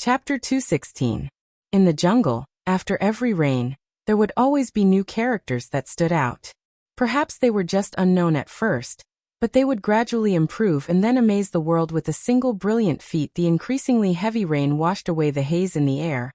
Chapter 216. In the jungle, after every rain, there would always be new characters that stood out. Perhaps they were just unknown at first, but they would gradually improve and then amaze the world with a single brilliant feat. The increasingly heavy rain washed away the haze in the air,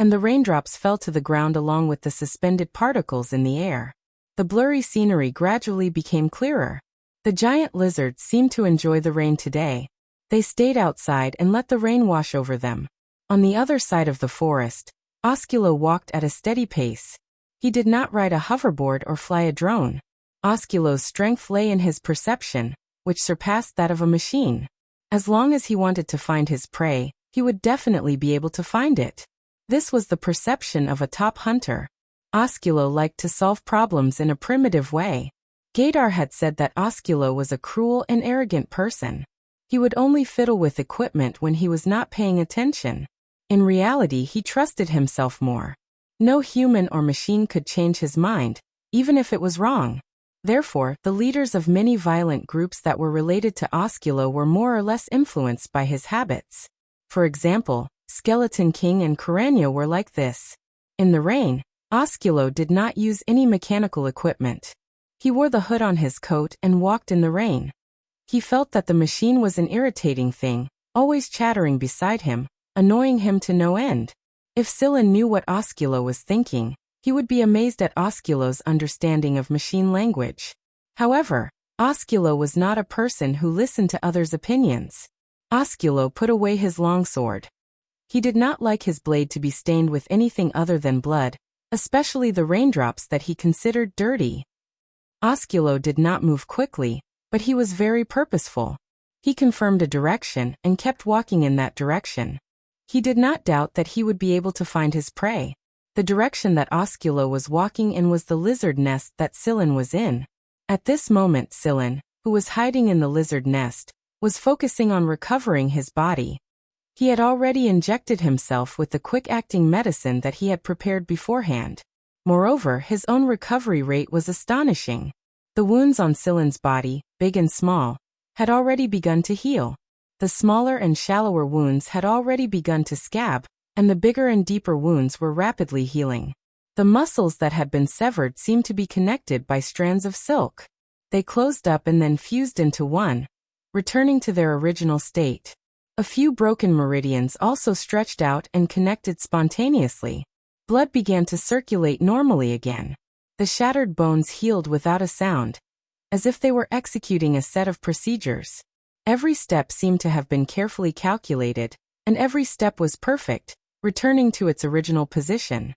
and the raindrops fell to the ground along with the suspended particles in the air. The blurry scenery gradually became clearer. The giant lizards seemed to enjoy the rain today. They stayed outside and let the rain wash over them. On the other side of the forest, Osculo walked at a steady pace. He did not ride a hoverboard or fly a drone. Osculo's strength lay in his perception, which surpassed that of a machine. As long as he wanted to find his prey, he would definitely be able to find it. This was the perception of a top hunter. Osculo liked to solve problems in a primitive way. Gaydar had said that Osculo was a cruel and arrogant person. He would only fiddle with equipment when he was not paying attention. In reality, he trusted himself more. No human or machine could change his mind, even if it was wrong. Therefore, the leaders of many violent groups that were related to Osculo were more or less influenced by his habits. For example, Skeleton King and Kuranyo were like this. In the rain, Osculo did not use any mechanical equipment. He wore the hood on his coat and walked in the rain. He felt that the machine was an irritating thing, always chattering beside him, annoying him to no end. If Scylla knew what Osculo was thinking, he would be amazed at Osculo's understanding of machine language. However, Osculo was not a person who listened to others' opinions. Osculo put away his longsword. He did not like his blade to be stained with anything other than blood, especially the raindrops that he considered dirty. Osculo did not move quickly, but he was very purposeful. He confirmed a direction and kept walking in that direction. He did not doubt that he would be able to find his prey. The direction that Osculo was walking in was the lizard nest that Scylla was in. At this moment Scylla, who was hiding in the lizard nest, was focusing on recovering his body. He had already injected himself with the quick-acting medicine that he had prepared beforehand. Moreover, his own recovery rate was astonishing. The wounds on Scylla's body, big and small, had already begun to heal. The smaller and shallower wounds had already begun to scab, and the bigger and deeper wounds were rapidly healing. The muscles that had been severed seemed to be connected by strands of silk. They closed up and then fused into one, returning to their original state. A few broken meridians also stretched out and connected spontaneously. Blood began to circulate normally again. The shattered bones healed without a sound, as if they were executing a set of procedures. Every step seemed to have been carefully calculated, and every step was perfect, returning to its original position.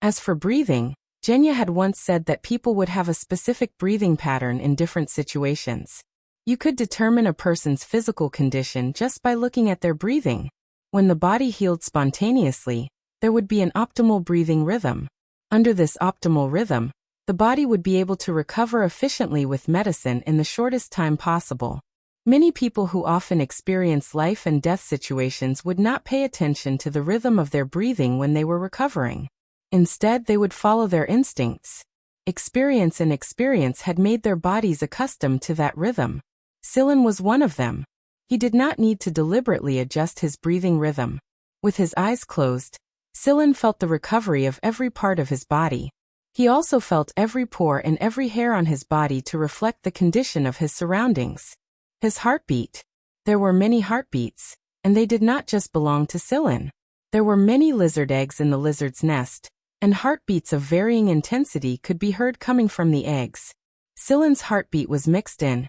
As for breathing, Genya had once said that people would have a specific breathing pattern in different situations. You could determine a person's physical condition just by looking at their breathing. When the body healed spontaneously, there would be an optimal breathing rhythm. Under this optimal rhythm, the body would be able to recover efficiently with medicine in the shortest time possible. Many people who often experience life and death situations would not pay attention to the rhythm of their breathing when they were recovering. Instead, they would follow their instincts. Experience had made their bodies accustomed to that rhythm. Scylla was one of them. He did not need to deliberately adjust his breathing rhythm. With his eyes closed, Scylla felt the recovery of every part of his body. He also felt every pore and every hair on his body to reflect the condition of his surroundings. His heartbeat. There were many heartbeats, and they did not just belong to Scylla. There were many lizard eggs in the lizard's nest, and heartbeats of varying intensity could be heard coming from the eggs. Scylla's heartbeat was mixed in,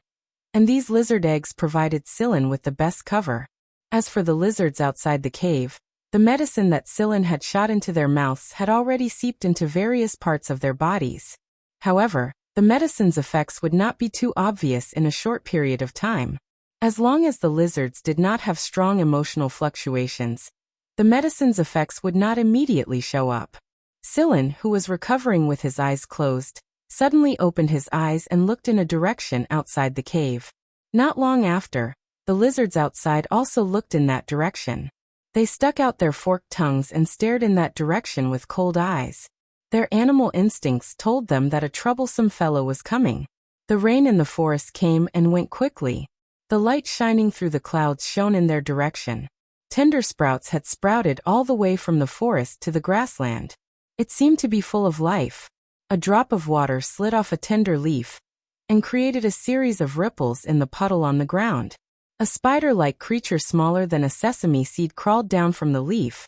and these lizard eggs provided Scylla with the best cover. As for the lizards outside the cave, the medicine that Scylla had shot into their mouths had already seeped into various parts of their bodies. However, the medicine's effects would not be too obvious in a short period of time. As long as the lizards did not have strong emotional fluctuations, the medicine's effects would not immediately show up. Scylla, who was recovering with his eyes closed, suddenly opened his eyes and looked in a direction outside the cave. Not long after, the lizards outside also looked in that direction. They stuck out their forked tongues and stared in that direction with cold eyes. Their animal instincts told them that a troublesome fellow was coming. The rain in the forest came and went quickly. The light shining through the clouds shone in their direction. Tender sprouts had sprouted all the way from the forest to the grassland. It seemed to be full of life. A drop of water slid off a tender leaf and created a series of ripples in the puddle on the ground. A spider-like creature smaller than a sesame seed crawled down from the leaf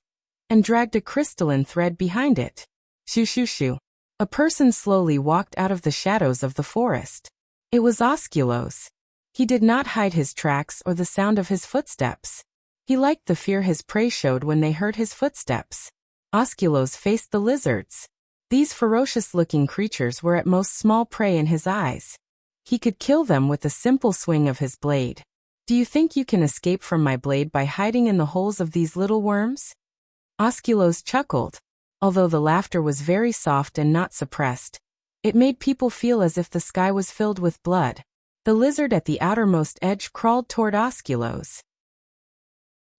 and dragged a crystalline thread behind it. Shoo shoo shoo. A person slowly walked out of the shadows of the forest. It was Osculos. He did not hide his tracks or the sound of his footsteps. He liked the fear his prey showed when they heard his footsteps. Osculos faced the lizards. These ferocious-looking creatures were at most small prey in his eyes. He could kill them with a simple swing of his blade. Do you think you can escape from my blade by hiding in the holes of these little worms? Osculos chuckled. Although the laughter was very soft and not suppressed, it made people feel as if the sky was filled with blood. The lizard at the outermost edge crawled toward Osculos.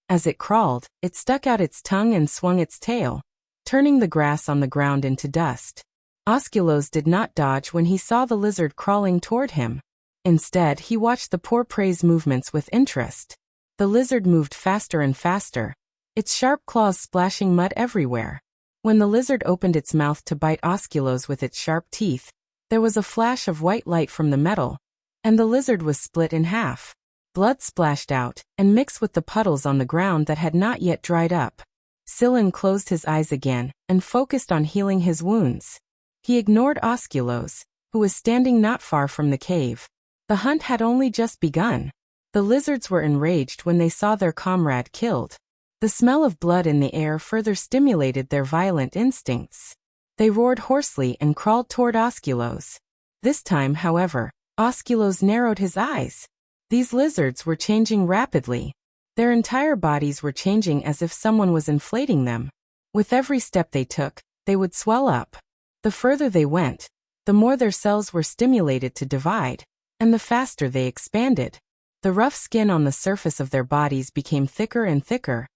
As it crawled, it stuck out its tongue and swung its tail, turning the grass on the ground into dust. Osculos did not dodge when he saw the lizard crawling toward him. Instead, he watched the poor prey's movements with interest. The lizard moved faster and faster, its sharp claws splashing mud everywhere. When the lizard opened its mouth to bite Osculos with its sharp teeth, there was a flash of white light from the metal, and the lizard was split in half. Blood splashed out and mixed with the puddles on the ground that had not yet dried up. Scylla closed his eyes again and focused on healing his wounds. He ignored Osculos, who was standing not far from the cave. The hunt had only just begun. The lizards were enraged when they saw their comrade killed. The smell of blood in the air further stimulated their violent instincts. They roared hoarsely and crawled toward Osculos. This time, however, Osculos narrowed his eyes. These lizards were changing rapidly. Their entire bodies were changing as if someone was inflating them. With every step they took, they would swell up. The further they went, the more their cells were stimulated to divide, and the faster they expanded. The rough skin on the surface of their bodies became thicker and thicker,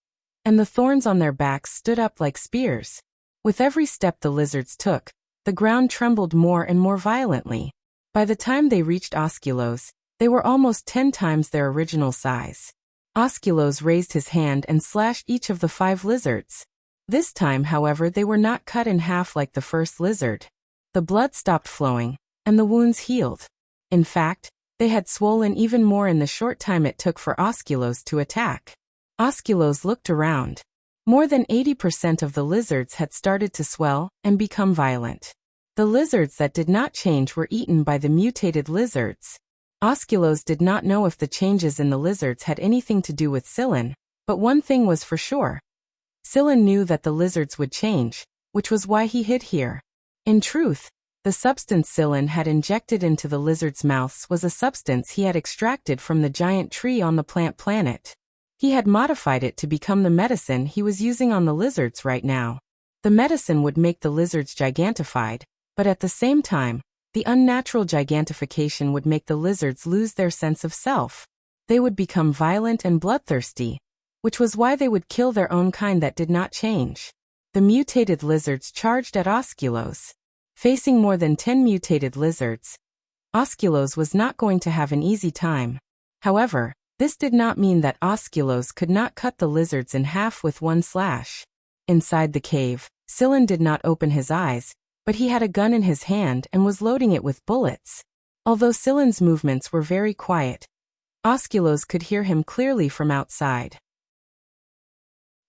and the thorns on their backs stood up like spears. With every step the lizards took, the ground trembled more and more violently. By the time they reached Osculos, they were almost 10 times their original size. Osculos raised his hand and slashed each of the 5 lizards. This time, however, they were not cut in half like the first lizard. The blood stopped flowing, and the wounds healed. In fact, they had swollen even more in the short time it took for Osculos to attack. Osculos looked around. More than 80% of the lizards had started to swell and become violent. The lizards that did not change were eaten by the mutated lizards. Osculos did not know if the changes in the lizards had anything to do with Scylla, but one thing was for sure. Scylla knew that the lizards would change, which was why he hid here. In truth, the substance Scylla had injected into the lizards' mouths was a substance he had extracted from the giant tree on the plant planet. He had modified it to become the medicine he was using on the lizards right now. The medicine would make the lizards gigantified, but at the same time, the unnatural gigantification would make the lizards lose their sense of self. They would become violent and bloodthirsty, which was why they would kill their own kind that did not change. The mutated lizards charged at Osculos. Facing more than 10 mutated lizards, Osculos was not going to have an easy time. However, this did not mean that Osculos could not cut the lizards in half with one slash. Inside the cave, Scylla did not open his eyes, but he had a gun in his hand and was loading it with bullets. Although Scylla's movements were very quiet, Osculos could hear him clearly from outside.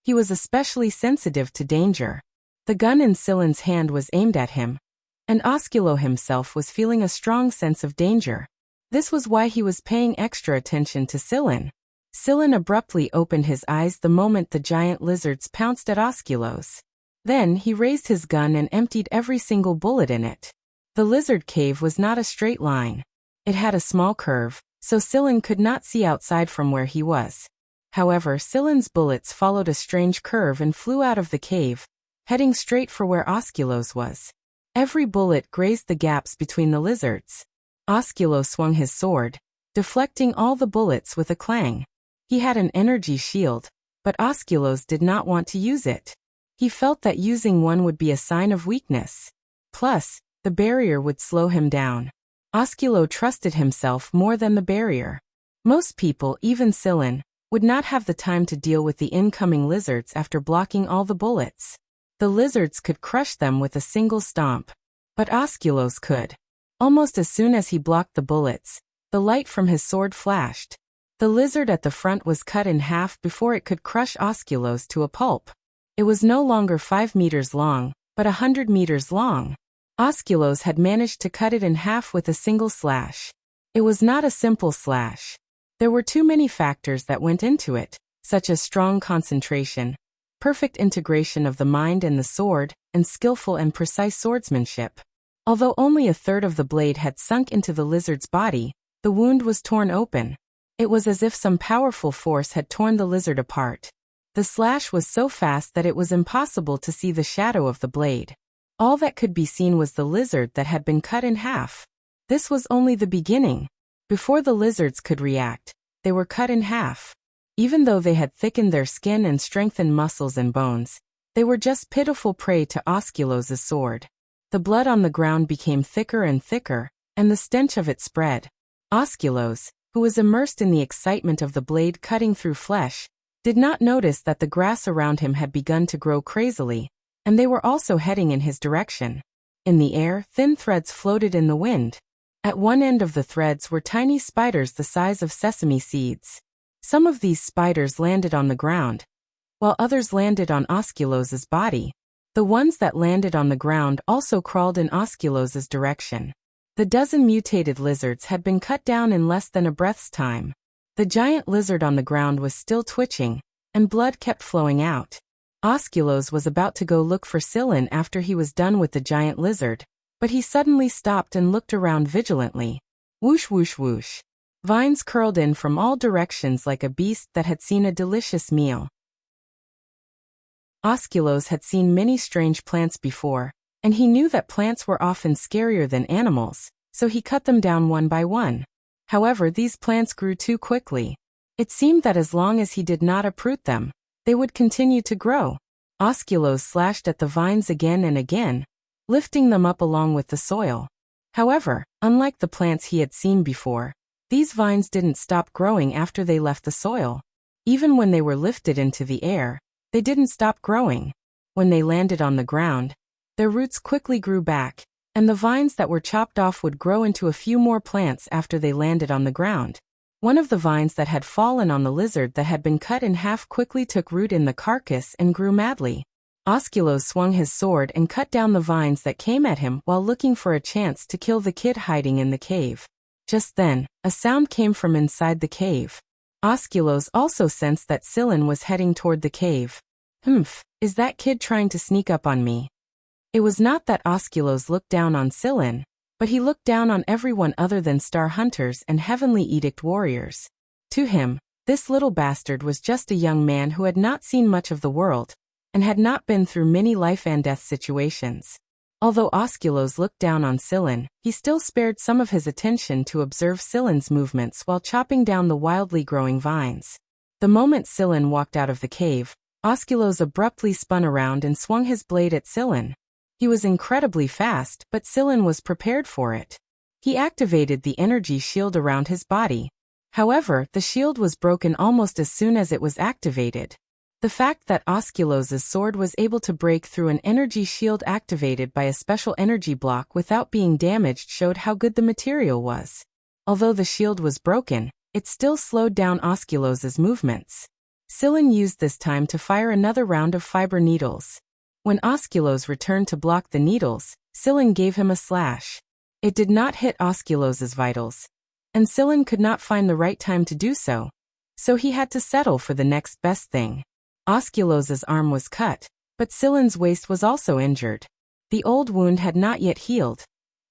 He was especially sensitive to danger. The gun in Scylla's hand was aimed at him, and Osculo himself was feeling a strong sense of danger. This was why he was paying extra attention to Scylla. Scylla abruptly opened his eyes the moment the giant lizards pounced at Osculos. Then he raised his gun and emptied every single bullet in it. The lizard cave was not a straight line. It had a small curve, so Scylla could not see outside from where he was. However, Scylla's bullets followed a strange curve and flew out of the cave, heading straight for where Osculos was. Every bullet grazed the gaps between the lizards. Osculo swung his sword, deflecting all the bullets with a clang. He had an energy shield, but Osculos did not want to use it. He felt that using one would be a sign of weakness. Plus, the barrier would slow him down. Osculo trusted himself more than the barrier. Most people, even Scylla, would not have the time to deal with the incoming lizards after blocking all the bullets. The lizards could crush them with a single stomp. But Osculos could. Almost as soon as he blocked the bullets, the light from his sword flashed. The lizard at the front was cut in half before it could crush Osculos to a pulp. It was no longer 5 meters long, but 100 meters long. Osculos had managed to cut it in half with a single slash. It was not a simple slash. There were too many factors that went into it, such as strong concentration, perfect integration of the mind and the sword, and skillful and precise swordsmanship. Although only a third of the blade had sunk into the lizard's body, the wound was torn open. It was as if some powerful force had torn the lizard apart. The slash was so fast that it was impossible to see the shadow of the blade. All that could be seen was the lizard that had been cut in half. This was only the beginning. Before the lizards could react, they were cut in half. Even though they had thickened their skin and strengthened muscles and bones, they were just pitiful prey to Osculos's sword. The blood on the ground became thicker and thicker, and the stench of it spread. Osculos, who was immersed in the excitement of the blade cutting through flesh, did not notice that the grass around him had begun to grow crazily, and they were also heading in his direction. In the air, thin threads floated in the wind. At one end of the threads were tiny spiders the size of sesame seeds. Some of these spiders landed on the ground, while others landed on Osculos's body. The ones that landed on the ground also crawled in Osculos's direction. The dozen mutated lizards had been cut down in less than a breath's time. The giant lizard on the ground was still twitching, and blood kept flowing out. Osculos was about to go look for Silin after he was done with the giant lizard, but he suddenly stopped and looked around vigilantly. Whoosh whoosh whoosh. Vines curled in from all directions like a beast that had seen a delicious meal. Osculos had seen many strange plants before, and he knew that plants were often scarier than animals, so he cut them down one by one. However, these plants grew too quickly. It seemed that as long as he did not uproot them, they would continue to grow. Osculos slashed at the vines again and again, lifting them up along with the soil. However, unlike the plants he had seen before, these vines didn't stop growing after they left the soil. Even when they were lifted into the air, they didn't stop growing. When they landed on the ground, their roots quickly grew back, and the vines that were chopped off would grow into a few more plants after they landed on the ground. One of the vines that had fallen on the lizard that had been cut in half quickly took root in the carcass and grew madly. Osculos swung his sword and cut down the vines that came at him while looking for a chance to kill the kid hiding in the cave. Just then, a sound came from inside the cave. Osculos also sensed that Silin was heading toward the cave. Is that kid trying to sneak up on me? It was not that Osculos looked down on Silin, but he looked down on everyone other than star hunters and heavenly edict warriors. To him, this little bastard was just a young man who had not seen much of the world, and had not been through many life and death situations. Although Osculos looked down on Silin, he still spared some of his attention to observe Silin's movements while chopping down the wildly growing vines. The moment Silin walked out of the cave, Osculos abruptly spun around and swung his blade at Silin. He was incredibly fast, but Silin was prepared for it. He activated the energy shield around his body. However, the shield was broken almost as soon as it was activated. The fact that Osculos's sword was able to break through an energy shield activated by a special energy block without being damaged showed how good the material was. Although the shield was broken, it still slowed down Osculos's movements. Silin used this time to fire another round of fiber needles. When Osculos returned to block the needles, Silin gave him a slash. It did not hit Osculos's vitals, and Silin could not find the right time to do so, so he had to settle for the next best thing. Osculos's arm was cut, but Silin's waist was also injured. The old wound had not yet healed,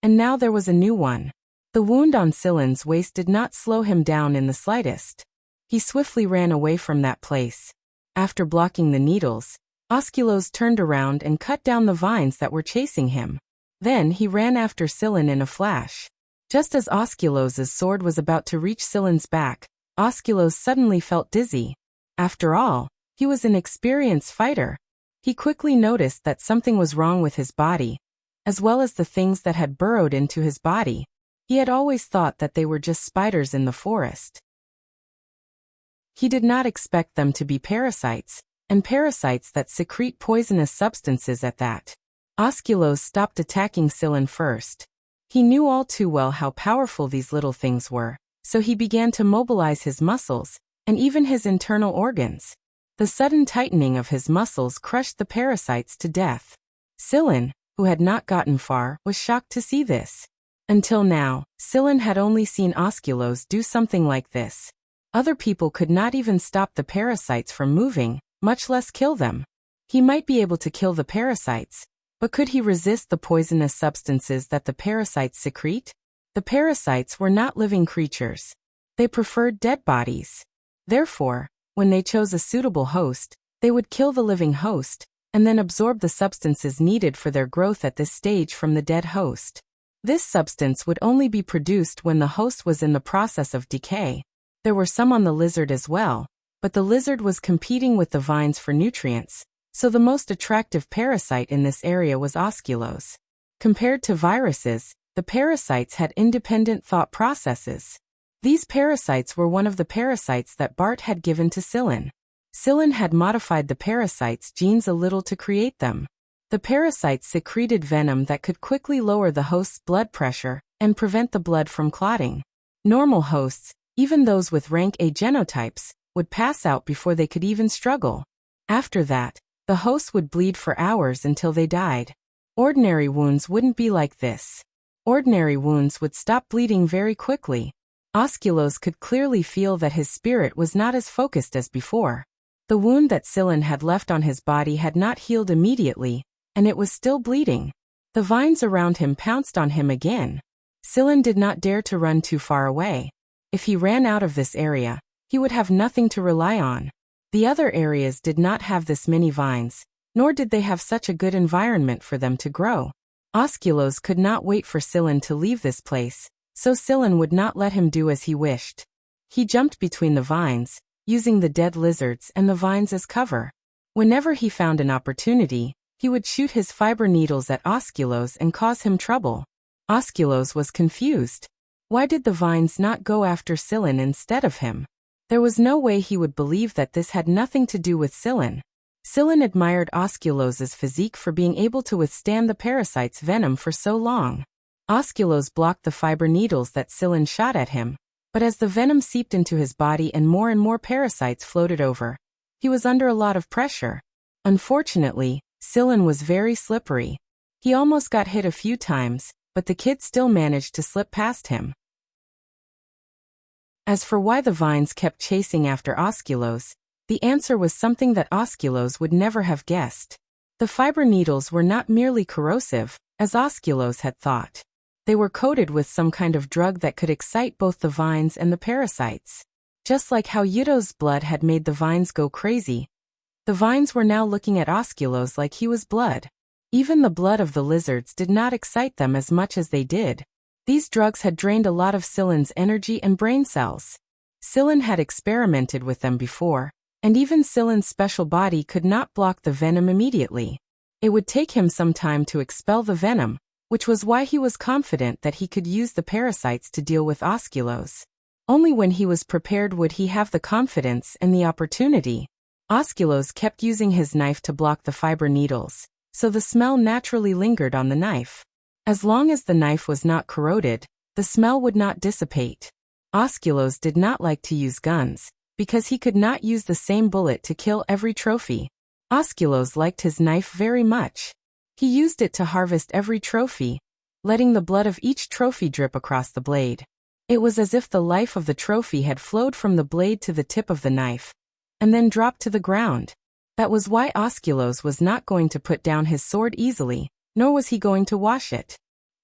and now there was a new one. The wound on Silin's waist did not slow him down in the slightest. He swiftly ran away from that place. After blocking the needles, Osculos turned around and cut down the vines that were chasing him. Then he ran after Silin in a flash. Just as Osculos's sword was about to reach Silin's back, Osculos suddenly felt dizzy. After all, he was an experienced fighter. He quickly noticed that something was wrong with his body, as well as the things that had burrowed into his body. He had always thought that they were just spiders in the forest. He did not expect them to be parasites, and parasites that secrete poisonous substances at that. Osculos stopped attacking Scylla first. He knew all too well how powerful these little things were, so he began to mobilize his muscles, and even his internal organs. The sudden tightening of his muscles crushed the parasites to death. Scylla, who had not gotten far, was shocked to see this. Until now, Scylla had only seen Osculos do something like this. Other people could not even stop the parasites from moving, much less kill them. He might be able to kill the parasites, but could he resist the poisonous substances that the parasites secrete? The parasites were not living creatures. They preferred dead bodies. Therefore, when they chose a suitable host, they would kill the living host, and then absorb the substances needed for their growth at this stage from the dead host. This substance would only be produced when the host was in the process of decay. There were some on the lizard as well, but the lizard was competing with the vines for nutrients, so the most attractive parasite in this area was Osculos. Compared to viruses, the parasites had independent thought processes. These parasites were one of the parasites that Bart had given to Scylla. Scylla had modified the parasites' genes a little to create them. The parasites secreted venom that could quickly lower the host's blood pressure and prevent the blood from clotting. Normal hosts, even those with rank A genotypes, would pass out before they could even struggle. After that, the hosts would bleed for hours until they died. Ordinary wounds wouldn't be like this. Ordinary wounds would stop bleeding very quickly. Osculos could clearly feel that his spirit was not as focused as before. The wound that Scylla had left on his body had not healed immediately, and it was still bleeding. The vines around him pounced on him again. Scylla did not dare to run too far away. If he ran out of this area, he would have nothing to rely on. The other areas did not have this many vines, nor did they have such a good environment for them to grow. Osculos could not wait for Scylla to leave this place, so Scylla would not let him do as he wished. He jumped between the vines, using the dead lizards and the vines as cover. Whenever he found an opportunity, he would shoot his fiber needles at Osculos and cause him trouble. Osculos was confused. Why did the vines not go after Scylla instead of him? There was no way he would believe that this had nothing to do with Scylla. Scylla admired Osculos's physique for being able to withstand the parasite's venom for so long. Osculos blocked the fiber needles that Scylla shot at him, but as the venom seeped into his body and more parasites floated over, he was under a lot of pressure. Unfortunately, Scylla was very slippery. He almost got hit a few times, but the kid still managed to slip past him. As for why the vines kept chasing after Osculos, the answer was something that Osculos would never have guessed. The fiber needles were not merely corrosive, as Osculos had thought. They were coated with some kind of drug that could excite both the vines and the parasites. Just like how Yudo's blood had made the vines go crazy, the vines were now looking at Osculos like he was blood. Even the blood of the lizards did not excite them as much as they did. These drugs had drained a lot of Scylla's energy and brain cells. Scylla had experimented with them before, and even Scylla's special body could not block the venom immediately. It would take him some time to expel the venom, which was why he was confident that he could use the parasites to deal with Osculos. Only when he was prepared would he have the confidence and the opportunity. Osculos kept using his knife to block the fiber needles, so the smell naturally lingered on the knife. As long as the knife was not corroded, the smell would not dissipate. Osculos did not like to use guns, because he could not use the same bullet to kill every trophy. Osculos liked his knife very much. He used it to harvest every trophy, letting the blood of each trophy drip across the blade. It was as if the life of the trophy had flowed from the blade to the tip of the knife, and then dropped to the ground. That was why Osculos was not going to put down his sword easily, nor was he going to wash it.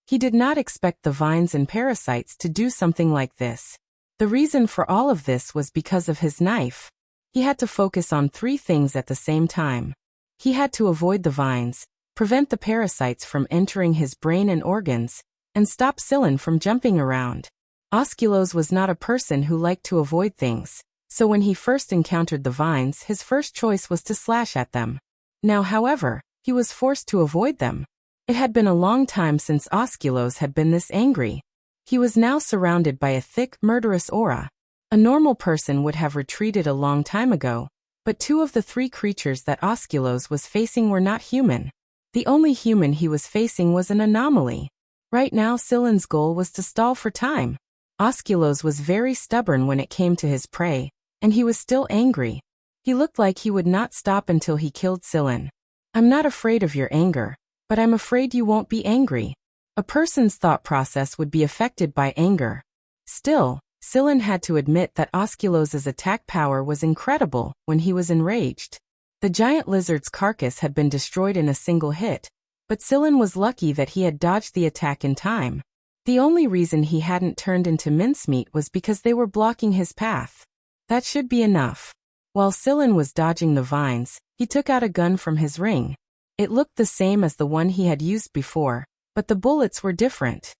He did not expect the vines and parasites to do something like this. The reason for all of this was because of his knife. He had to focus on 3 things at the same time. He had to avoid the vines, prevent the parasites from entering his brain and organs, and stop Scylla from jumping around. Osculos was not a person who liked to avoid things, so when he first encountered the vines, his first choice was to slash at them. Now, however, he was forced to avoid them. It had been a long time since Osculos had been this angry. He was now surrounded by a thick, murderous aura. A normal person would have retreated a long time ago, but 2 of the 3 creatures that Osculos was facing were not human. The only human he was facing was an anomaly. Right now Silen's goal was to stall for time. Osculos was very stubborn when it came to his prey, and he was still angry. He looked like he would not stop until he killed Silen. I'm not afraid of your anger, but I'm afraid you won't be angry. A person's thought process would be affected by anger. Still, Silen had to admit that Osculos's attack power was incredible when he was enraged. The giant lizard's carcass had been destroyed in a single hit, but Silen was lucky that he had dodged the attack in time. The only reason he hadn't turned into mincemeat was because they were blocking his path. That should be enough. While Silen was dodging the vines, he took out a gun from his ring. It looked the same as the one he had used before, but the bullets were different.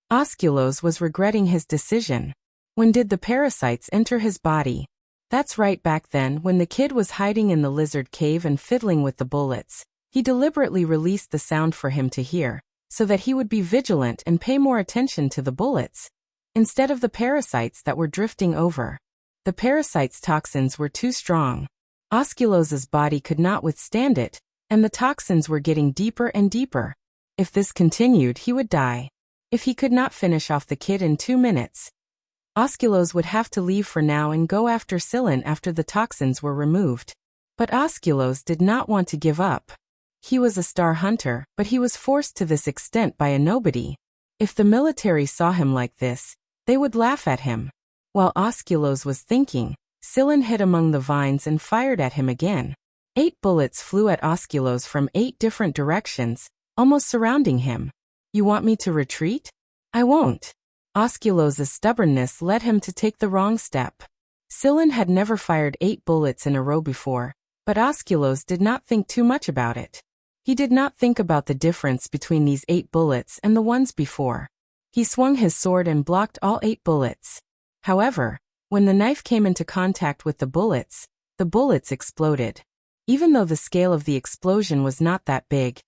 Osculos was regretting his decision. When did the parasites enter his body? That's right, back then when the kid was hiding in the lizard cave and fiddling with the bullets, he deliberately released the sound for him to hear, so that he would be vigilant and pay more attention to the bullets, instead of the parasites that were drifting over. The parasites' toxins were too strong. Osculos's body could not withstand it, and the toxins were getting deeper and deeper. If this continued, he would die. If he could not finish off the kid in 2 minutes, Osculos would have to leave for now and go after Silen after the toxins were removed. But Osculos did not want to give up. He was a star hunter, but he was forced to this extent by a nobody. If the military saw him like this, they would laugh at him. While Osculos was thinking, Silen hid among the vines and fired at him again. 8 bullets flew at Osculos from 8 different directions, almost surrounding him. You want me to retreat? I won't. Osculos's stubbornness led him to take the wrong step. Silen had never fired 8 bullets in a row before, but Osculos did not think too much about it. He did not think about the difference between these 8 bullets and the ones before. He swung his sword and blocked all 8 bullets. However, when the knife came into contact with the bullets exploded. Even though the scale of the explosion was not that big,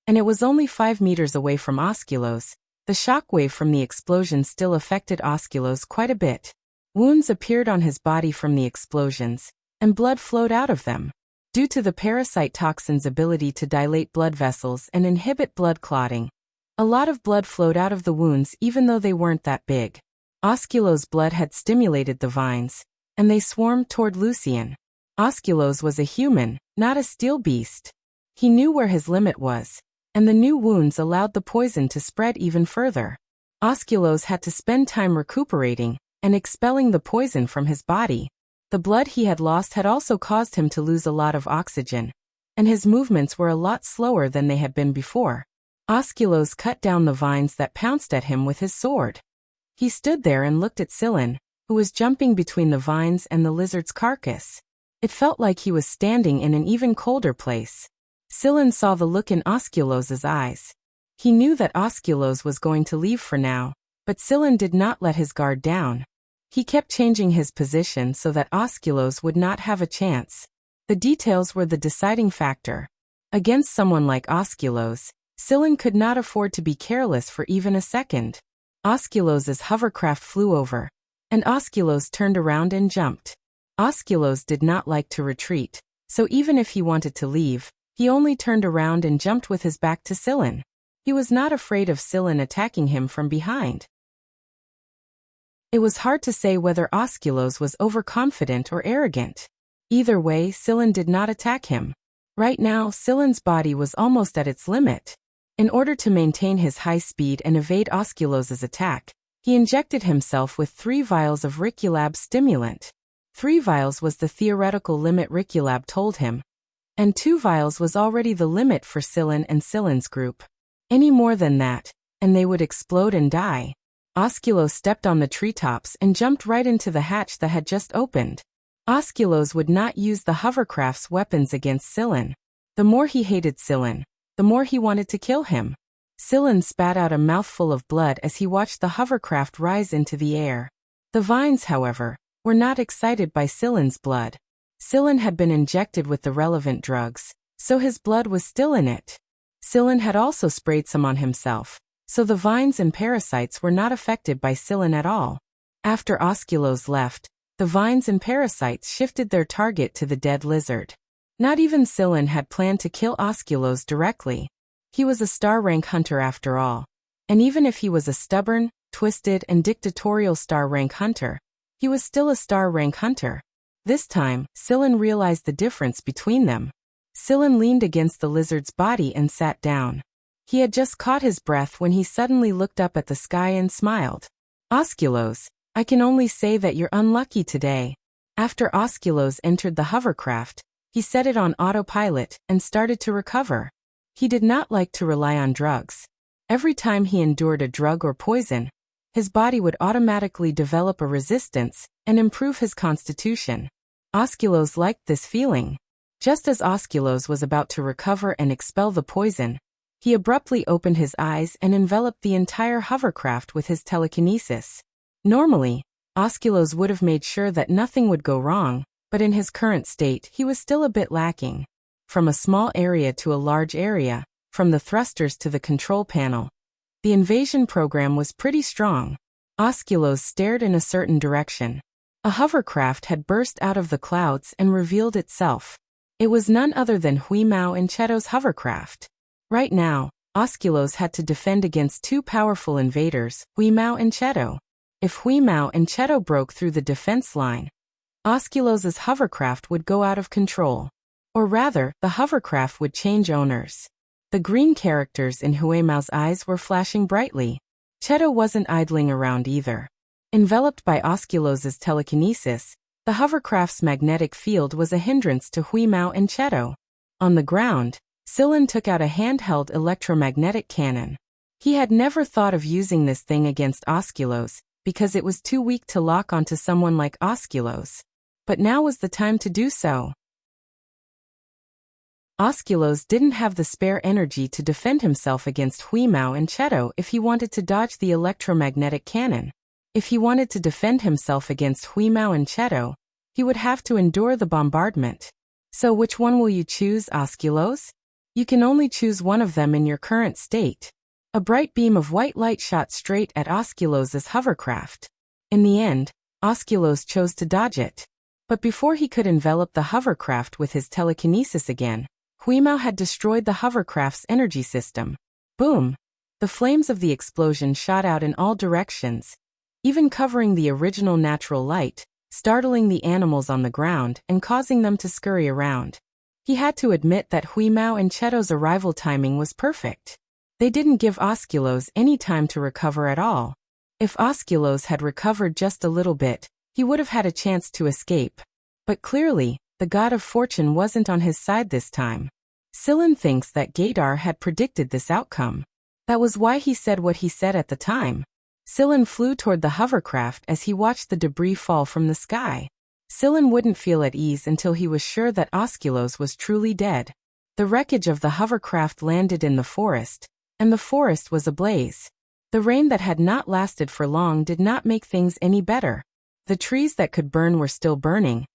and it was only 5 meters away from Osculos, the shockwave from the explosion still affected Osculos quite a bit. Wounds appeared on his body from the explosions, and blood flowed out of them. Due to the parasite toxin's ability to dilate blood vessels and inhibit blood clotting, a lot of blood flowed out of the wounds even though they weren't that big. Osculos' blood had stimulated the vines, and they swarmed toward Lucian. Osculos was a human, not a steel beast. He knew where his limit was, and the new wounds allowed the poison to spread even further. Osculos had to spend time recuperating and expelling the poison from his body. The blood he had lost had also caused him to lose a lot of oxygen, and his movements were a lot slower than they had been before. Osculos cut down the vines that pounced at him with his sword. He stood there and looked at Silen, who was jumping between the vines and the lizard's carcass. It felt like he was standing in an even colder place. Silen saw the look in Osculos's eyes. He knew that Osculos was going to leave for now, but Silen did not let his guard down. He kept changing his position so that Osculos would not have a chance. The details were the deciding factor. Against someone like Osculos, Silen could not afford to be careless for even a second. Osculos's hovercraft flew over, and Osculos turned around and jumped. Osculos did not like to retreat, so even if he wanted to leave, he only turned around and jumped with his back to Silen. He was not afraid of Silen attacking him from behind. It was hard to say whether Osculos was overconfident or arrogant. Either way, Silen did not attack him. Right now, Silen's body was almost at its limit. In order to maintain his high speed and evade Osculos's attack, he injected himself with 3 vials of Riculab stimulant. 3 vials was the theoretical limit Riculab told him, and 2 vials was already the limit for Silen and Silen's group. Any more than that, and they would explode and die. Osculos stepped on the treetops and jumped right into the hatch that had just opened. Osculos would not use the hovercraft's weapons against Silen. The more he hated Silen, the more he wanted to kill him. Silen spat out a mouthful of blood as he watched the hovercraft rise into the air. The vines, however, were not excited by Silen's blood. Silen had been injected with the relevant drugs, so his blood was still in it. Silen had also sprayed some on himself, so the vines and parasites were not affected by Silen at all. After Osculos left, the vines and parasites shifted their target to the dead lizard. Not even Scylla had planned to kill Osculos directly. He was a star-rank hunter after all. And even if he was a stubborn, twisted, and dictatorial star-rank hunter, he was still a star-rank hunter. This time, Scylla realized the difference between them. Scylla leaned against the lizard's body and sat down. He had just caught his breath when he suddenly looked up at the sky and smiled. Osculos, I can only say that you're unlucky today. After Osculos entered the hovercraft, he set it on autopilot and started to recover. He did not like to rely on drugs. Every time he endured a drug or poison, his body would automatically develop a resistance and improve his constitution. Osculos liked this feeling. Just as Osculos was about to recover and expel the poison, he abruptly opened his eyes and enveloped the entire hovercraft with his telekinesis. Normally, Osculos would have made sure that nothing would go wrong, but in his current state he was still a bit lacking. From a small area to a large area, from the thrusters to the control panel, the invasion program was pretty strong. Osculos stared in a certain direction. A hovercraft had burst out of the clouds and revealed itself. It was none other than Huimao and Cheto's hovercraft. Right now, Osculos had to defend against two powerful invaders, Huimao and Cheto. If Huimao and Cheto broke through the defense line, Osculos's hovercraft would go out of control. Or rather, the hovercraft would change owners. The green characters in Huimao's eyes were flashing brightly. Cheto wasn't idling around either. Enveloped by Osculos's telekinesis, the hovercraft's magnetic field was a hindrance to Huimao and Cheto. On the ground, Scylla took out a handheld electromagnetic cannon. He had never thought of using this thing against Osculos, because it was too weak to lock onto someone like Osculos. But now was the time to do so. Osculos didn't have the spare energy to defend himself against Huimao and Cheto if he wanted to dodge the electromagnetic cannon. If he wanted to defend himself against Huimao and Cheto, he would have to endure the bombardment. So which one will you choose, Osculos? You can only choose one of them in your current state. A bright beam of white light shot straight at Osculos's hovercraft. In the end, Osculos chose to dodge it. But before he could envelop the hovercraft with his telekinesis again, Huimao had destroyed the hovercraft's energy system. Boom! The flames of the explosion shot out in all directions, even covering the original natural light, startling the animals on the ground and causing them to scurry around. He had to admit that Huimao and Cheto's arrival timing was perfect. They didn't give Osculos any time to recover at all. If Osculos had recovered just a little bit, he would have had a chance to escape. But clearly, the god of fortune wasn't on his side this time. Scylla thinks that Gaidar had predicted this outcome. That was why he said what he said at the time. Scylla flew toward the hovercraft as he watched the debris fall from the sky. Scylla wouldn't feel at ease until he was sure that Osculos was truly dead. The wreckage of the hovercraft landed in the forest, and the forest was ablaze. The rain that had not lasted for long did not make things any better. The trees that could burn were still burning,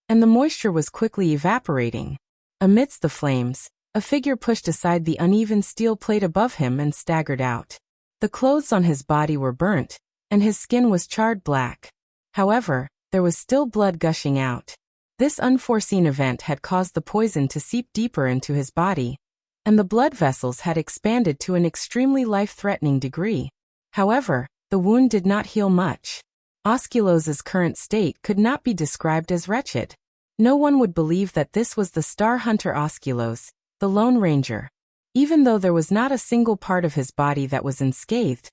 and the moisture was quickly evaporating. Amidst the flames, a figure pushed aside the uneven steel plate above him and staggered out. The clothes on his body were burnt, and his skin was charred black. However, there was still blood gushing out. This unforeseen event had caused the poison to seep deeper into his body, and the blood vessels had expanded to an extremely life-threatening degree. However, the wound did not heal much. Osculos's current state could not be described as wretched. No one would believe that this was the star hunter Osculos, the Lone Ranger. Even though there was not a single part of his body that was unscathed,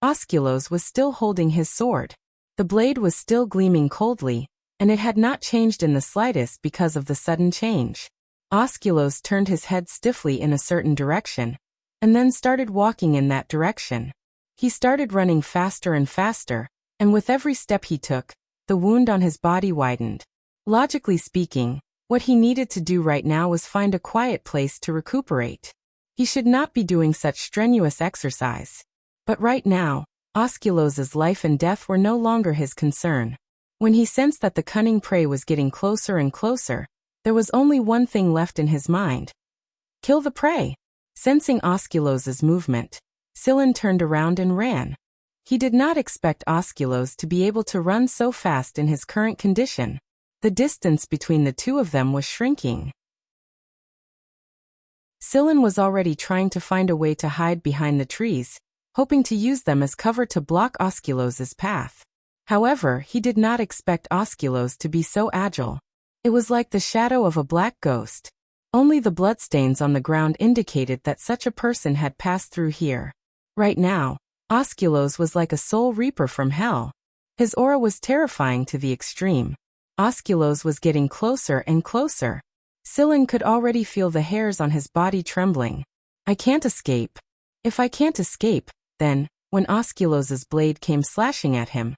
Osculos was still holding his sword. The blade was still gleaming coldly, and it had not changed in the slightest because of the sudden change. Osculos turned his head stiffly in a certain direction, and then started walking in that direction. He started running faster and faster, and with every step he took, the wound on his body widened. Logically speaking, what he needed to do right now was find a quiet place to recuperate. He should not be doing such strenuous exercise. But right now, Osculos's life and death were no longer his concern. When he sensed that the cunning prey was getting closer and closer, there was only one thing left in his mind. Kill the prey. Sensing Osculos's movement, Scylla turned around and ran. He did not expect Osculos to be able to run so fast in his current condition. The distance between the two of them was shrinking. Scylla was already trying to find a way to hide behind the trees, hoping to use them as cover to block Osculos' path. However, he did not expect Osculos to be so agile. It was like the shadow of a black ghost. Only the bloodstains on the ground indicated that such a person had passed through here. Right now, Osculos was like a soul reaper from hell. His aura was terrifying to the extreme. Osculos was getting closer and closer. Scylla could already feel the hairs on his body trembling. I can't escape. If I can't escape, then, when Osculos' blade came slashing at him,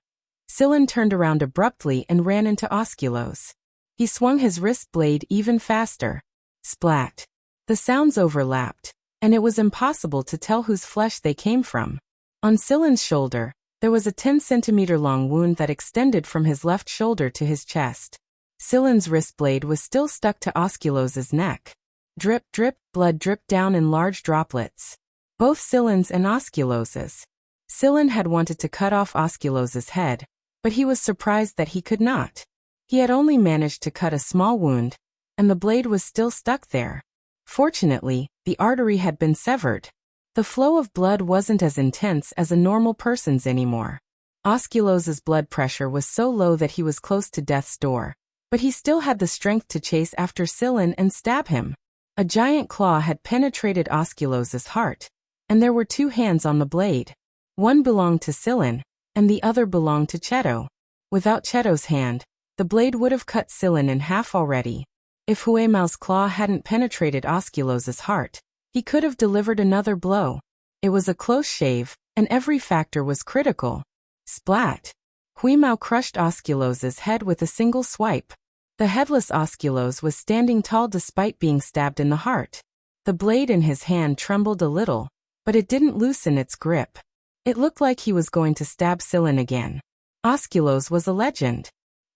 Scylla turned around abruptly and ran into Osculos. He swung his wrist blade even faster. Splat. The sounds overlapped, and it was impossible to tell whose flesh they came from. On Scylla's shoulder, there was a 10-centimeter-long wound that extended from his left shoulder to his chest. Scylla's wrist blade was still stuck to Osculos' neck. Drip, drip, blood dripped down in large droplets. Both Scylla's and Osculos'. Scylla had wanted to cut off Osculos' head, but he was surprised that he could not. He had only managed to cut a small wound, and the blade was still stuck there. Fortunately, the artery had been severed. The flow of blood wasn't as intense as a normal person's anymore. Osculos' blood pressure was so low that he was close to death's door, but he still had the strength to chase after Scylla and stab him. A giant claw had penetrated Osculos' heart, and there were two hands on the blade. One belonged to Scylla, and the other belonged to Cheto. Without Cheto's hand, the blade would have cut Scylla in half already. If Huemao's claw hadn't penetrated Osculos' heart, he could have delivered another blow. It was a close shave, and every factor was critical. Splat! Huemao crushed Osculos' head with a single swipe. The headless Osculos was standing tall despite being stabbed in the heart. The blade in his hand trembled a little, but it didn't loosen its grip. It looked like he was going to stab Scylla again. Osculos was a legend.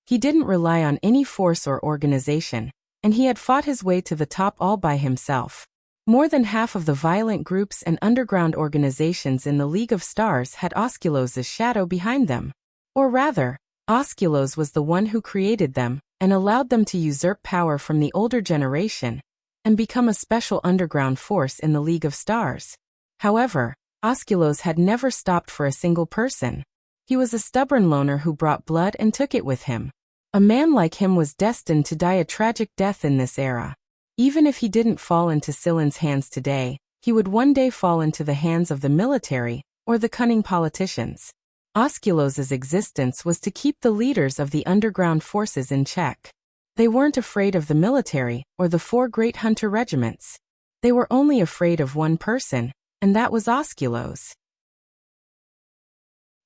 He didn't rely on any force or organization, and he had fought his way to the top all by himself. More than half of the violent groups and underground organizations in the League of Stars had Osculos' shadow behind them. Or rather, Osculos was the one who created them and allowed them to usurp power from the older generation and become a special underground force in the League of Stars. However, Osculos had never stopped for a single person. He was a stubborn loner who brought blood and took it with him. A man like him was destined to die a tragic death in this era. Even if he didn't fall into Scylla's hands today, he would one day fall into the hands of the military or the cunning politicians. Osculos' existence was to keep the leaders of the underground forces in check. They weren't afraid of the military or the 4 great hunter regiments. They were only afraid of one person, and that was Osculos.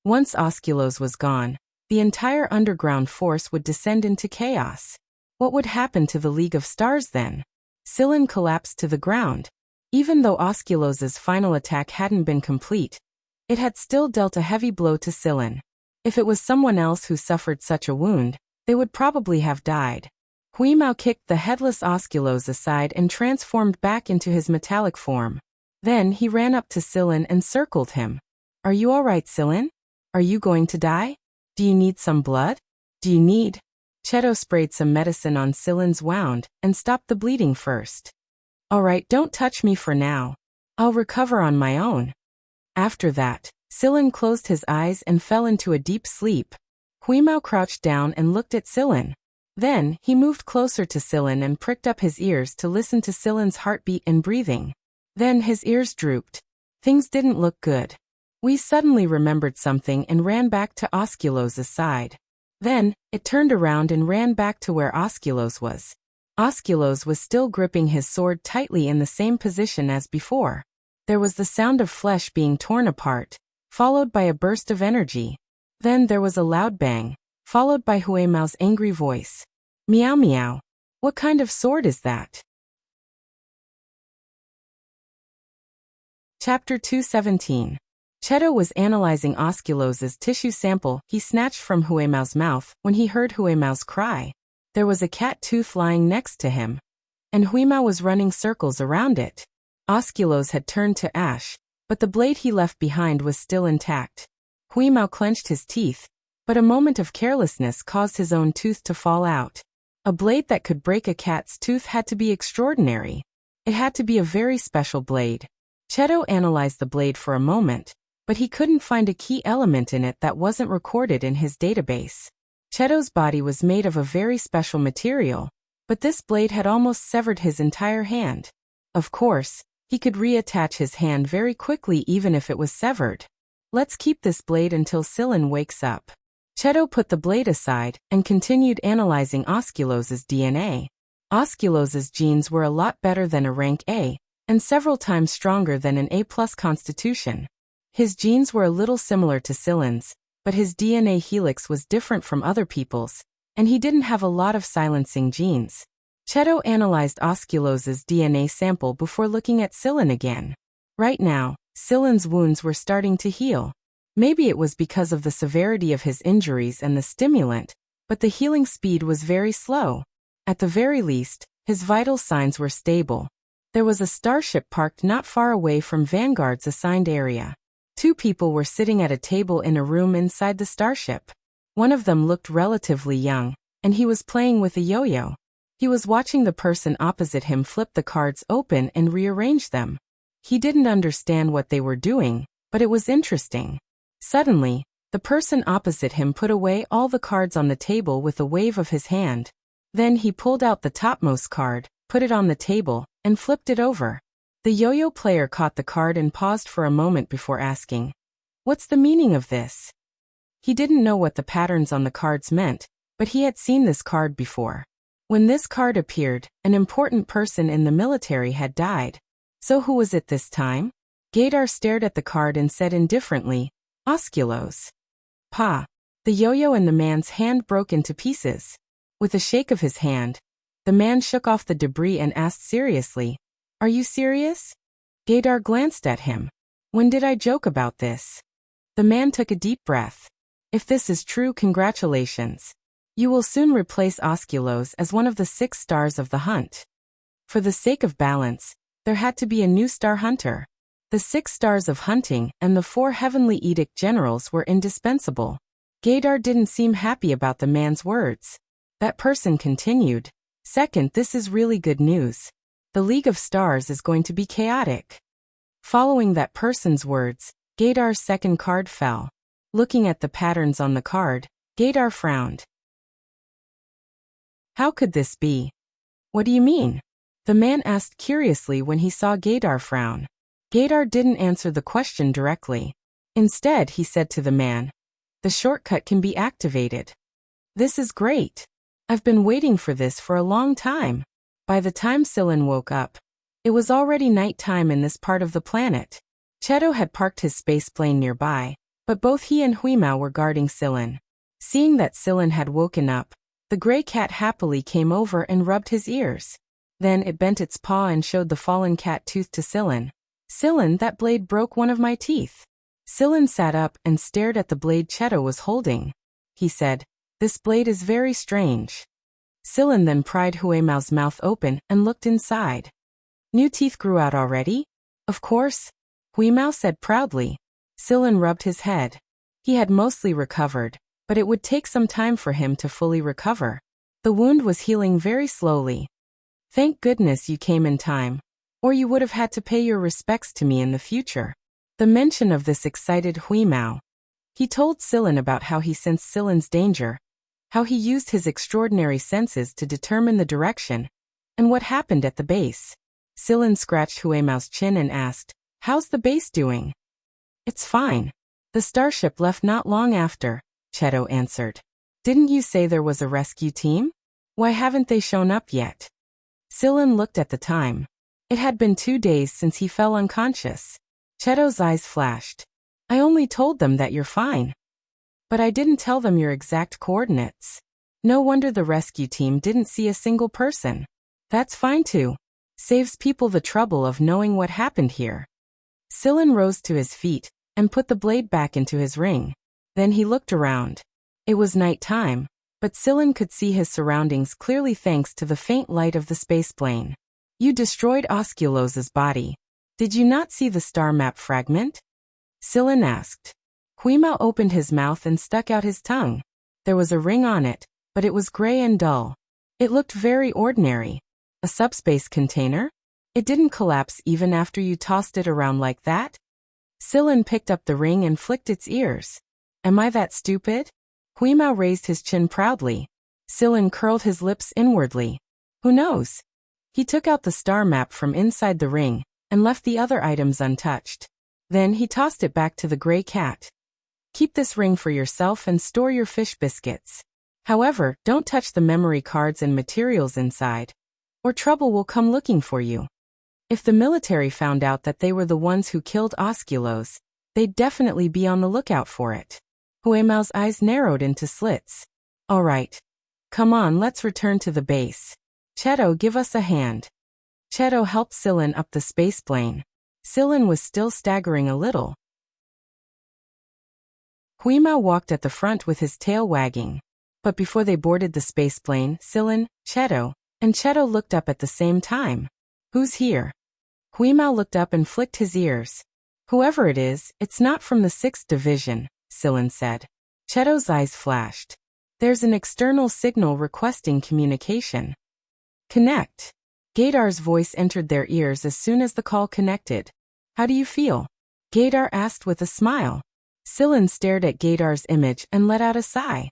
Once Osculos was gone, the entire underground force would descend into chaos. What would happen to the League of Stars then? Scylla collapsed to the ground. Even though Osculos' final attack hadn't been complete, it had still dealt a heavy blow to Scylla. If it was someone else who suffered such a wound, they would probably have died. Huemao kicked the headless Osculos aside and transformed back into his metallic form. Then he ran up to Scylla and circled him. "Are you all right, Scylla? Are you going to die? Do you need some blood? Do you need—" Cheto sprayed some medicine on Scylla's wound and stopped the bleeding first. "All right, don't touch me for now. I'll recover on my own." After that, Scylla closed his eyes and fell into a deep sleep. Huemao crouched down and looked at Scylla. Then, he moved closer to Scylla and pricked up his ears to listen to Scylla's heartbeat and breathing. Then his ears drooped. Things didn't look good. We suddenly remembered something and ran back to Osculos' side. Then, it turned around and ran back to where Osculos was. Osculos was still gripping his sword tightly in the same position as before. There was the sound of flesh being torn apart, followed by a burst of energy. Then there was a loud bang, followed by Huemao's angry voice. "Meow meow. What kind of sword is that?" Chapter 217. Cheto was analyzing Osculos' tissue sample he snatched from Huemao's mouth when he heard Huemao's cry. There was a cat tooth lying next to him, and Huemao was running circles around it. Osculos had turned to ash, but the blade he left behind was still intact. Huimao clenched his teeth, but a moment of carelessness caused his own tooth to fall out. A blade that could break a cat's tooth had to be extraordinary. It had to be a very special blade. Cheto analyzed the blade for a moment, but he couldn't find a key element in it that wasn't recorded in his database. Cheto's body was made of a very special material, but this blade had almost severed his entire hand. Of course, he could reattach his hand very quickly even if it was severed. Let's keep this blade until Silin wakes up. Cheto put the blade aside and continued analyzing Osculos's DNA. Osculos's genes were a lot better than a rank A, and several times stronger than an A+ constitution. His genes were a little similar to Silin's, but his DNA helix was different from other people's, and he didn't have a lot of silencing genes. Cheto analyzed Osculos's DNA sample before looking at Silin again. Right now, Silin's wounds were starting to heal. Maybe it was because of the severity of his injuries and the stimulant, but the healing speed was very slow. At the very least, his vital signs were stable. There was a starship parked not far away from Vanguard's assigned area. 2 people were sitting at a table in a room inside the starship. One of them looked relatively young, and he was playing with a yo-yo. He was watching the person opposite him flip the cards open and rearrange them. He didn't understand what they were doing, but it was interesting. Suddenly, the person opposite him put away all the cards on the table with a wave of his hand. Then he pulled out the topmost card, put it on the table, and flipped it over. The yo-yo player caught the card and paused for a moment before asking, "What's the meaning of this?" He didn't know what the patterns on the cards meant, but he had seen this card before. When this card appeared, an important person in the military had died. So who was it this time? Gaydar stared at the card and said indifferently, "Osculos." Pa. The yo-yo in the man's hand broke into pieces. With a shake of his hand, the man shook off the debris and asked seriously, "Are you serious?" Gaydar glanced at him. "When did I joke about this?" The man took a deep breath. "If this is true, congratulations. You will soon replace Osculos as one of the 6 stars of the hunt." For the sake of balance, there had to be a new star hunter. The 6 stars of hunting and the 4 heavenly edict generals were indispensable. Gaydar didn't seem happy about the man's words. That person continued, "Second, this is really good news. The League of Stars is going to be chaotic." Following that person's words, Gaydar's second card fell. Looking at the patterns on the card, Gaydar frowned. "How could this be?" "What do you mean?" the man asked curiously when he saw Gaydar frown. Gaydar didn't answer the question directly. Instead, he said to the man, "The shortcut can be activated." "This is great. I've been waiting for this for a long time." By the time Silin woke up, it was already night time in this part of the planet. Cheto had parked his spaceplane nearby, but both he and Huimao were guarding Silin. Seeing that Silin had woken up, the gray cat happily came over and rubbed his ears. Then it bent its paw and showed the fallen cat tooth to Silin. "Silin, that blade broke one of my teeth." Silin sat up and stared at the blade Cheto was holding. He said, "This blade is very strange." Silin then pried Huimao's mouth open and looked inside. "New teeth grew out already?" "Of course," Huimao said proudly. Silin rubbed his head. He had mostly recovered, but it would take some time for him to fully recover. The wound was healing very slowly. "Thank goodness you came in time, or you would have had to pay your respects to me in the future." The mention of this excited Huimao. He told Silin about how he sensed Silin's danger, how he used his extraordinary senses to determine the direction, and what happened at the base. Silin scratched Huimao's chin and asked, "How's the base doing?" "It's fine. The starship left not long after," Cheto answered. "Didn't you say there was a rescue team? Why haven't they shown up yet?" Silin looked at the time. It had been 2 days since he fell unconscious. Cheto's eyes flashed. "I only told them that you're fine. But I didn't tell them your exact coordinates. No wonder the rescue team didn't see a single person." "That's fine too. Saves people the trouble of knowing what happened here." Silin rose to his feet and put the blade back into his ring. Then he looked around. It was night time, but Silin could see his surroundings clearly thanks to the faint light of the spaceplane. "You destroyed Osculos's body. Did you not see the star map fragment?" Silin asked. Huimao opened his mouth and stuck out his tongue. There was a ring on it, but it was gray and dull. It looked very ordinary. A subspace container? It didn't collapse even after you tossed it around like that? Sillin picked up the ring and flicked its ears. Am I that stupid? Huimao raised his chin proudly. Sillin curled his lips inwardly. Who knows? He took out the star map from inside the ring and left the other items untouched. Then he tossed it back to the gray cat. Keep this ring for yourself and store your fish biscuits. However, don't touch the memory cards and materials inside, or trouble will come looking for you. If the military found out that they were the ones who killed Osculos, they'd definitely be on the lookout for it. Huimao's eyes narrowed into slits. All right. Come on, let's return to the base. Cheto, give us a hand. Cheto helped Sillin up the spaceplane. Sillin was still staggering a little. Huimao walked at the front with his tail wagging. But before they boarded the spaceplane, Sillin, Cheto, and Cheto looked up at the same time. Who's here? Huimao looked up and flicked his ears. Whoever it is, it's not from the 6th Division, Sillin said. Cheto's eyes flashed. There's an external signal requesting communication. Connect. Gaidar's voice entered their ears as soon as the call connected. How do you feel? Gaidar asked with a smile. Sillin stared at Gaidar's image and let out a sigh.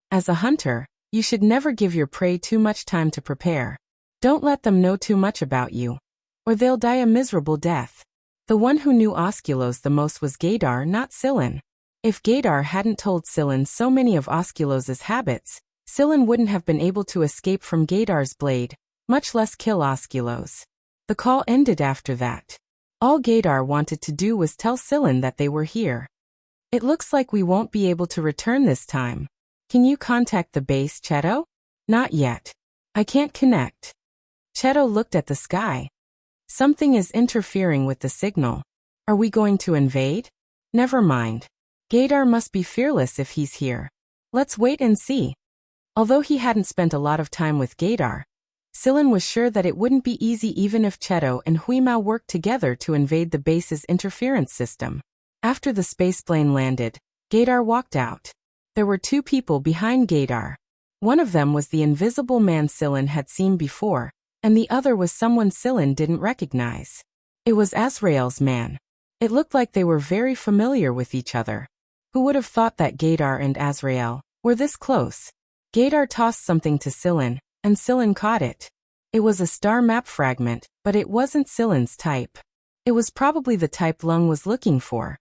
As a hunter, you should never give your prey too much time to prepare. Don't let them know too much about you, or they'll die a miserable death. The one who knew Osculos the most was Gaidar, not Sillin. If Gaidar hadn't told Sillin so many of Osculos's habits, Sillin wouldn't have been able to escape from Gaidar's blade, much less kill Osculos. The call ended after that. All Gaidar wanted to do was tell Sillin that they were here. It looks like we won't be able to return this time. Can you contact the base, Cheto? Not yet. I can't connect. Cheto looked at the sky. Something is interfering with the signal. Are we going to invade? Never mind. Gaidar must be fearless if he's here. Let's wait and see. Although he hadn't spent a lot of time with Gaidar, Sillin was sure that it wouldn't be easy even if Cheto and Huimao worked together to invade the base's interference system. After the spaceplane landed, Gaidar walked out. There were 2 people behind Gaidar. One of them was the invisible man Sillin had seen before, and the other was someone Sillin didn't recognize. It was Azrael's man. It looked like they were very familiar with each other. Who would have thought that Gaidar and Azrael were this close? Gaidar tossed something to Sillin, and Sillin caught it. It was a star map fragment, but it wasn't Sillin's type. It was probably the type Lung was looking for.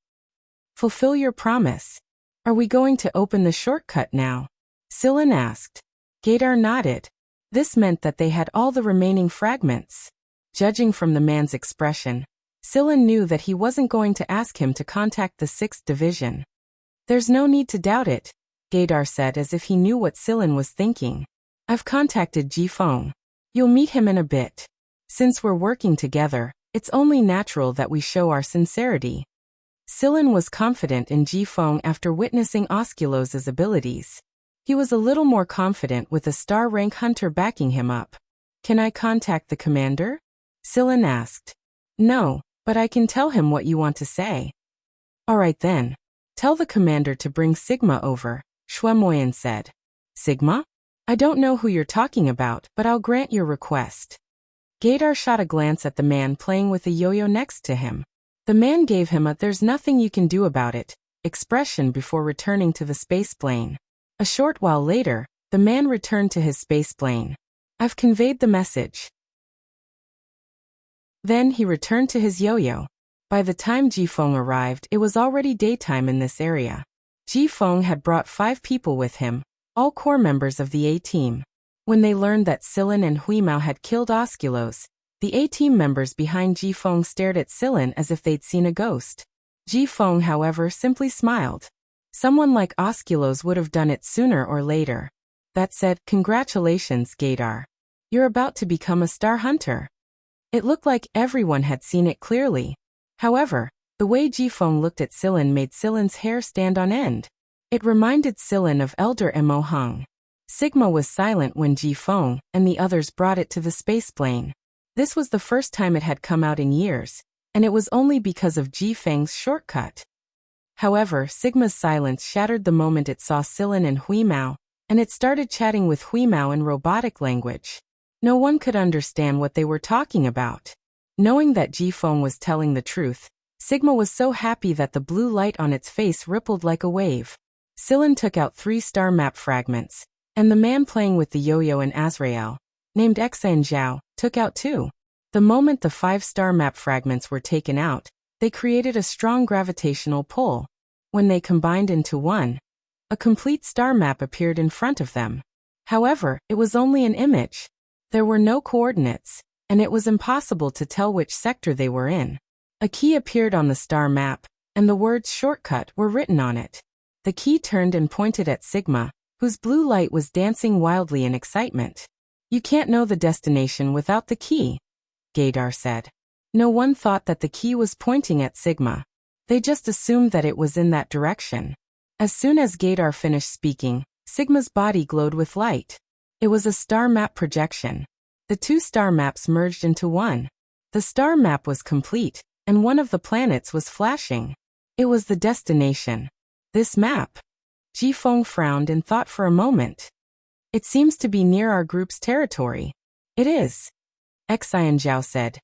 Fulfill your promise. Are we going to open the shortcut now? Sillin asked. Gaidar nodded. This meant that they had all the remaining fragments. Judging from the man's expression, Sillin knew that he wasn't going to ask him to contact the 6th Division. There's no need to doubt it, Gaidar said as if he knew what Sillin was thinking. I've contacted Ji Feng. You'll meet him in a bit. Since we're working together, it's only natural that we show our sincerity. Sillin was confident in Ji Feng after witnessing Osculos's abilities. He was a little more confident with a star-rank hunter backing him up. Can I contact the commander? Sillin asked. No, but I can tell him what you want to say. All right then. Tell the commander to bring Sigma over, Shuemoyan said. Sigma? I don't know who you're talking about, but I'll grant your request. Gaidar shot a glance at the man playing with a yo-yo next to him. The man gave him a "there's nothing you can do about it" expression before returning to the spaceplane. A short while later, the man returned to his spaceplane. I've conveyed the message. Then he returned to his yo-yo. By the time Ji Feng arrived, it was already daytime in this area. Ji Feng had brought 5 people with him, all core members of the A-Team. When they learned that Sillin and Huimao had killed Osculos, the A-Team members behind Ji Feng stared at Sillin as if they'd seen a ghost. Ji Feng, however, simply smiled. Someone like Osculos would have done it sooner or later. That said, congratulations, Gaidar. You're about to become a star hunter. It looked like everyone had seen it clearly. However, the way Ji Feng looked at Sillin made Sillin's hair stand on end. It reminded Sillin of Elder Emo Hung. Sigma was silent when Ji Feng and the others brought it to the spaceplane. This was the first time it had come out in years, and it was only because of Ji Feng's shortcut. However, Sigma's silence shattered the moment it saw Silin and Huimao, and it started chatting with Huimao in robotic language. No one could understand what they were talking about. Knowing that Jifeng was telling the truth, Sigma was so happy that the blue light on its face rippled like a wave. Silin took out 3 star map fragments, and the man playing with the yo-yo in Azrael, named Xan Zhao, took out 2. The moment the 5-star map fragments were taken out, they created a strong gravitational pull. When they combined into one, a complete star map appeared in front of them. However, it was only an image. There were no coordinates, and it was impossible to tell which sector they were in. A key appeared on the star map, and the words shortcut were written on it. The key turned and pointed at Sigma, whose blue light was dancing wildly in excitement. You can't know the destination without the key, Gaydar said. No one thought that the key was pointing at Sigma. They just assumed that it was in that direction. As soon as Gaydar finished speaking, Sigma's body glowed with light. It was a star map projection. The 2 star maps merged into one. The star map was complete, and one of the planets was flashing. It was the destination. This map. Jifeng frowned and thought for a moment. It seems to be near our group's territory. It is, Xian Zhao said.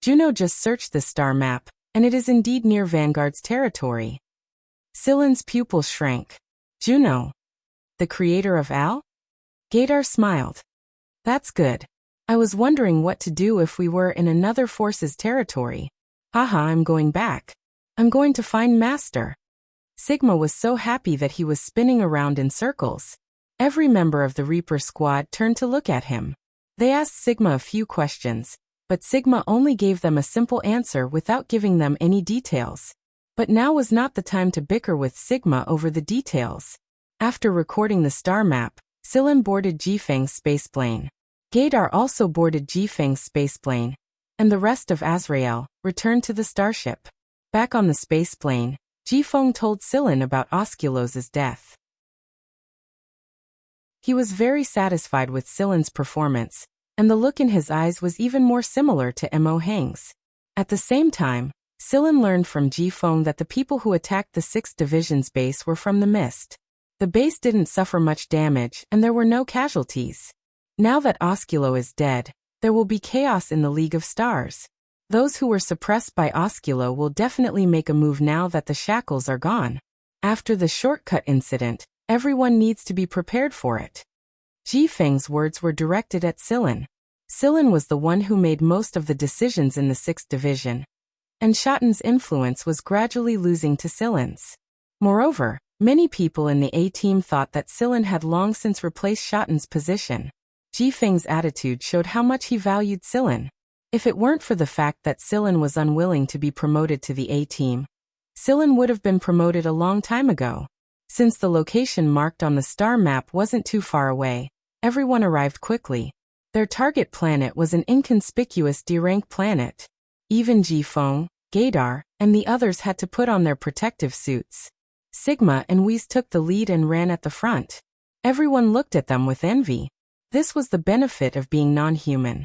Juno just searched the star map, and it is indeed near Vanguard's territory. Silin's pupil shrank. Juno, the creator of Al? Gaydar smiled. That's good. I was wondering what to do if we were in another force's territory. Haha, I'm going back. I'm going to find Master. Sigma was so happy that he was spinning around in circles. Every member of the Reaper squad turned to look at him. They asked Sigma a few questions, but Sigma only gave them a simple answer without giving them any details. But now was not the time to bicker with Sigma over the details. After recording the star map, Silin boarded Jifeng's spaceplane. Gaydar also boarded Jifeng's spaceplane, and the rest of Azrael returned to the starship. Back on the spaceplane, Jifeng told Silin about Osculos's death. He was very satisfied with Silin's performance, and the look in his eyes was even more similar to Mo Hang's. At the same time, Silin learned from Jifeng that the people who attacked the 6th Division's base were from the Mist. The base didn't suffer much damage and there were no casualties. Now that Osculo is dead, there will be chaos in the League of Stars. Those who were suppressed by Osculo will definitely make a move now that the shackles are gone. After the shortcut incident, everyone needs to be prepared for it. Jifeng's words were directed at Silin. Silin was the one who made most of the decisions in the 6th Division, and Shotten's influence was gradually losing to Silin's. Moreover, many people in the A-team thought that Silin had long since replaced Shotten's position. Jifeng's attitude showed how much he valued Silin. If it weren't for the fact that Silin was unwilling to be promoted to the A-team, Silin would have been promoted a long time ago. Since the location marked on the star map wasn't too far away, everyone arrived quickly. Their target planet was an inconspicuous D-rank planet. Even Jifeng, Gaydar, and the others had to put on their protective suits. Sigma and Whis took the lead and ran at the front. Everyone looked at them with envy. This was the benefit of being non-human.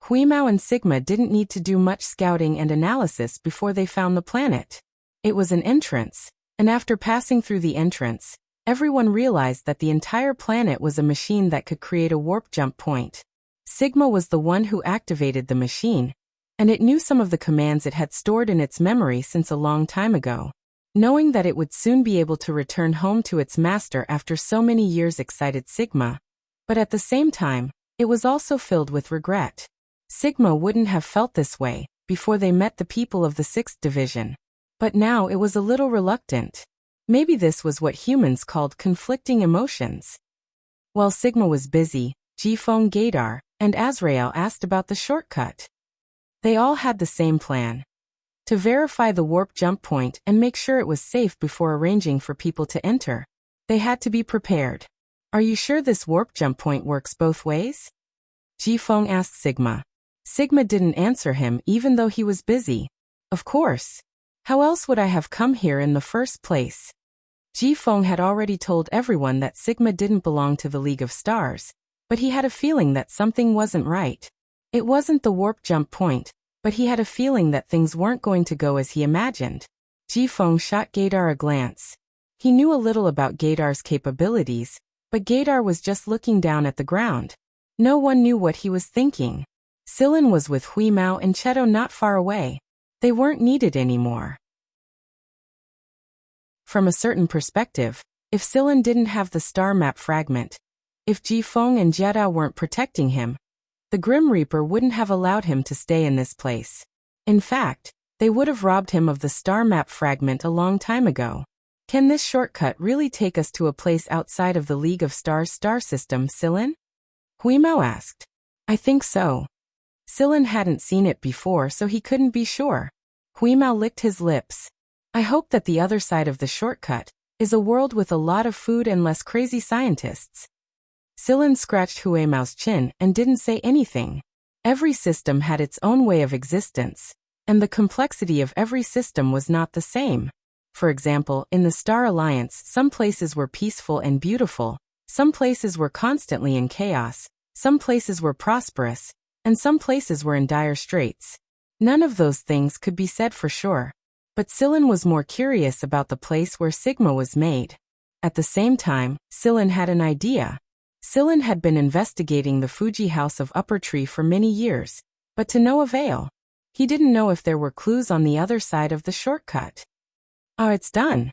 Huimao and Sigma didn't need to do much scouting and analysis before they found the planet. It was an entrance, and after passing through the entrance, everyone realized that the entire planet was a machine that could create a warp jump point. Sigma was the one who activated the machine, and it knew some of the commands it had stored in its memory since a long time ago. Knowing that it would soon be able to return home to its master after so many years excited Sigma, but at the same time, it was also filled with regret. Sigma wouldn't have felt this way before they met the people of the 6th Division. But now it was a little reluctant. Maybe this was what humans called conflicting emotions. While Sigma was busy, Jifeng, Gaydar, and Azrael asked about the shortcut. They all had the same plan: to verify the warp jump point and make sure it was safe before arranging for people to enter. They had to be prepared. Are you sure this warp jump point works both ways? Jifeng asked Sigma. Sigma didn't answer him even though he was busy. Of course. How else would I have come here in the first place? Jifeng had already told everyone that Sigma didn't belong to the League of Stars, but he had a feeling that something wasn't right. It wasn't the warp jump point, but he had a feeling that things weren't going to go as he imagined. Jifeng shot Gaydar a glance. He knew a little about Gaydar's capabilities, but Gaydar was just looking down at the ground. No one knew what he was thinking. Sillin was with Huimao and Cheto not far away. They weren't needed anymore. From a certain perspective, if Sillin didn't have the star map fragment, if Jifeng and Jiedao weren't protecting him, the Grim Reaper wouldn't have allowed him to stay in this place. In fact, they would have robbed him of the star map fragment a long time ago. Can this shortcut really take us to a place outside of the League of Stars star system, Sillin? Huimao asked. I think so. Sillin hadn't seen it before, so he couldn't be sure. Huimao licked his lips. I hope that the other side of the shortcut is a world with a lot of food and less crazy scientists. Sillin scratched Huimao's chin and didn't say anything. Every system had its own way of existence, and the complexity of every system was not the same. For example, in the Star Alliance, some places were peaceful and beautiful, some places were constantly in chaos, some places were prosperous, and some places were in dire straits. None of those things could be said for sure. But Sillin was more curious about the place where Sigma was made. At the same time, Sillin had an idea. Sillin had been investigating the Fuji House of Upper Tree for many years, but to no avail. He didn't know if there were clues on the other side of the shortcut. "Ah, it's done!"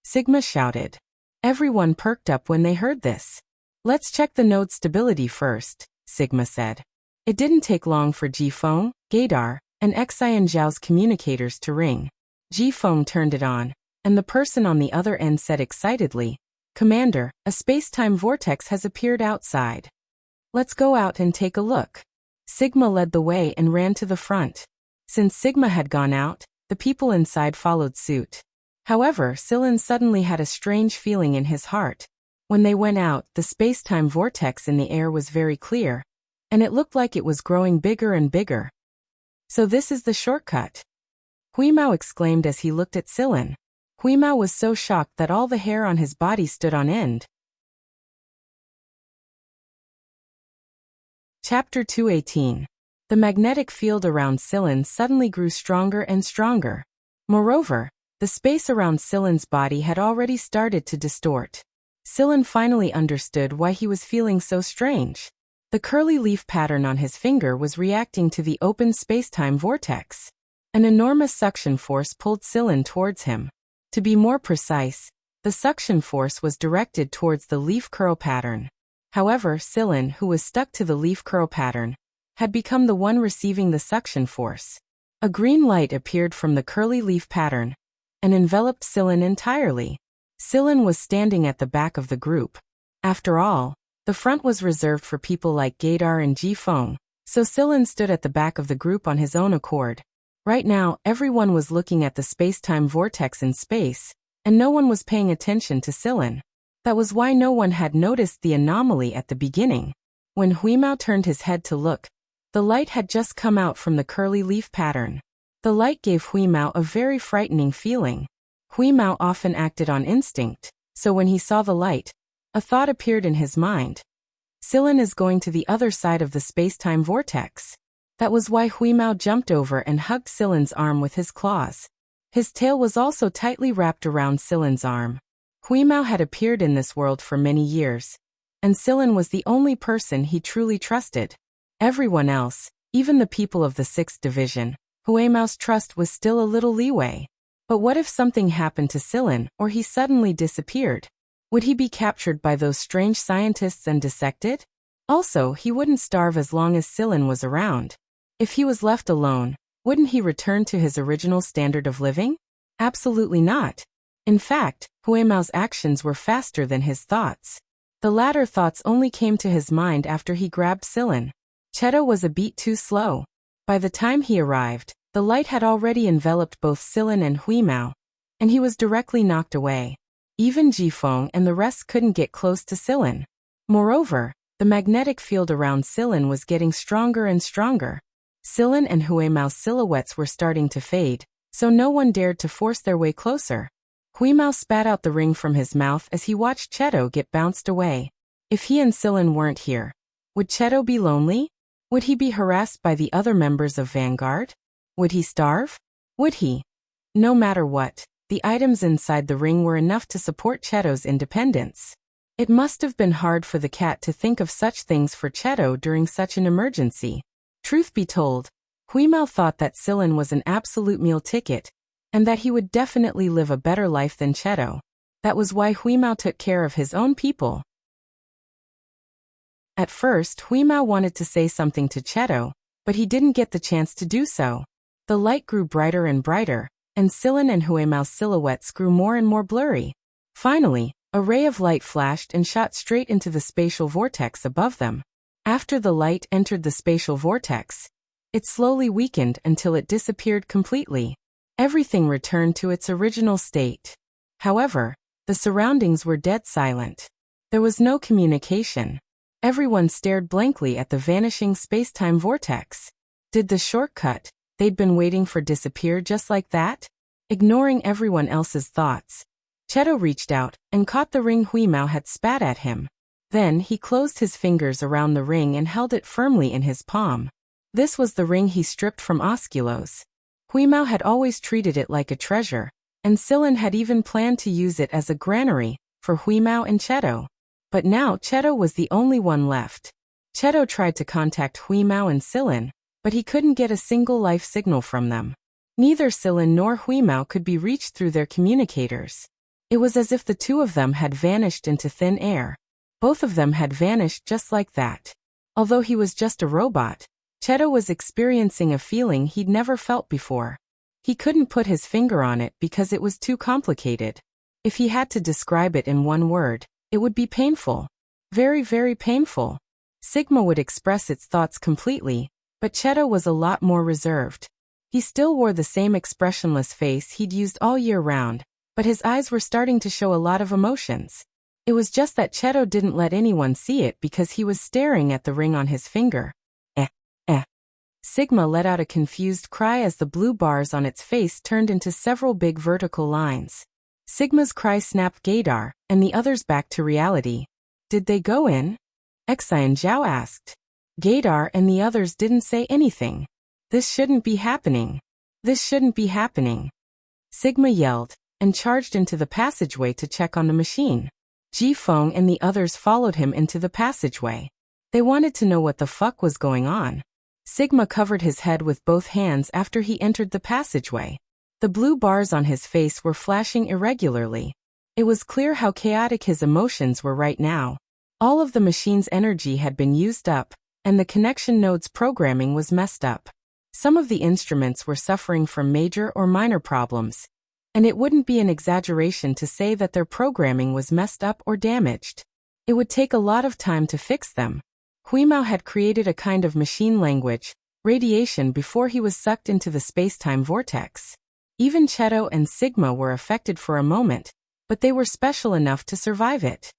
Sigma shouted. Everyone perked up when they heard this. "Let's check the node stability first," Sigma said. It didn't take long for Jifeng, Gaydar, and Xian Zhao's communicators to ring. Jifeng turned it on, and the person on the other end said excitedly, "Commander, a space-time vortex has appeared outside. Let's go out and take a look." Sigma led the way and ran to the front. Since Sigma had gone out, the people inside followed suit. However, Sillin suddenly had a strange feeling in his heart. When they went out, the space-time vortex in the air was very clear, and it looked like it was growing bigger and bigger. "So this is the shortcut," Huimao exclaimed as he looked at Sillin. Huimao was so shocked that all the hair on his body stood on end. Chapter 218. The magnetic field around Sillin suddenly grew stronger and stronger. Moreover, the space around Sillin's body had already started to distort. Sillin finally understood why he was feeling so strange. The curly leaf pattern on his finger was reacting to the open space-time vortex. An enormous suction force pulled Sillin towards him. To be more precise, the suction force was directed towards the leaf curl pattern. However, Sillin, who was stuck to the leaf curl pattern, had become the one receiving the suction force. A green light appeared from the curly leaf pattern and enveloped Sillin entirely. Sillin was standing at the back of the group. After all, the front was reserved for people like Gaydar and Jifeng, so Sillin stood at the back of the group on his own accord. Right now, everyone was looking at the space-time vortex in space, and no one was paying attention to Sillin. That was why no one had noticed the anomaly at the beginning. When Huimao turned his head to look, the light had just come out from the curly leaf pattern. The light gave Huimao a very frightening feeling. Huimao often acted on instinct, so when he saw the light, a thought appeared in his mind. Sillin is going to the other side of the space-time vortex. That was why Huimao jumped over and hugged Sillin's arm with his claws. His tail was also tightly wrapped around Sillin's arm. Huimao had appeared in this world for many years, and Sillin was the only person he truly trusted. Everyone else, even the people of the 6th Division, Huimao's trust was still a little leeway. But what if something happened to Sillin, or he suddenly disappeared? Would he be captured by those strange scientists and dissected? Also, he wouldn't starve as long as Sillin was around. If he was left alone, wouldn't he return to his original standard of living? Absolutely not. In fact, Huimao's actions were faster than his thoughts. The latter thoughts only came to his mind after he grabbed Sillin. Cheto was a beat too slow. By the time he arrived, the light had already enveloped both Sillin and Huimao, and he was directly knocked away. Even Jifeng and the rest couldn't get close to Sillin. Moreover, the magnetic field around Sillin was getting stronger and stronger. Sillin and Huimao's silhouettes were starting to fade, so no one dared to force their way closer. Huimao spat out the ring from his mouth as he watched Cheto get bounced away. If he and Sillin weren't here, would Cheto be lonely? Would he be harassed by the other members of Vanguard? Would he starve? Would he? No matter what, the items inside the ring were enough to support Cheto's independence. It must have been hard for the cat to think of such things for Cheto during such an emergency. Truth be told, Huimao thought that Silin was an absolute meal ticket, and that he would definitely live a better life than Cheto. That was why Huimao took care of his own people. At first, Huimao wanted to say something to Cheto, but he didn't get the chance to do so. The light grew brighter and brighter, and Silin and Huimao's silhouettes grew more and more blurry. Finally, a ray of light flashed and shot straight into the spatial vortex above them. After the light entered the spatial vortex, it slowly weakened until it disappeared completely. Everything returned to its original state. However, the surroundings were dead silent. There was no communication. Everyone stared blankly at the vanishing space-time vortex. Did the shortcut they'd been waiting for disappear just like that? Ignoring everyone else's thoughts, Cheto reached out and caught the ring Huimao had spat at him. Then he closed his fingers around the ring and held it firmly in his palm. This was the ring he stripped from Osculos. Huimao had always treated it like a treasure, and Silin had even planned to use it as a granary for Huimao and Cheto. But now Cheto was the only one left. Cheto tried to contact Huimao and Silin, but he couldn't get a single life signal from them. Neither Silin nor Huimao could be reached through their communicators. It was as if the two of them had vanished into thin air. Both of them had vanished just like that. Although he was just a robot, Cheto was experiencing a feeling he'd never felt before. He couldn't put his finger on it because it was too complicated. If he had to describe it in one word, it would be painful. Very, very painful. Sigma would express its thoughts completely, but Cheto was a lot more reserved. He still wore the same expressionless face he'd used all year round, but his eyes were starting to show a lot of emotions. It was just that Cheto didn't let anyone see it because he was staring at the ring on his finger. Sigma let out a confused cry as the blue bars on its face turned into several big vertical lines. Sigma's cry snapped Gaydar and the others back to reality. Did they go in? Exai and Zhao asked. Gaydar and the others didn't say anything. This shouldn't be happening. This shouldn't be happening. Sigma yelled and charged into the passageway to check on the machine. Ji Feng and the others followed him into the passageway. They wanted to know what the fuck was going on. Sigma covered his head with both hands after he entered the passageway. The blue bars on his face were flashing irregularly. It was clear how chaotic his emotions were right now. All of the machine's energy had been used up, and the connection node's programming was messed up. Some of the instruments were suffering from major or minor problems, and it wouldn't be an exaggeration to say that their programming was messed up or damaged. It would take a lot of time to fix them. Huimao had created a kind of machine language, radiation, before he was sucked into the space-time vortex. Even Cheto and Sigma were affected for a moment, but they were special enough to survive it.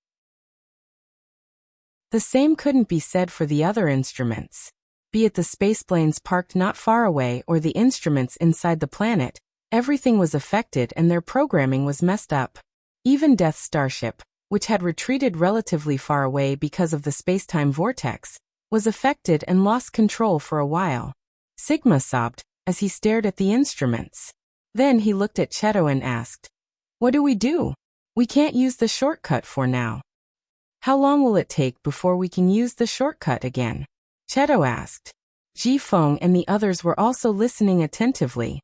The same couldn't be said for the other instruments. Be it the spaceplanes parked not far away or the instruments inside the planet, everything was affected and their programming was messed up. Even Death's starship, which had retreated relatively far away because of the space-time vortex, was affected and lost control for a while. Sigma sobbed as he stared at the instruments. Then he looked at Cheto and asked, "What do we do? We can't use the shortcut for now. How long will it take before we can use the shortcut again?" Cheto asked. Ji Feng and the others were also listening attentively.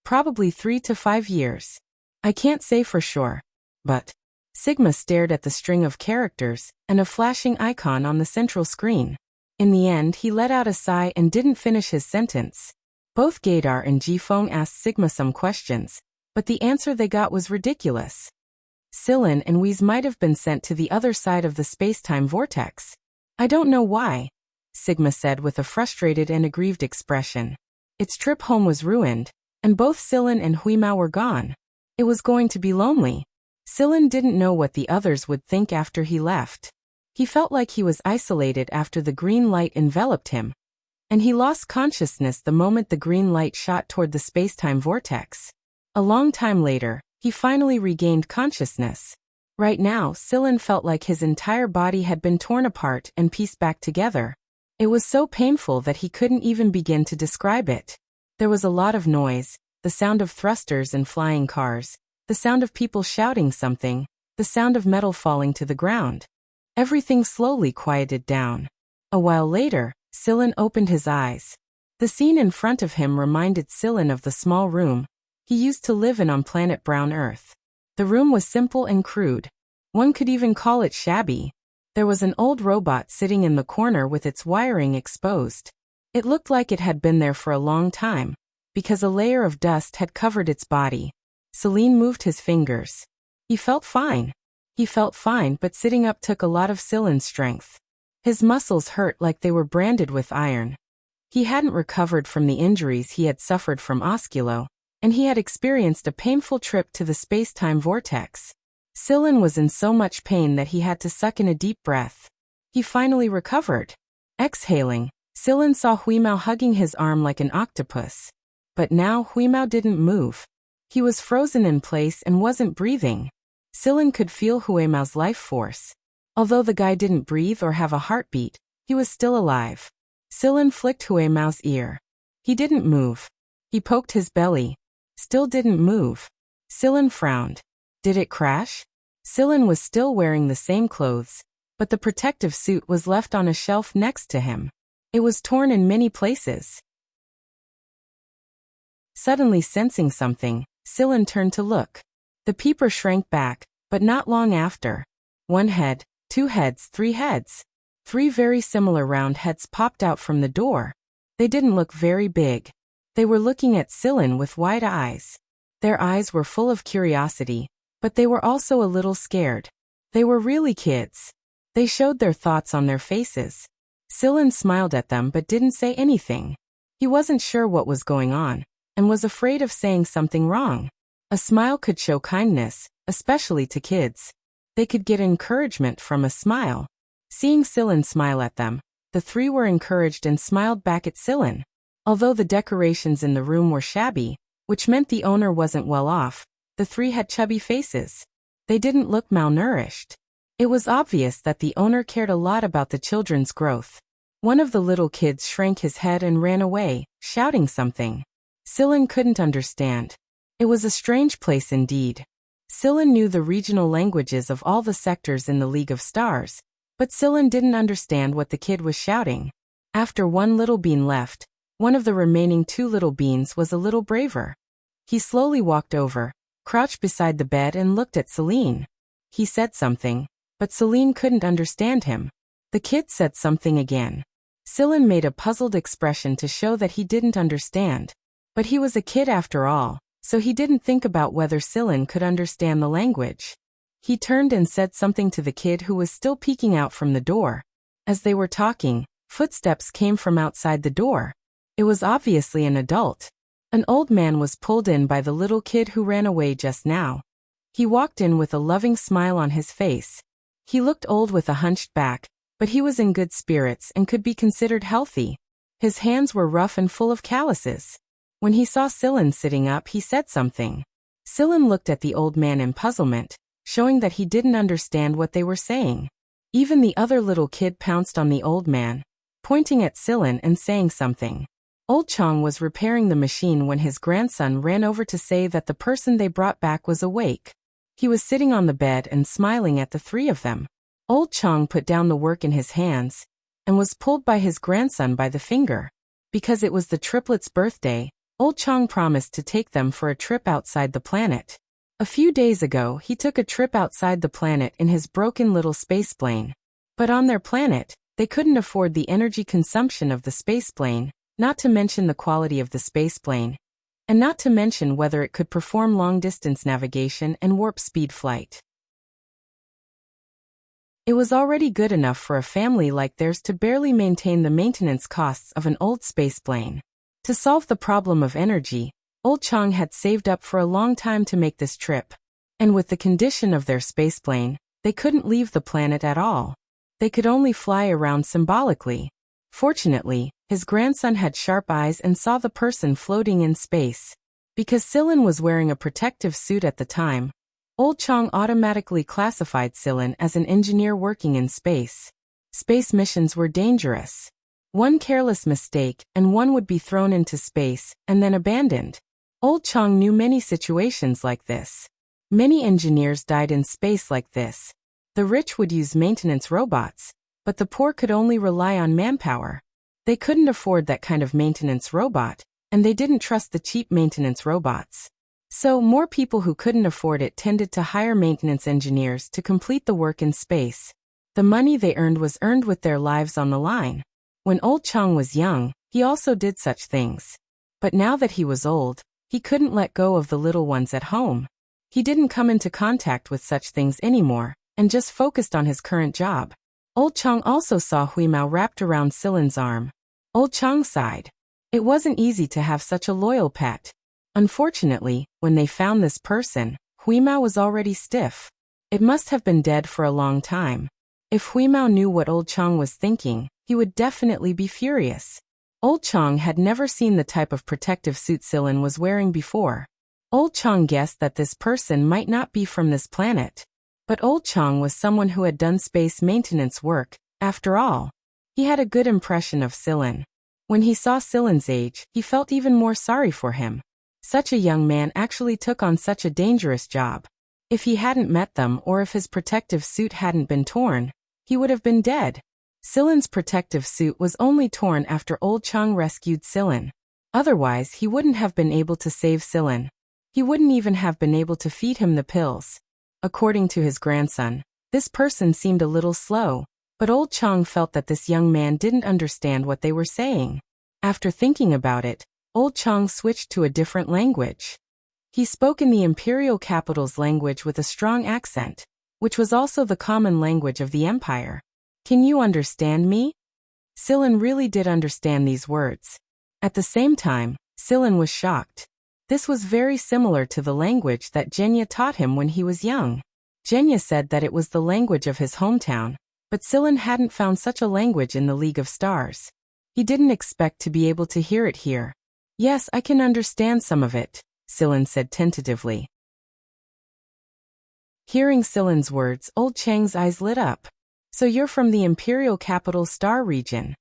"Probably 3 to 5 years. I can't say for sure, but..." Sigma stared at the string of characters and a flashing icon on the central screen. In the end, he let out a sigh and didn't finish his sentence. Both Gaydar and Ji Feng asked Sigma some questions, but the answer they got was ridiculous. Silin and Whis might have been sent to the other side of the space-time vortex. "I don't know why," Sigma said with a frustrated and aggrieved expression. Its trip home was ruined, and both Silin and Huimao were gone. It was going to be lonely. Silin didn't know what the others would think after he left. He felt like he was isolated after the green light enveloped him, and he lost consciousness the moment the green light shot toward the space-time vortex. A long time later, he finally regained consciousness. Right now, Silin felt like his entire body had been torn apart and pieced back together. It was so painful that he couldn't even begin to describe it. There was a lot of noise, the sound of thrusters and flying cars, the sound of people shouting something, the sound of metal falling to the ground. Everything slowly quieted down. A while later, Sillin opened his eyes. The scene in front of him reminded Sillin of the small room he used to live in on planet Brown Earth. The room was simple and crude. One could even call it shabby. There was an old robot sitting in the corner with its wiring exposed. It looked like it had been there for a long time, because a layer of dust had covered its body. Celine moved his fingers. He felt fine. But sitting up took a lot of Sillin's strength. His muscles hurt like they were branded with iron. He hadn't recovered from the injuries he had suffered from Osculo, and he had experienced a painful trip to the space-time vortex. Sillin was in so much pain that he had to suck in a deep breath. He finally recovered. Exhaling, Sillin saw Huimao hugging his arm like an octopus. But now Huimao didn't move. He was frozen in place and wasn't breathing. Sillin could feel Huimao's life force. Although the guy didn't breathe or have a heartbeat, he was still alive. Sillin flicked Huimao's ear. He didn't move. He poked his belly. Still didn't move. Sillin frowned. Did it crash? Sillin was still wearing the same clothes, but the protective suit was left on a shelf next to him. It was torn in many places. Suddenly sensing something, Sillin turned to look. The peeper shrank back, but not long after. 1 head, 2 heads, 3 heads. 3 very similar round heads popped out from the door. They didn't look very big. They were looking at Sillin with wide eyes. Their eyes were full of curiosity, but they were also a little scared. They were really kids. They showed their thoughts on their faces. Sillin smiled at them but didn't say anything. He wasn't sure what was going on, and was afraid of saying something wrong. A smile could show kindness, especially to kids. They could get encouragement from a smile. Seeing Sillin smile at them, the 3 were encouraged and smiled back at Sillin. Although the decorations in the room were shabby, which meant the owner wasn't well off, the 3 had chubby faces. They didn't look malnourished. It was obvious that the owner cared a lot about the children's growth. One of the little kids shrank his head and ran away, shouting something. Sillin couldn't understand. It was a strange place indeed. Sillin knew the regional languages of all the sectors in the League of Stars, but Sillin didn't understand what the kid was shouting. After 1 little bean left, one of the remaining 2 little beans was a little braver. He slowly walked over, crouched beside the bed and looked at Celine. He said something, but Celine couldn't understand him. The kid said something again. Sillin made a puzzled expression to show that he didn't understand. But he was a kid after all, so he didn't think about whether Sillin could understand the language. He turned and said something to the kid who was still peeking out from the door. As they were talking, footsteps came from outside the door. It was obviously an adult. An old man was pulled in by the little kid who ran away just now. He walked in with a loving smile on his face. He looked old with a hunched back, but he was in good spirits and could be considered healthy. His hands were rough and full of calluses. When he saw Sillin sitting up, he said something. Sillin looked at the old man in puzzlement, showing that he didn't understand what they were saying. Even the other little kid pounced on the old man, pointing at Sillin and saying something. Old Chong was repairing the machine when his grandson ran over to say that the person they brought back was awake. He was sitting on the bed and smiling at the 3 of them. Old Chong put down the work in his hands and was pulled by his grandson by the finger. Because it was the triplets' birthday, Old Chong promised to take them for a trip outside the planet. A few days ago, he took a trip outside the planet in his broken little spaceplane. But on their planet, they couldn't afford the energy consumption of the spaceplane, not to mention the quality of the spaceplane, and not to mention whether it could perform long-distance navigation and warp-speed flight. It was already good enough for a family like theirs to barely maintain the maintenance costs of an old spaceplane. To solve the problem of energy, Old Chong had saved up for a long time to make this trip. And with the condition of their spaceplane, they couldn't leave the planet at all. They could only fly around symbolically. Fortunately, his grandson had sharp eyes and saw the person floating in space. Because Sillin was wearing a protective suit at the time, Old Chong automatically classified Sillin as an engineer working in space. Space missions were dangerous. One careless mistake, and one would be thrown into space, and then abandoned. Old Chang knew many situations like this. Many engineers died in space like this. The rich would use maintenance robots, but the poor could only rely on manpower. They couldn't afford that kind of maintenance robot, and they didn't trust the cheap maintenance robots. So, more people who couldn't afford it tended to hire maintenance engineers to complete the work in space. The money they earned was earned with their lives on the line. When Old Chang was young, he also did such things. But now that he was old, he couldn't let go of the little ones at home. He didn't come into contact with such things anymore, and just focused on his current job. Old Chang also saw Huimao wrapped around Silen's arm. Old Chang sighed. It wasn't easy to have such a loyal pet. Unfortunately, when they found this person, Huimao was already stiff. It must have been dead for a long time. If Huimao knew what Old Chang was thinking, he would definitely be furious. Old Chang had never seen the type of protective suit Silen was wearing before. Old Chang guessed that this person might not be from this planet. But Old Chang was someone who had done space maintenance work, after all. He had a good impression of Silen. When he saw Silen's age, he felt even more sorry for him. Such a young man actually took on such a dangerous job. If he hadn't met them or if his protective suit hadn't been torn, he would have been dead. Silen's protective suit was only torn after Old Chang rescued Silen. Otherwise, he wouldn't have been able to save Silen. He wouldn't even have been able to feed him the pills. According to his grandson, this person seemed a little slow, but Old Chang felt that this young man didn't understand what they were saying. After thinking about it, Old Chang switched to a different language. He spoke in the imperial capital's language with a strong accent, which was also the common language of the empire. Can you understand me? Silen really did understand these words. At the same time, Silen was shocked. This was very similar to the language that Genya taught him when he was young. Genya said that it was the language of his hometown, but Silen hadn't found such a language in the League of Stars. He didn't expect to be able to hear it here. Yes, I can understand some of it, Silen said tentatively. Hearing Silen's words, Old Chang's eyes lit up. So you're from the Imperial Capital Star region.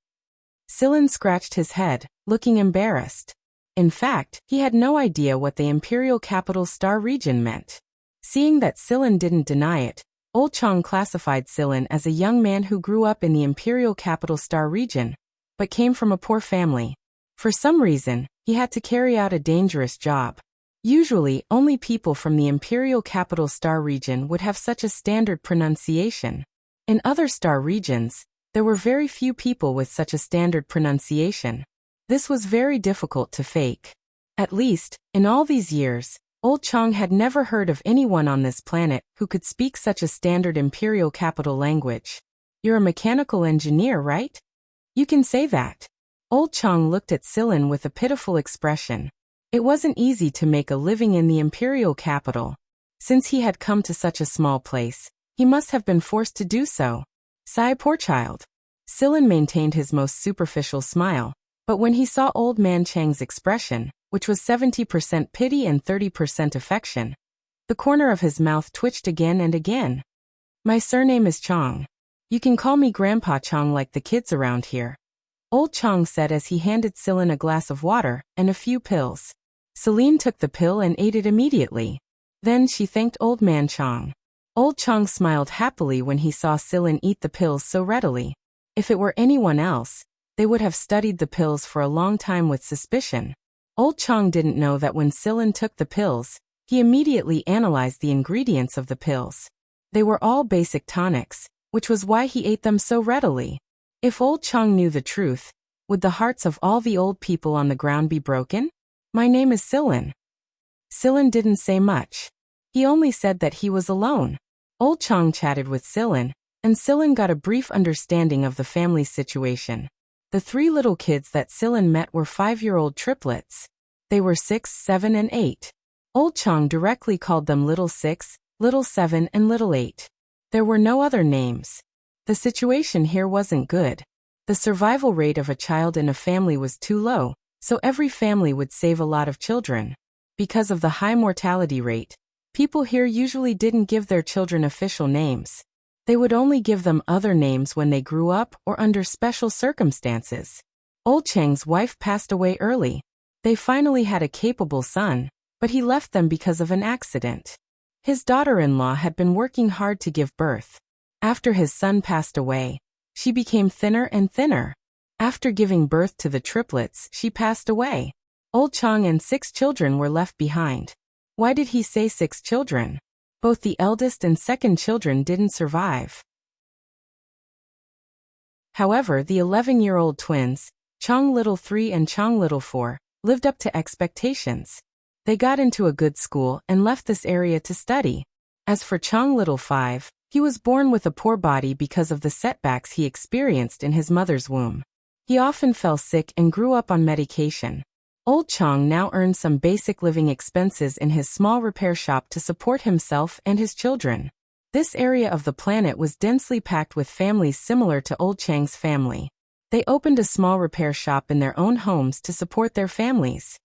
Silen scratched his head, looking embarrassed. In fact, he had no idea what the Imperial Capital Star region meant. Seeing that Silen didn't deny it, Old Chang classified Silen as a young man who grew up in the Imperial Capital Star region, but came from a poor family. For some reason, he had to carry out a dangerous job. Usually, only people from the Imperial Capital Star region would have such a standard pronunciation. In other star regions, there were very few people with such a standard pronunciation. This was very difficult to fake. At least, in all these years, Old Chang had never heard of anyone on this planet who could speak such a standard imperial capital language. You're a mechanical engineer, right? You can say that. Old Chang looked at Silen with a pitiful expression. It wasn't easy to make a living in the imperial capital. Since he had come to such a small place, he must have been forced to do so. Sigh, poor child. Silen maintained his most superficial smile. But when he saw Old Man Chang's expression, which was 70% pity and 30% affection, the corner of his mouth twitched again and again. My surname is Chang. You can call me Grandpa Chang like the kids around here. Old Chang said as he handed Silen a glass of water and a few pills. Celine took the pill and ate it immediately. Then she thanked Old Man Chang. Old Chang smiled happily when he saw Silen eat the pills so readily. If it were anyone else, they would have studied the pills for a long time with suspicion. Old Chang didn't know that when Silen took the pills, he immediately analyzed the ingredients of the pills. They were all basic tonics, which was why he ate them so readily. If Old Chang knew the truth, would the hearts of all the old people on the ground be broken? My name is Silen. Silen didn't say much. He only said that he was alone. Old Chang chatted with Silen, and Silen got a brief understanding of the family's situation. The three little kids that Silen met were 5-year-old triplets. They were 6, 7, and 8. Old Chang directly called them Little 6, Little 7, and Little 8. There were no other names. The situation here wasn't good. The survival rate of a child in a family was too low, so every family would save a lot of children. Because of the high mortality rate, people here usually didn't give their children official names. They would only give them other names when they grew up or under special circumstances. Old Chang's wife passed away early. They finally had a capable son, but he left them because of an accident. His daughter-in-law had been working hard to give birth. After his son passed away, she became thinner and thinner. After giving birth to the triplets, she passed away. Old Chang and 6 children were left behind. Why did he say 6 children? Both the eldest and second children didn't survive. However, the 11-year-old twins, Chang Little 3 and Chang Little 4, lived up to expectations. They got into a good school and left this area to study. As for Chang Little 5, he was born with a poor body because of the setbacks he experienced in his mother's womb. He often fell sick and grew up on medication. Old Chang now earned some basic living expenses in his small repair shop to support himself and his children. This area of the planet was densely packed with families similar to Old Chang's family. They opened a small repair shop in their own homes to support their families.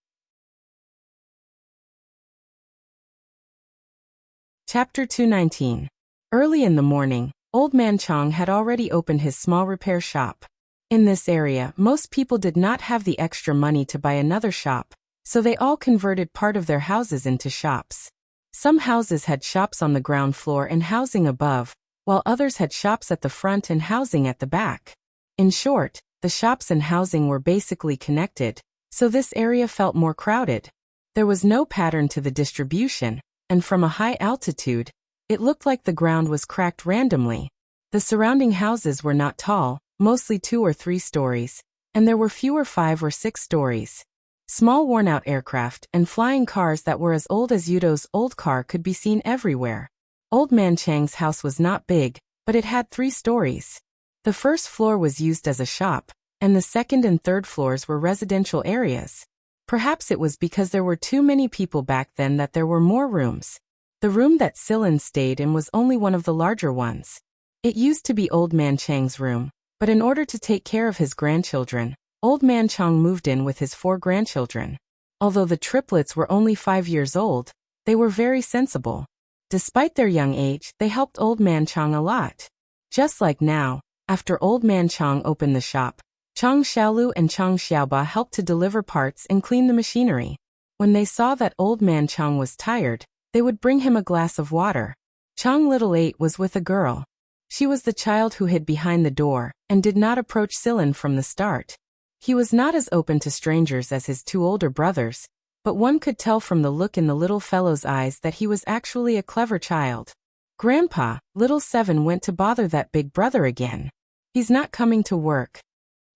Chapter 219. Early in the morning, Old Man Chang had already opened his small repair shop. In this area, most people did not have the extra money to buy another shop, so they all converted part of their houses into shops. Some houses had shops on the ground floor and housing above, while others had shops at the front and housing at the back. In short, the shops and housing were basically connected, so this area felt more crowded. There was no pattern to the distribution, and from a high altitude, it looked like the ground was cracked randomly. The surrounding houses were not tall, mostly 2 or 3 stories, and there were fewer 5 or 6 stories. Small worn-out aircraft and flying cars that were as old as Yudo's old car could be seen everywhere. Old Man Chang's house was not big, but it had 3 stories. The first floor was used as a shop, and the second and third floors were residential areas. Perhaps it was because there were too many people back then that there were more rooms. The room that Silin stayed in was only one of the larger ones. It used to be Old Man Chang's room, but in order to take care of his grandchildren, Old Man Chang moved in with his 4 grandchildren. Although the triplets were only 5 years old, they were very sensible. Despite their young age, they helped Old Man Chang a lot. Just like now, after Old Man Chang opened the shop, Chang Xiaolu and Chang Xiaoba helped to deliver parts and clean the machinery. When they saw that Old Man Chang was tired, they would bring him a glass of water. Chang Little 8 was with a girl. She was the child who hid behind the door and did not approach Silin from the start. He was not as open to strangers as his 2 older brothers, but one could tell from the look in the little fellow's eyes that he was actually a clever child. Grandpa, Little 7 went to bother that big brother again. He's not coming to work.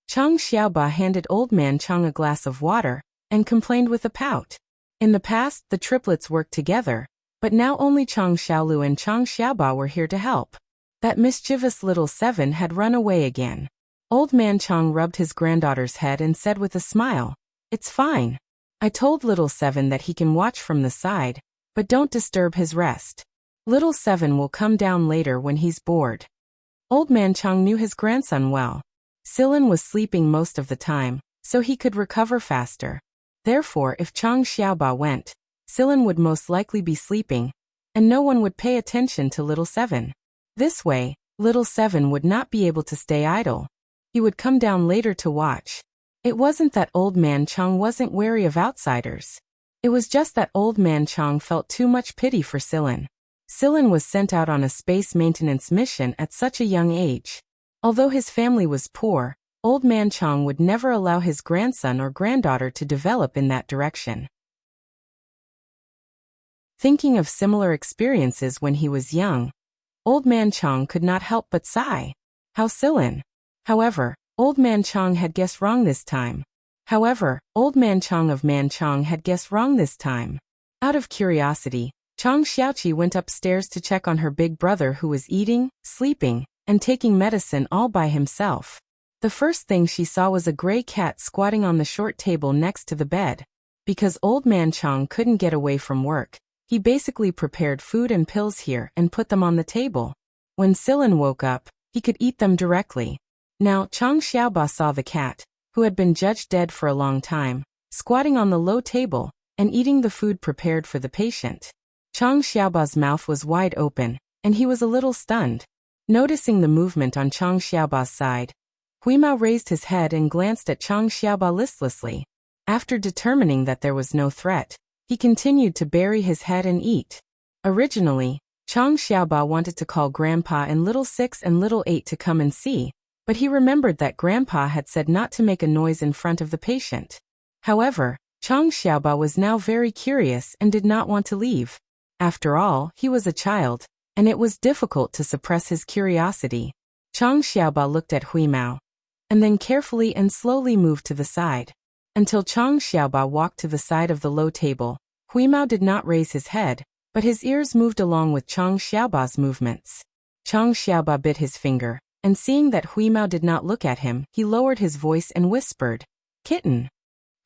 Chang Xiaoba handed Old Man Chang a glass of water and complained with a pout. In the past, the triplets worked together, but now only Chang Xiaolu and Chang Xiaoba were here to help. That mischievous Little 7 had run away again. Old Man Chang rubbed his granddaughter's head and said with a smile, "It's fine. I told Little 7 that he can watch from the side, but don't disturb his rest. Little 7 will come down later when he's bored." Old Man Chang knew his grandson well. Silin was sleeping most of the time, so he could recover faster. Therefore, if Chang Xiaoba went, Silin would most likely be sleeping, and no one would pay attention to Little 7. This way, Little 7 would not be able to stay idle. He would come down later to watch. It wasn't that Old Man Chang wasn't wary of outsiders. It was just that Old Man Chang felt too much pity for Silin. Silin was sent out on a space maintenance mission at such a young age. Although his family was poor, Old Man Chang would never allow his grandson or granddaughter to develop in that direction. Thinking of similar experiences when he was young, Old Man Chang could not help but sigh. How Silin. However, Old Man Chang had guessed wrong this time. Old Man Chang of Man Chang had guessed wrong this time. Out of curiosity, Chang Xiaoqi went upstairs to check on her big brother who was eating, sleeping, and taking medicine all by himself. The first thing she saw was a gray cat squatting on the short table next to the bed. Because Old Man Chang couldn't get away from work, he basically prepared food and pills here and put them on the table. When Silin woke up, he could eat them directly. Now Chang Xiaoba saw the cat, who had been judged dead for a long time, squatting on the low table and eating the food prepared for the patient. Chang Xiaoba's mouth was wide open, and he was a little stunned. Noticing the movement on Chang Xiaoba's side, Huimao raised his head and glanced at Chang Xiaoba listlessly. After determining that there was no threat, he continued to bury his head and eat. Originally, Chang Xiaoba wanted to call Grandpa and Little 6 and Little 8 to come and see, but he remembered that Grandpa had said not to make a noise in front of the patient. However, Chang Xiaoba was now very curious and did not want to leave. After all, he was a child, and it was difficult to suppress his curiosity. Chang Xiaoba looked at Hui Mao, and then carefully and slowly moved to the side. Until Chang Xiaoba walked to the side of the low table, Hui Mao did not raise his head, but his ears moved along with Chang Xiaoba's movements. Chang Xiaoba bit his finger, and seeing that Hui Mao did not look at him, he lowered his voice and whispered, "Kitten."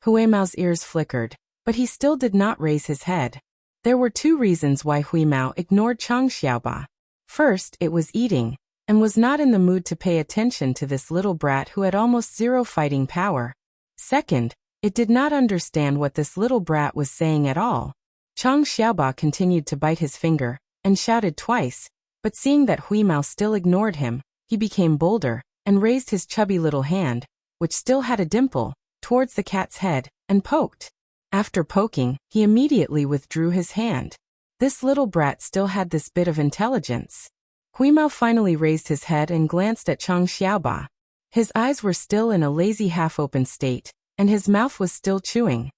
Hui Mao's ears flickered, but he still did not raise his head. There were two reasons why Hui Mao ignored Chang Xiaoba. First, it was eating, and was not in the mood to pay attention to this little brat who had almost zero fighting power. Second, it did not understand what this little brat was saying at all. Chang Xiaoba continued to bite his finger, and shouted twice, but seeing that Hui Mao still ignored him, he became bolder, and raised his chubby little hand, which still had a dimple, towards the cat's head, and poked. After poking, he immediately withdrew his hand. This little brat still had this bit of intelligence. Hui Mao finally raised his head and glanced at Chang Xiaoba. His eyes were still in a lazy half-open state, and his mouth was still chewing.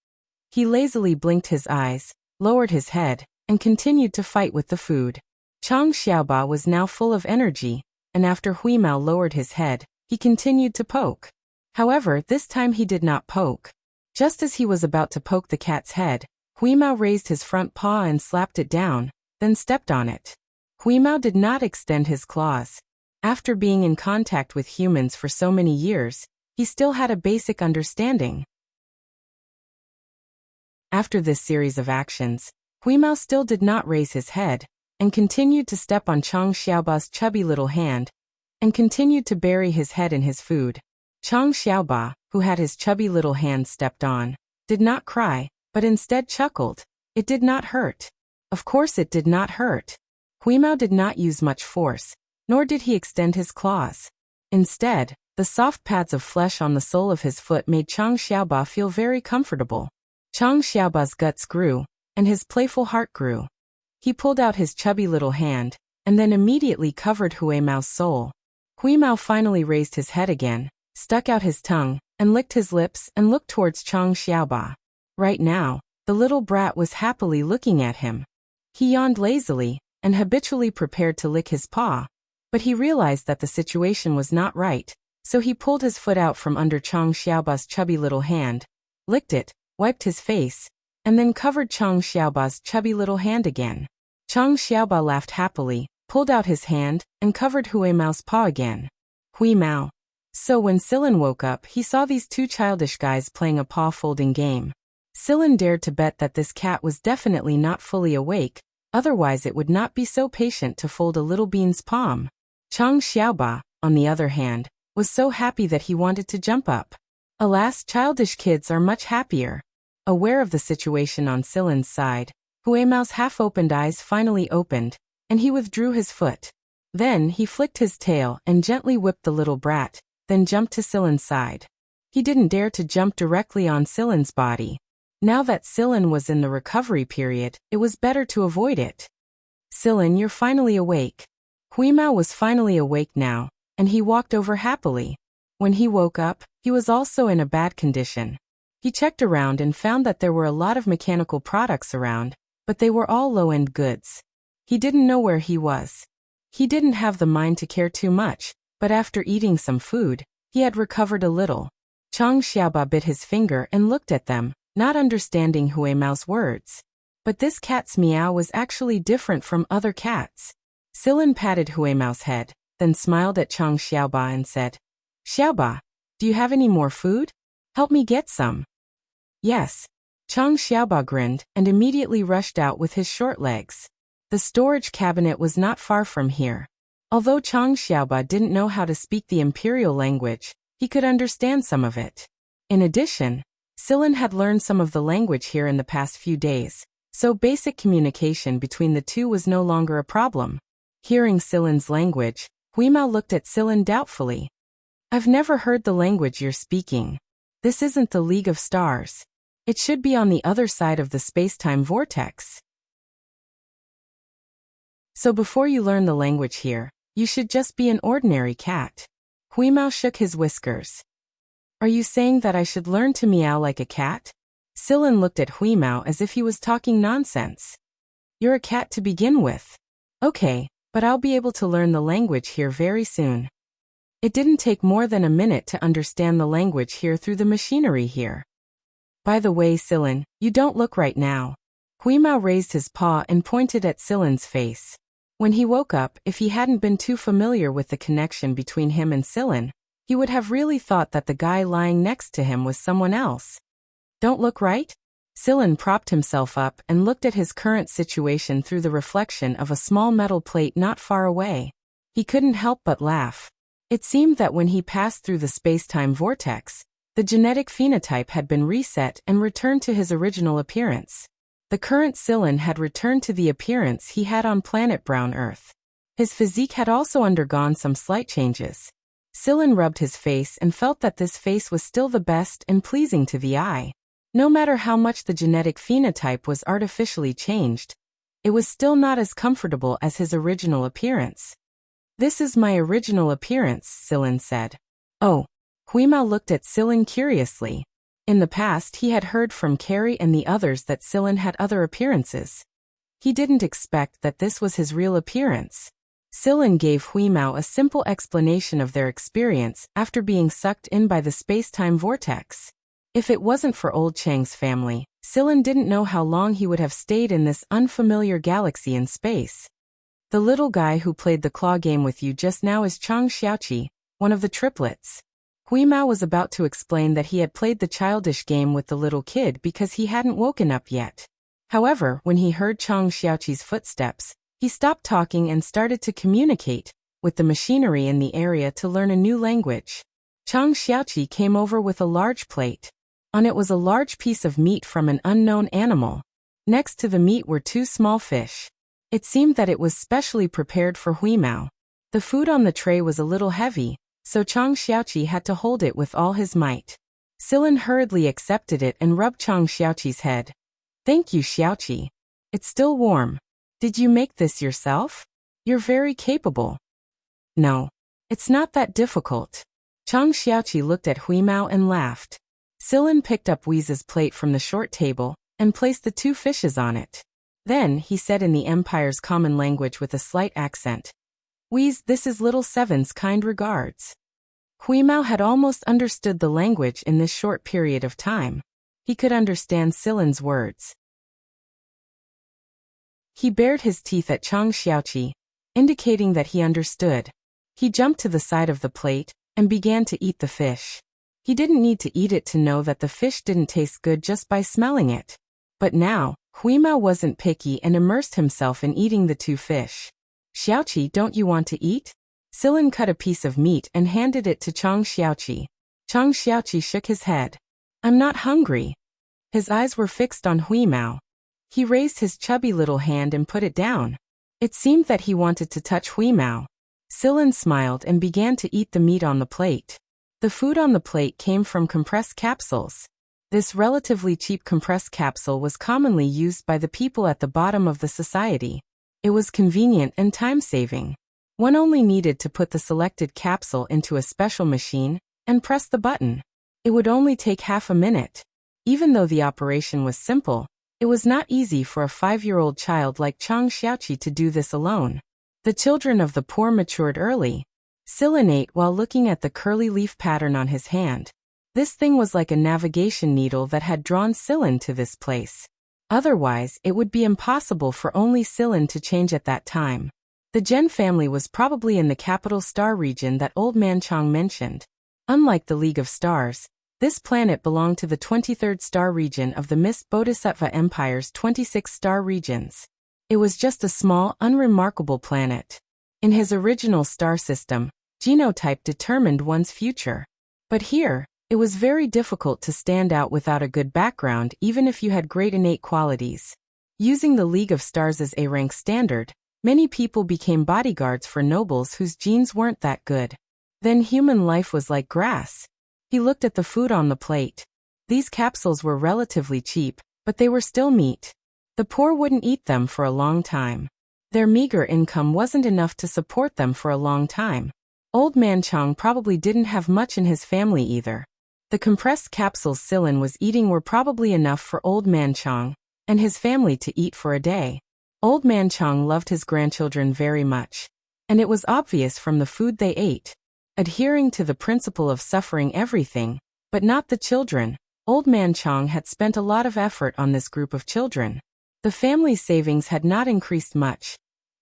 He lazily blinked his eyes, lowered his head, and continued to fight with the food. Chang Xiaoba was now full of energy, and after Hui Mao lowered his head, he continued to poke. However, this time he did not poke. Just as he was about to poke the cat's head, Hui Mao raised his front paw and slapped it down, then stepped on it. Hui Mao did not extend his claws. After being in contact with humans for so many years, he still had a basic understanding. After this series of actions, Hui Mao still did not raise his head, and continued to step on Chang Xiaoba's chubby little hand, and continued to bury his head in his food. Chang Xiaoba, who had his chubby little hand stepped on, did not cry, but instead chuckled. It did not hurt. Of course it did not hurt. Hui Mao did not use much force, nor did he extend his claws. Instead, the soft pads of flesh on the sole of his foot made Chang Xiaoba feel very comfortable. Chang Xiaoba's guts grew, and his playful heart grew. He pulled out his chubby little hand, and then immediately covered Hui Mao's sole. Hui Mao finally raised his head again, stuck out his tongue, and licked his lips and looked towards Chang Xiaoba. Right now, the little brat was happily looking at him. He yawned lazily, and habitually prepared to lick his paw, but he realized that the situation was not right, so he pulled his foot out from under Chang Xiaoba's chubby little hand, licked it, wiped his face, and then covered Chang Xiaoba's chubby little hand again. Chang Xiaoba laughed happily, pulled out his hand, and covered Hui Mao's paw again. Hui Mao. So when Silin woke up, he saw these two childish guys playing a paw-folding game. Silin dared to bet that this cat was definitely not fully awake, otherwise it would not be so patient to fold a little bean's palm. Chang Xiaoba, on the other hand, was so happy that he wanted to jump up. Alas, childish kids are much happier. Aware of the situation on Silin's side, Hui Mao's half-opened eyes finally opened, and he withdrew his foot. Then he flicked his tail and gently whipped the little brat, then jumped to Silin's side. He didn't dare to jump directly on Silin's body. Now that Silin was in the recovery period, it was better to avoid it. Silin, you're finally awake. Hui Mao was finally awake now, and he walked over happily. When he woke up, he was also in a bad condition. He checked around and found that there were a lot of mechanical products around, but they were all low-end goods. He didn't know where he was. He didn't have the mind to care too much, but after eating some food, he had recovered a little. Chang Xiaoba bit his finger and looked at them, not understanding Hui Mao's words. But this cat's meow was actually different from other cats. Silin patted Hui Mao's head, then smiled at Chang Xiaoba and said, "Xiaoba, do you have any more food? Help me get some." "Yes." Chang Xiaoba grinned and immediately rushed out with his short legs. The storage cabinet was not far from here. Although Chang Xiaoba didn't know how to speak the imperial language, he could understand some of it. In addition, Silin had learned some of the language here in the past few days, so basic communication between the two was no longer a problem. Hearing Silin's language, Hui Mao looked at Silin doubtfully. "I've never heard the language you're speaking. This isn't the League of Stars." It should be on the other side of the space-time vortex. So before you learn the language here, you should just be an ordinary cat. Huimao shook his whiskers. Are you saying that I should learn to meow like a cat? Sillin looked at Huimao as if he was talking nonsense. You're a cat to begin with. Okay, but I'll be able to learn the language here very soon. It didn't take more than a minute to understand the language here through the machinery here. By the way, Sillin, you don't look right now. Huimao raised his paw and pointed at Sillin's face. When he woke up, if he hadn't been too familiar with the connection between him and Sillin, he would have really thought that the guy lying next to him was someone else. Don't look right? Sillin propped himself up and looked at his current situation through the reflection of a small metal plate not far away. He couldn't help but laugh. It seemed that when he passed through the space-time vortex, the genetic phenotype had been reset and returned to his original appearance. The current Sillin had returned to the appearance he had on planet Brown Earth. His physique had also undergone some slight changes. Sillin rubbed his face and felt that this face was still the best and pleasing to the eye. No matter how much the genetic phenotype was artificially changed, it was still not as comfortable as his original appearance. This is my original appearance, Sillin said. Oh. Huimao looked at Sillin curiously. In the past he had heard from Carrie and the others that Sillin had other appearances. He didn't expect that this was his real appearance. Sillin gave Huimao a simple explanation of their experience after being sucked in by the space-time vortex. If it wasn't for old Chang's family, Sillin didn't know how long he would have stayed in this unfamiliar galaxy in space. The little guy who played the claw game with you just now is Chang Xiaoqi, one of the triplets. Huimao was about to explain that he had played the childish game with the little kid because he hadn't woken up yet. However, when he heard Chang Xiaoqi's footsteps, he stopped talking and started to communicate with the machinery in the area to learn a new language. Chang Xiaoqi came over with a large plate. On it was a large piece of meat from an unknown animal. Next to the meat were 2 small fish. It seemed that it was specially prepared for Huimao. The food on the tray was a little heavy, so Chang Xiaoqi had to hold it with all his might. Sillin hurriedly accepted it and rubbed Chang Xiaoqi's head. Thank you, Xiaoqi. It's still warm. Did you make this yourself? You're very capable. No. It's not that difficult. Chang Xiaoqi looked at Huimao and laughed. Sillin picked up Weeze's plate from the short table and placed the 2 fishes on it. Then, he said in the Empire's common language with a slight accent, Weeze, this is Little Seven's kind regards. Huimao had almost understood the language in this short period of time. He could understand Sillin's words. He bared his teeth at Chang Xiaoqi, indicating that he understood. He jumped to the side of the plate and began to eat the fish. He didn't need to eat it to know that the fish didn't taste good just by smelling it. But now, Huimao wasn't picky and immersed himself in eating the 2 fish. Xiaoqi, don't you want to eat? Sillin cut a piece of meat and handed it to Chang Xiaoqi. Chang Xiaoqi shook his head. I'm not hungry. His eyes were fixed on Huimao. He raised his chubby little hand and put it down. It seemed that he wanted to touch Huimao. Sillin smiled and began to eat the meat on the plate. The food on the plate came from compressed capsules. This relatively cheap compressed capsule was commonly used by the people at the bottom of the society. It was convenient and time-saving. One only needed to put the selected capsule into a special machine and press the button. It would only take half a minute. Even though the operation was simple, it was not easy for a 5-year-old child like Chang Xiaoqi to do this alone. The children of the poor matured early. Sillin ate while looking at the curly leaf pattern on his hand. This thing was like a navigation needle that had drawn Sillin to this place. Otherwise, it would be impossible for only Sillin to change at that time. The Gen family was probably in the capital star region that Old Man Chang mentioned. Unlike the League of Stars, this planet belonged to the 23rd star region of the Mist Bodhisattva Empire's 26 star regions. It was just a small, unremarkable planet. In his original star system, genotype determined one's future. But here, it was very difficult to stand out without a good background even if you had great innate qualities. Using the League of Stars as a rank standard, many people became bodyguards for nobles whose genes weren't that good. Then human life was like grass. He looked at the food on the plate. These capsules were relatively cheap, but they were still meat. The poor wouldn't eat them for a long time. Their meager income wasn't enough to support them for a long time. Old Man Chong probably didn't have much in his family either. The compressed capsules Silin was eating were probably enough for Old Man Chong and his family to eat for a day. Old Man Chong loved his grandchildren very much, and it was obvious from the food they ate. Adhering to the principle of suffering everything, but not the children, Old Man Chong had spent a lot of effort on this group of children. The family's savings had not increased much,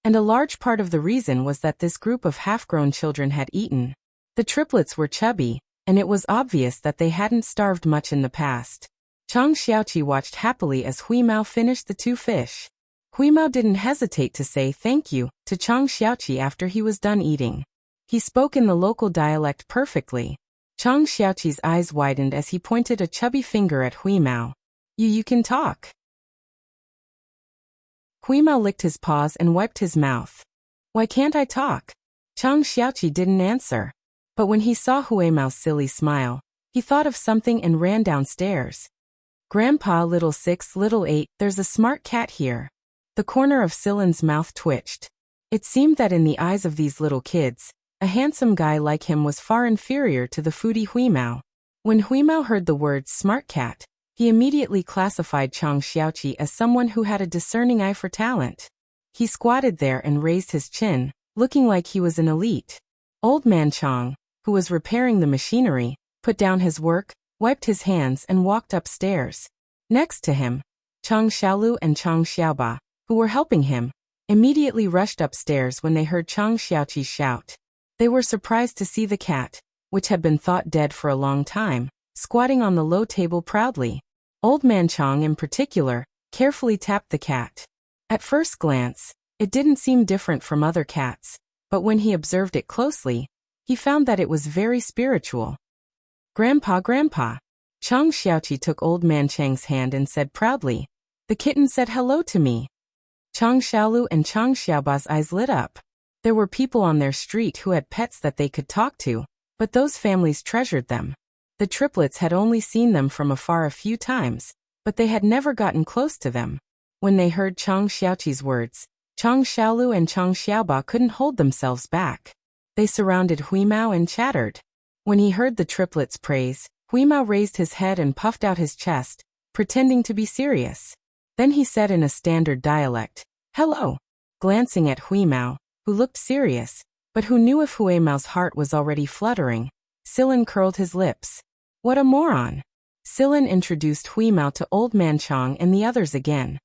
and a large part of the reason was that this group of half-grown children had eaten. The triplets were chubby, and it was obvious that they hadn't starved much in the past. Chang Xiaoqi watched happily as Hui Mao finished the 2 fish. Hui Mao didn't hesitate to say thank you to Chang Xiaoqi after he was done eating. He spoke in the local dialect perfectly. Chang Xiaoqi's eyes widened as he pointed a chubby finger at Hui Mao. You can talk. Hui Mao licked his paws and wiped his mouth. Why can't I talk? Chang Xiaoqi didn't answer. But when he saw Hui Mao's silly smile, he thought of something and ran downstairs. Grandpa, little 6, little 8, there's a smart cat here. The corner of Silin's mouth twitched. It seemed that in the eyes of these little kids, a handsome guy like him was far inferior to the foodie Hui Mao. When Hui Mao heard the words smart cat, he immediately classified Chang Xiaoqi as someone who had a discerning eye for talent. He squatted there and raised his chin, looking like he was an elite. Old Man Chong, who was repairing the machinery, put down his work, wiped his hands and walked upstairs. Next to him, Chang Xiaolu and Chang Xiaoba, who were helping him, immediately rushed upstairs when they heard Chang Xiaoqi shout. They were surprised to see the cat, which had been thought dead for a long time, squatting on the low table proudly. Old Man Chong in particular, carefully tapped the cat. At first glance, it didn't seem different from other cats, but when he observed it closely, he found that it was very spiritual. Grandpa, Grandpa. Chang Xiaoqi took Old Man Chang's hand and said proudly, the kitten said hello to me. Chang Xiaolu and Chang Xiaoba's eyes lit up. There were people on their street who had pets that they could talk to, but those families treasured them. The triplets had only seen them from afar a few times, but they had never gotten close to them. When they heard Chang Xiaoqi's words, Chang Xiaolu and Chang Xiaoba couldn't hold themselves back. They surrounded Hui Mao and chattered. When he heard the triplets' praise, Hui Mao raised his head and puffed out his chest, pretending to be serious. Then he said in a standard dialect, hello, glancing at Hui Mao, who looked serious, but who knew if Hui Mao's heart was already fluttering. Silin curled his lips. What a moron! Silin introduced Hui Mao to Old Man Chong and the others again.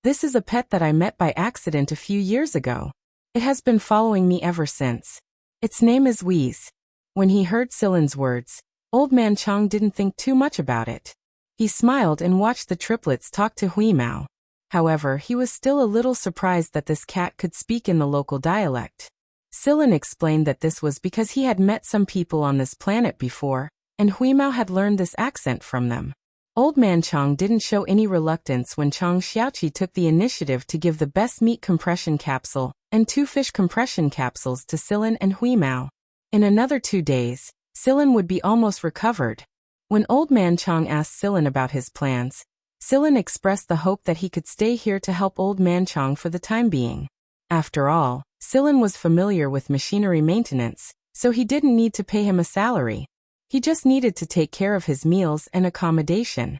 This is a pet that I met by accident a few years ago. It has been following me ever since. Its name is Wheeze. When he heard Silin's words, Old Man Chong didn't think too much about it. He smiled and watched the triplets talk to Hui Mao. However, he was still a little surprised that this cat could speak in the local dialect. Silin explained that this was because he had met some people on this planet before, and Hui Mao had learned this accent from them. Old Man Chong didn't show any reluctance when Chang Xiaoqi took the initiative to give the best meat compression capsule and 2 fish compression capsules to Silin and Hui Mao. In another 2 days, Silin would be almost recovered. When Old Man Chong asked Silin about his plans, Silin expressed the hope that he could stay here to help Old Man Chong for the time being. After all, Silin was familiar with machinery maintenance, so he didn't need to pay him a salary. He just needed to take care of his meals and accommodation.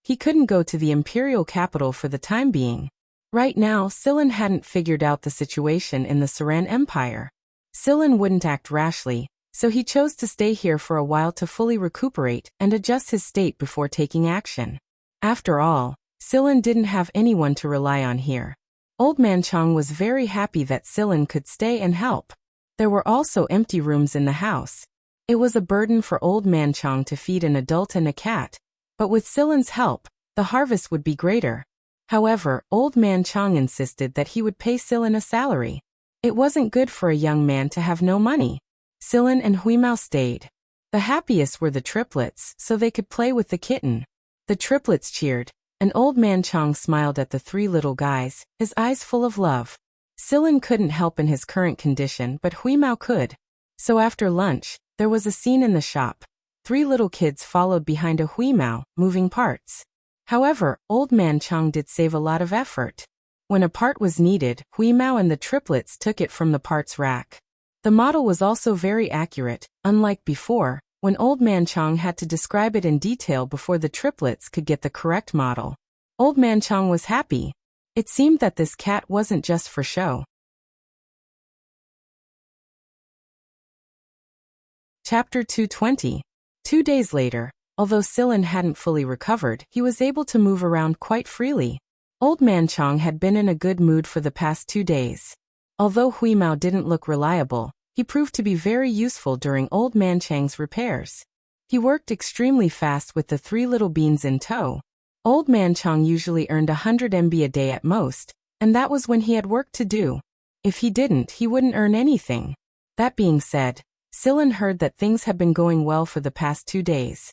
He couldn't go to the imperial capital for the time being. Right now, Silin hadn't figured out the situation in the Saran Empire. Silin wouldn't act rashly, so he chose to stay here for a while to fully recuperate and adjust his state before taking action. After all, Silin didn't have anyone to rely on here. Old Man Chong was very happy that Silin could stay and help. There were also empty rooms in the house. It was a burden for Old Man Chong to feed an adult and a cat, but with Silin's help, the harvest would be greater. However, Old Man Chong insisted that he would pay Silin a salary. It wasn't good for a young man to have no money. Silin and Hui Mao stayed. The happiest were the triplets, so they could play with the kitten. The triplets cheered, and Old Man Chong smiled at the 3 little guys, his eyes full of love. Silin couldn't help in his current condition, but Hui Mao could. So after lunch, there was a scene in the shop. 3 little kids followed behind a Huimao, moving parts. However, Old Man Chang did save a lot of effort. When a part was needed, Huimao and the triplets took it from the parts rack. The model was also very accurate, unlike before, when Old Man Chang had to describe it in detail before the triplets could get the correct model. Old Man Chang was happy. It seemed that this cat wasn't just for show. Chapter 220. 2 days later, although Silin hadn't fully recovered, he was able to move around quite freely. Old Man Chang had been in a good mood for the past 2 days. Although Huimao didn't look reliable, he proved to be very useful during Old Man Chang's repairs. He worked extremely fast with the 3 little beans in tow. Old Man Chang usually earned 100 MB a day at most, and that was when he had work to do. If he didn't, he wouldn't earn anything. That being said, Silin heard that things had been going well for the past 2 days.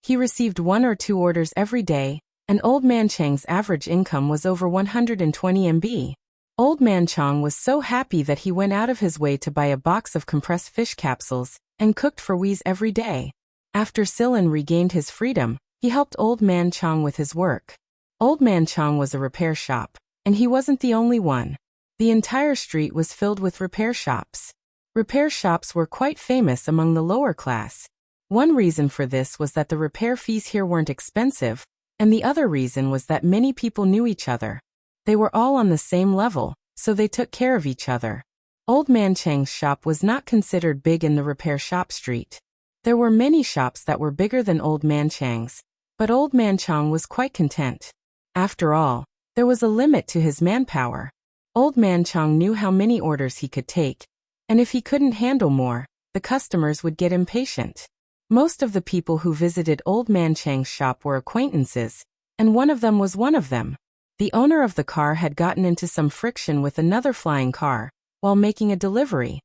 He received 1 or 2 orders every day, and Old Man Chang's average income was over 120 MB. Old Man Chang was so happy that he went out of his way to buy a box of compressed fish capsules and cooked for Wees every day. After Silin regained his freedom, he helped Old Man Chang with his work. Old Man Chang was a repair shop, and he wasn't the only one. The entire street was filled with repair shops. Repair shops were quite famous among the lower class. One reason for this was that the repair fees here weren't expensive, and the other reason was that many people knew each other. They were all on the same level, so they took care of each other. Old Man Chang's shop was not considered big in the repair shop street. There were many shops that were bigger than Old Man Chang's, but Old Man Chang was quite content. After all, there was a limit to his manpower. Old Man Chang knew how many orders he could take, and if he couldn't handle more, the customers would get impatient. Most of the people who visited Old Man Chang's shop were acquaintances, and one of them was one of them. The owner of the car had gotten into some friction with another flying car while making a delivery.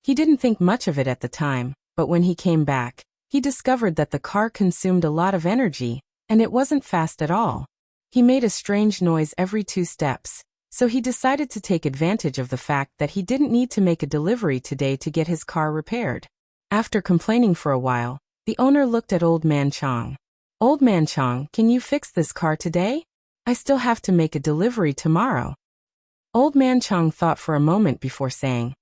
He didn't think much of it at the time, but when he came back, he discovered that the car consumed a lot of energy, and it wasn't fast at all. He made a strange noise every 2 steps, so he decided to take advantage of the fact that he didn't need to make a delivery today to get his car repaired. After complaining for a while, the owner looked at Old Man Chang. "Old Man Chang, can you fix this car today? I still have to make a delivery tomorrow." Old Man Chang thought for a moment before saying,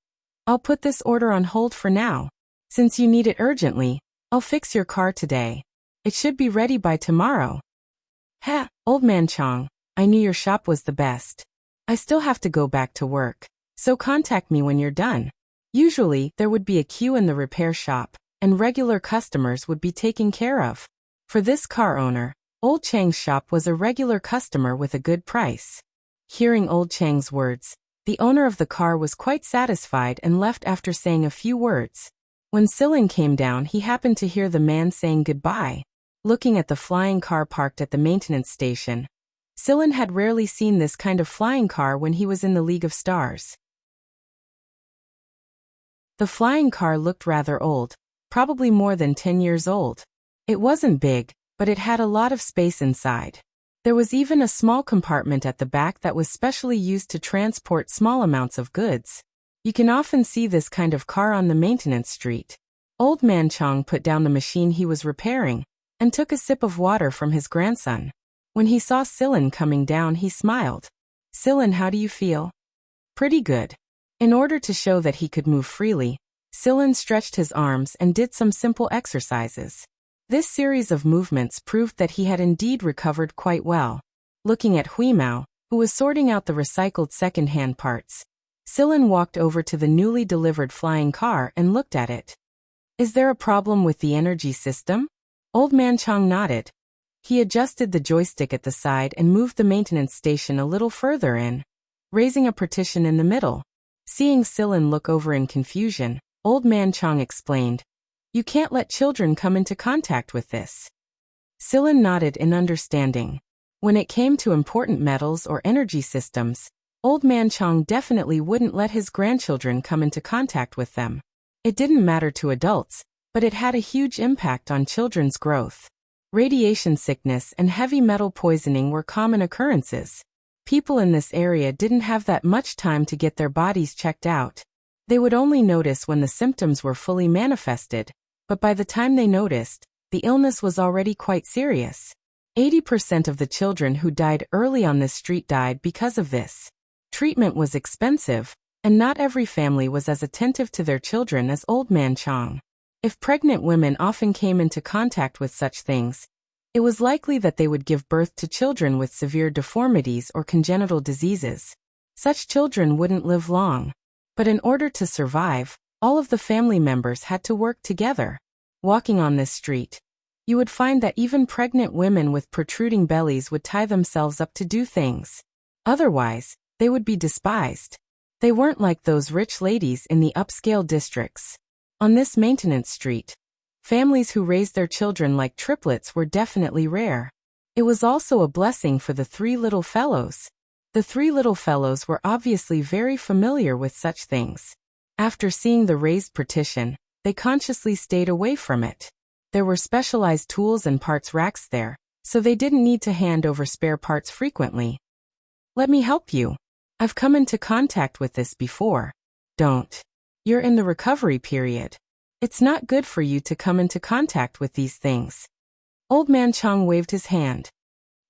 "I'll put this order on hold for now. Since you need it urgently, I'll fix your car today. It should be ready by tomorrow." "Ha, Old Man Chang, I knew your shop was the best. I still have to go back to work, so contact me when you're done." Usually, there would be a queue in the repair shop, and regular customers would be taken care of. For this car owner, Old Chang's shop was a regular customer with a good price. Hearing Old Chang's words, the owner of the car was quite satisfied and left after saying a few words. When Silin came down, he happened to hear the man saying goodbye. Looking at the flying car parked at the maintenance station, Silin had rarely seen this kind of flying car when he was in the League of Stars. The flying car looked rather old, probably more than 10 years old. It wasn't big, but it had a lot of space inside. There was even a small compartment at the back that was specially used to transport small amounts of goods. You can often see this kind of car on the maintenance street. Old Man Chang put down the machine he was repairing and took a sip of water from his grandson. When he saw Silin coming down, he smiled. "Silin, how do you feel?" "Pretty good." In order to show that he could move freely, Silin stretched his arms and did some simple exercises. This series of movements proved that he had indeed recovered quite well. Looking at Huimao, who was sorting out the recycled second-hand parts, Silin walked over to the newly delivered flying car and looked at it. "Is there a problem with the energy system?" Old Man Chang nodded. He adjusted the joystick at the side and moved the maintenance station a little further in, raising a partition in the middle. Seeing Silin look over in confusion, Old Man Chang explained, "You can't let children come into contact with this." Silin nodded in understanding. When it came to important metals or energy systems, Old Man Chang definitely wouldn't let his grandchildren come into contact with them. It didn't matter to adults, but it had a huge impact on children's growth. Radiation sickness and heavy metal poisoning were common occurrences. People in this area didn't have that much time to get their bodies checked out. They would only notice when the symptoms were fully manifested, but by the time they noticed, the illness was already quite serious. 80% of the children who died early on this street died because of this. Treatment was expensive, and not every family was as attentive to their children as Old Man Chong. If pregnant women often came into contact with such things, it was likely that they would give birth to children with severe deformities or congenital diseases. Such children wouldn't live long. But in order to survive, all of the family members had to work together. Walking on this street, you would find that even pregnant women with protruding bellies would tie themselves up to do things. Otherwise, they would be despised. They weren't like those rich ladies in the upscale districts. On this maintenance street, families who raised their children like triplets were definitely rare. It was also a blessing for the three little fellows. The three little fellows were obviously very familiar with such things. After seeing the raised partition, they consciously stayed away from it. There were specialized tools and parts racks there, so they didn't need to hand over spare parts frequently. Let me help you. I've come into contact with this before. Don't. You're in the recovery period. It's not good for you to come into contact with these things. Old Man Chong waved his hand.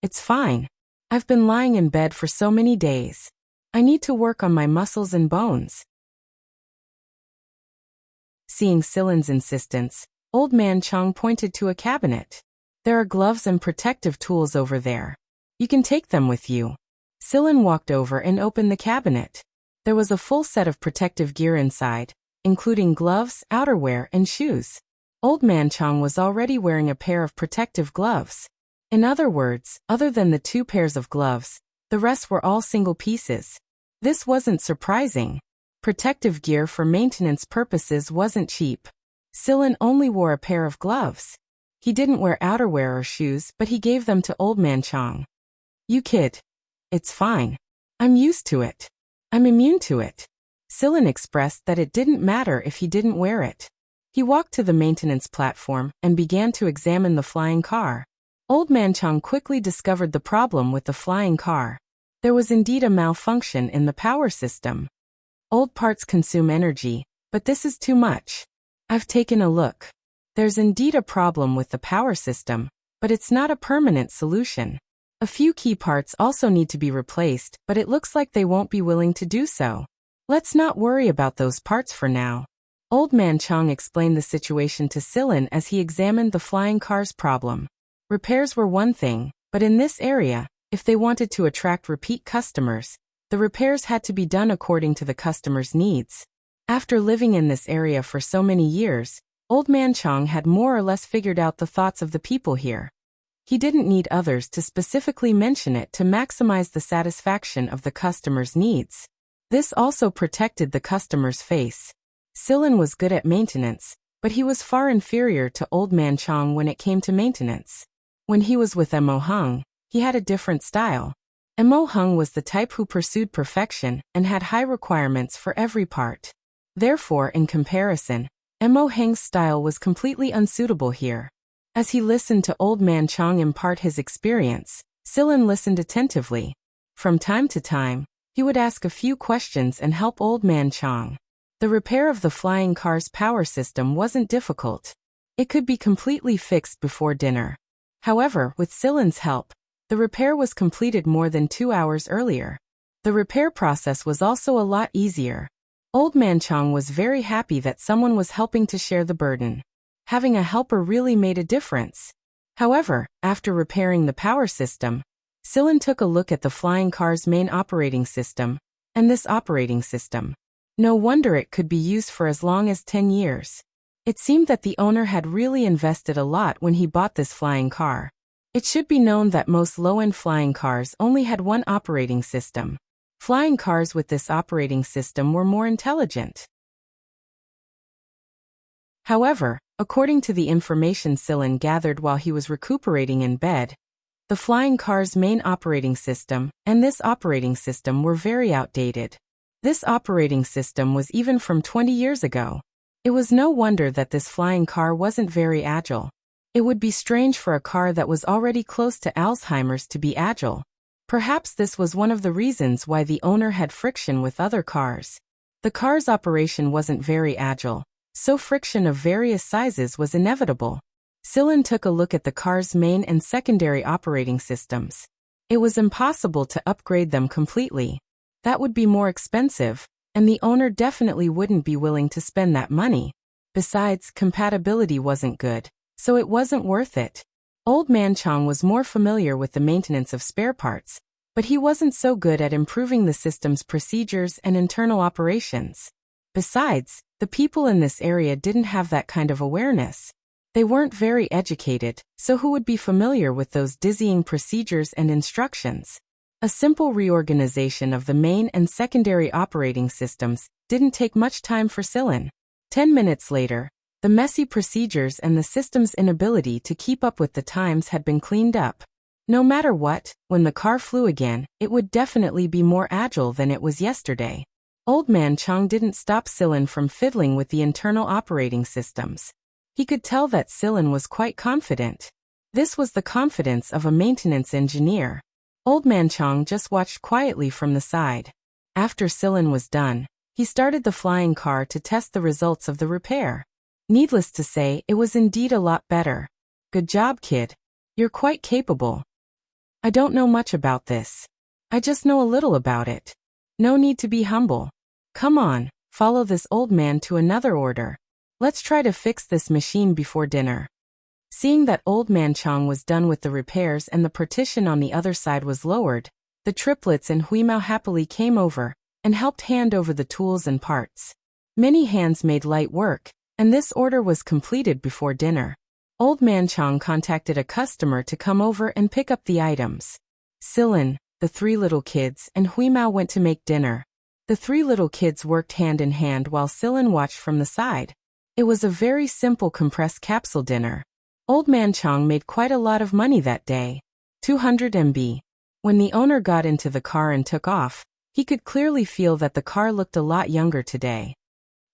It's fine. I've been lying in bed for so many days. I need to work on my muscles and bones. Seeing Silin's insistence, Old Man Chong pointed to a cabinet. There are gloves and protective tools over there. You can take them with you. Silin walked over and opened the cabinet. There was a full set of protective gear inside, including gloves, outerwear, and shoes. Old Man Chong was already wearing a pair of protective gloves. In other words, other than the 2 pairs of gloves, the rest were all single pieces. This wasn't surprising. Protective gear for maintenance purposes wasn't cheap. Silin only wore a pair of gloves. He didn't wear outerwear or shoes, but he gave them to Old Man Chong. You kid. It's fine. I'm used to it. I'm immune to it. Silin expressed that it didn't matter if he didn't wear it. He walked to the maintenance platform and began to examine the flying car. Old Man Chong quickly discovered the problem with the flying car. There was indeed a malfunction in the power system. Old parts consume energy, but this is too much. I've taken a look. There's indeed a problem with the power system, but it's not a permanent solution. A few key parts also need to be replaced, but it looks like they won't be willing to do so. Let's not worry about those parts for now. Old Man Chong explained the situation to Silin as he examined the flying car's problem. Repairs were one thing, but in this area, if they wanted to attract repeat customers, the repairs had to be done according to the customer's needs. After living in this area for so many years, Old Man Chong had more or less figured out the thoughts of the people here. He didn't need others to specifically mention it to maximize the satisfaction of the customer's needs. This also protected the customer's face. Silin was good at maintenance, but he was far inferior to Old Man Chong when it came to maintenance. When he was with Mo Hung, he had a different style. Mo Hung was the type who pursued perfection and had high requirements for every part. Therefore, in comparison, Mo Hung's style was completely unsuitable here. As he listened to Old Man Chong impart his experience, Silin listened attentively. From time to time, he would ask a few questions and help Old Man Chong. The repair of the flying car's power system wasn't difficult. It could be completely fixed before dinner. However, with Silin's help, the repair was completed more than 2 hours earlier. The repair process was also a lot easier. Old Man Chong was very happy that someone was helping to share the burden. Having a helper really made a difference. However, after repairing the power system, Silin took a look at the flying car's main operating system, and this operating system. No wonder it could be used for as long as 10 years. It seemed that the owner had really invested a lot when he bought this flying car. It should be known that most low-end flying cars only had one operating system. Flying cars with this operating system were more intelligent. However, according to the information Silin gathered while he was recuperating in bed, the flying car's main operating system and this operating system were very outdated. This operating system was even from 20 years ago. It was no wonder that this flying car wasn't very agile. It would be strange for a car that was already close to Alzheimer's to be agile. Perhaps this was one of the reasons why the owner had friction with other cars. The car's operation wasn't very agile, so friction of various sizes was inevitable. Silin took a look at the car's main and secondary operating systems. It was impossible to upgrade them completely. That would be more expensive, and the owner definitely wouldn't be willing to spend that money. Besides, compatibility wasn't good, so it wasn't worth it. Old Man Chong was more familiar with the maintenance of spare parts, but he wasn't so good at improving the system's procedures and internal operations. Besides, the people in this area didn't have that kind of awareness. They weren't very educated, so who would be familiar with those dizzying procedures and instructions? A simple reorganization of the main and secondary operating systems didn't take much time for Silin. 10 minutes later, the messy procedures and the system's inability to keep up with the times had been cleaned up. No matter what, when the car flew again, it would definitely be more agile than it was yesterday. Old Man Chong didn't stop Silin from fiddling with the internal operating systems. He could tell that Silin was quite confident. This was the confidence of a maintenance engineer. Old Man Chong just watched quietly from the side. After Silin was done, he started the flying car to test the results of the repair. Needless to say, it was indeed a lot better. Good job, kid. You're quite capable. I don't know much about this. I just know a little about it. No need to be humble. Come on, follow this old man to another order. Let's try to fix this machine before dinner. Seeing that Old Man Chong was done with the repairs and the partition on the other side was lowered, the triplets and Huimao happily came over and helped hand over the tools and parts. Many hands made light work, and this order was completed before dinner. Old Man Chong contacted a customer to come over and pick up the items. Silin, the three little kids, and Huimao went to make dinner. The three little kids worked hand in hand while Silin watched from the side. It was a very simple compressed capsule dinner. Old Man Chong made quite a lot of money that day. 200 MB. When the owner got into the car and took off, he could clearly feel that the car looked a lot younger today.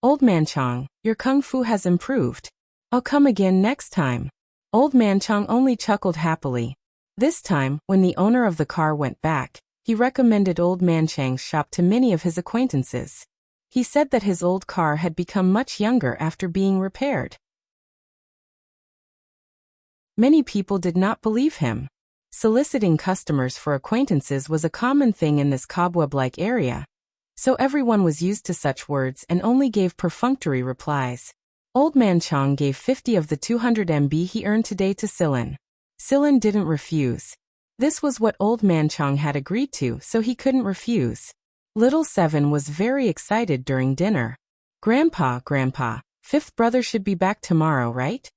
Old Man Chong, your kung fu has improved. I'll come again next time. Old Man Chong only chuckled happily. This time, when the owner of the car went back, he recommended Old Man Chang's shop to many of his acquaintances. He said that his old car had become much younger after being repaired. Many people did not believe him. Soliciting customers for acquaintances was a common thing in this cobweb-like area, so everyone was used to such words and only gave perfunctory replies. Old Man Chong gave 50 of the 200 MB he earned today to Silin. Silin didn't refuse. This was what Old Man Chong had agreed to, so he couldn't refuse. Little Seven was very excited during dinner. Grandpa, fifth brother should be back tomorrow, right?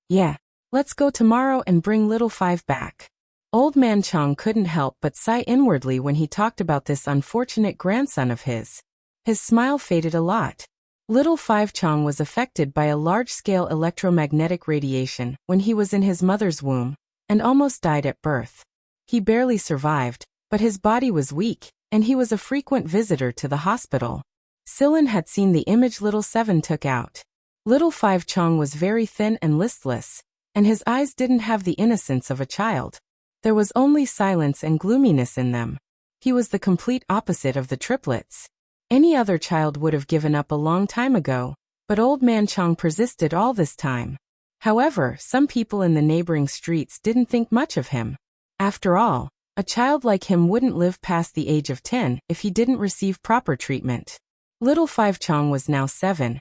Yeah, let's go tomorrow and bring little Five back. Old Man Chong couldn't help but sigh inwardly when he talked about this unfortunate grandson of his. His smile faded a lot. Little Five Chong was affected by a large-scale electromagnetic radiation when he was in his mother's womb, and almost died at birth. He barely survived, but his body was weak, and he was a frequent visitor to the hospital. Silin had seen the image Little Seven took out. Little Five Chong was very thin and listless, and his eyes didn't have the innocence of a child. There was only silence and gloominess in them. He was the complete opposite of the triplets. Any other child would have given up a long time ago, but Old Man Chong persisted all this time. However, some people in the neighboring streets didn't think much of him. After all, a child like him wouldn't live past the age of 10 if he didn't receive proper treatment. Little Five Chong was now 7,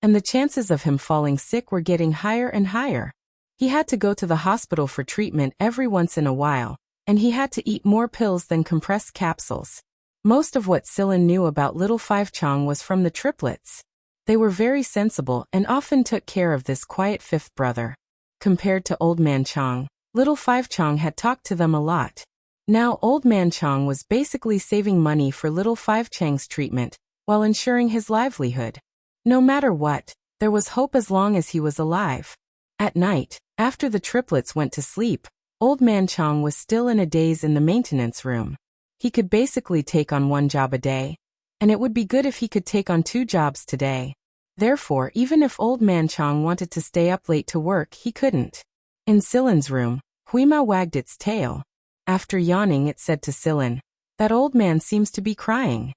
and the chances of him falling sick were getting higher and higher. He had to go to the hospital for treatment every once in a while, and he had to eat more pills than compressed capsules. Most of what Silin knew about Little Five Chong was from the triplets. They were very sensible and often took care of this quiet fifth brother. Compared to Old Man Chong, Little Five Chong had talked to them a lot. Now Old Man Chong was basically saving money for Little Five Chang's treatment, while ensuring his livelihood. No matter what, there was hope as long as he was alive. At night, after the triplets went to sleep, Old Man Chong was still in a daze in the maintenance room. He could basically take on one job a day, and it would be good if he could take on 2 jobs today. Therefore, even if Old Man Chong wanted to stay up late to work, he couldn't. In Silin's room, Huima wagged its tail. After yawning, it said to Silin, "That old man seems to be crying."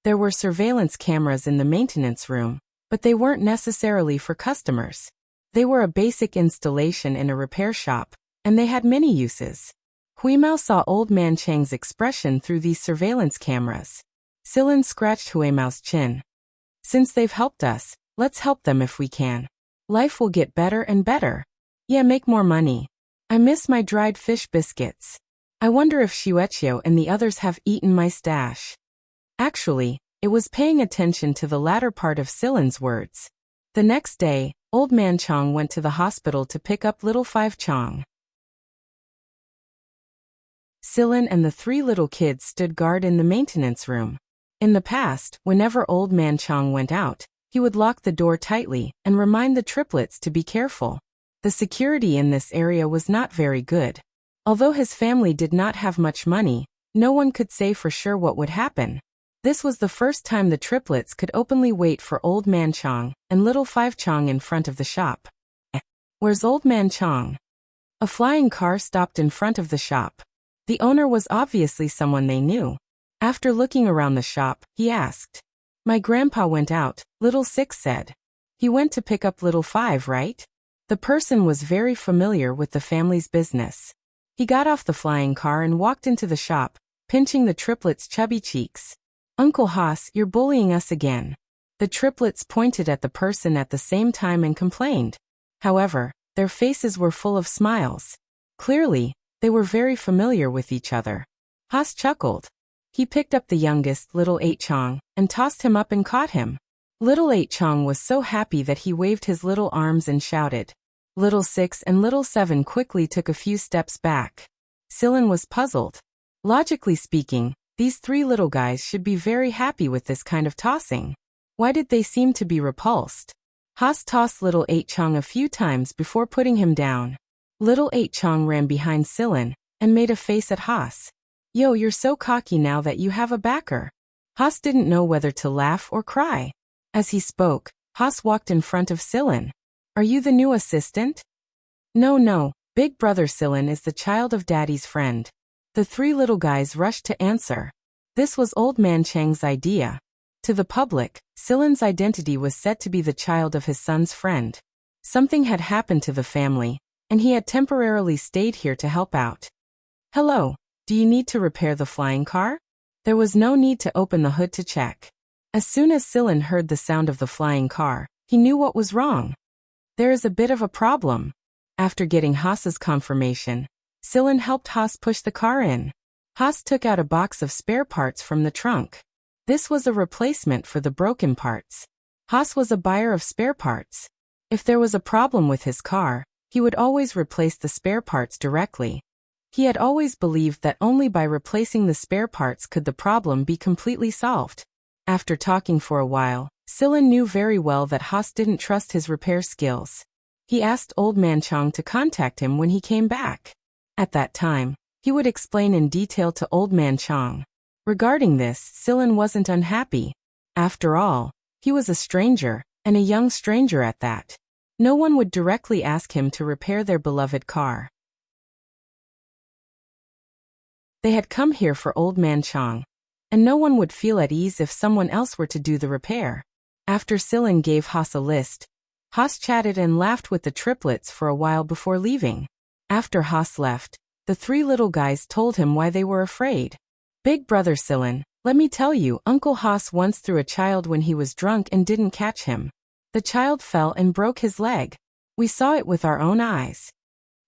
There were surveillance cameras in the maintenance room, but they weren't necessarily for customers. They were a basic installation in a repair shop, and they had many uses. Huimao saw Old Man Chang's expression through these surveillance cameras. Silin scratched Huimao's chin. Since they've helped us, let's help them if we can. Life will get better and better. Yeah, make more money. I miss my dried fish biscuits. I wonder if Shueqiu and the others have eaten my stash. Actually, it was paying attention to the latter part of Silin's words. The next day, Old Man Chang went to the hospital to pick up little Five Chang. Silin and the three little kids stood guard in the maintenance room. In the past, whenever Old Man Chang went out, he would lock the door tightly and remind the triplets to be careful. The security in this area was not very good. Although his family did not have much money, no one could say for sure what would happen. This was the first time the triplets could openly wait for Old Man Chang and little Five Chang in front of the shop. Where's Old Man Chang? A flying car stopped in front of the shop. The owner was obviously someone they knew. After looking around the shop, he asked. My grandpa went out, little Six said. He went to pick up little Five, right? The person was very familiar with the family's business. He got off the flying car and walked into the shop, pinching the triplets' chubby cheeks. Uncle Haas, you're bullying us again. The triplets pointed at the person at the same time and complained. However, their faces were full of smiles. Clearly, they were very familiar with each other. Haas chuckled. He picked up the youngest, little Eight Chang, and tossed him up and caught him. Little Eight Chang was so happy that he waved his little arms and shouted. Little Six and little Seven quickly took a few steps back. Silin was puzzled. Logically speaking, these three little guys should be very happy with this kind of tossing. Why did they seem to be repulsed? Haas tossed little Eight Chang a few times before putting him down. Little Eight Chang ran behind Silin and made a face at Haas. Yo, you're so cocky now that you have a backer. Haas didn't know whether to laugh or cry. As he spoke, Haas walked in front of Silin. Are you the new assistant? No, big brother Silin is the child of daddy's friend. The three little guys rushed to answer. This was Old Man Chang's idea. To the public, Silin's identity was said to be the child of his son's friend. Something had happened to the family, and he had temporarily stayed here to help out. Hello, do you need to repair the flying car? There was no need to open the hood to check. As soon as Silin heard the sound of the flying car, he knew what was wrong. There is a bit of a problem. After getting Haas's confirmation, Silin helped Haas push the car in. Haas took out a box of spare parts from the trunk. This was a replacement for the broken parts. Haas was a buyer of spare parts. If there was a problem with his car, he would always replace the spare parts directly. He had always believed that only by replacing the spare parts could the problem be completely solved. After talking for a while, Silin knew very well that Haas didn't trust his repair skills. He asked Old Man Chang to contact him when he came back. At that time, he would explain in detail to Old Man Chang. Regarding this, Silin wasn't unhappy. After all, he was a stranger, and a young stranger at that. No one would directly ask him to repair their beloved car. They had come here for Old Man Chang, and no one would feel at ease if someone else were to do the repair. After Silin gave Haas a list, Haas chatted and laughed with the triplets for a while before leaving. After Haas left, the three little guys told him why they were afraid. Big brother Silin, let me tell you, Uncle Haas once threw a child when he was drunk and didn't catch him. The child fell and broke his leg. We saw it with our own eyes.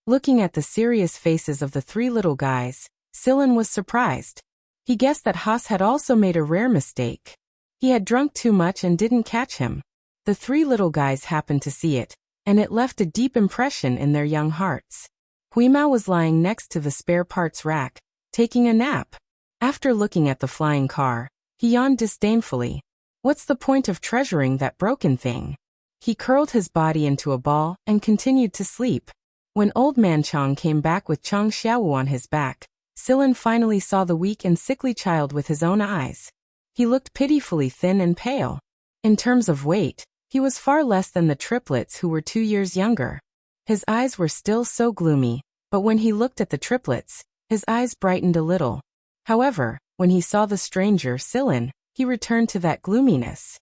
Looking at the serious faces of the three little guys, Silin was surprised. He guessed that Haas had also made a rare mistake. He had drunk too much and didn't catch him. The three little guys happened to see it, and it left a deep impression in their young hearts. Huimao was lying next to the spare parts rack, taking a nap. After looking at the flying car, he yawned disdainfully. What's the point of treasuring that broken thing? He curled his body into a ball and continued to sleep. When Old Man Chang came back with Chang Xiaowu on his back, Silin finally saw the weak and sickly child with his own eyes. He looked pitifully thin and pale. In terms of weight, he was far less than the triplets who were 2 years younger. His eyes were still so gloomy, but when he looked at the triplets, his eyes brightened a little. However, when he saw the stranger Silin, he returned to that gloominess.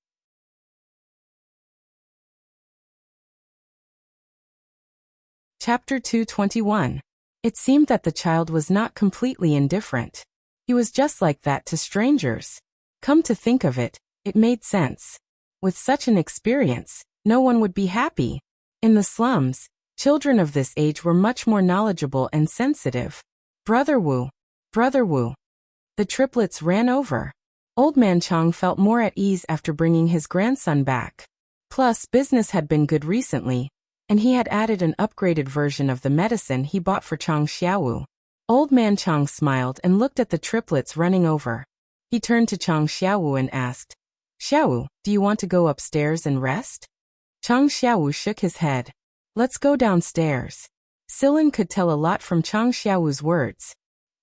Chapter 221. It seemed that the child was not completely indifferent. He was just like that to strangers. Come to think of it, it made sense. With such an experience, no one would be happy. In the slums, children of this age were much more knowledgeable and sensitive. Brother Wu. Brother Wu. The triplets ran over. Old Man Chong felt more at ease after bringing his grandson back. Plus, business had been good recently, and he had added an upgraded version of the medicine he bought for Chong Xiaowu. Old Man Chong smiled and looked at the triplets running over. He turned to Chong Xiaowu and asked, "Xiaowu, do you want to go upstairs and rest?" Chong Xiaowu shook his head. "Let's go downstairs." Silin could tell a lot from Chong Xiaowu's words.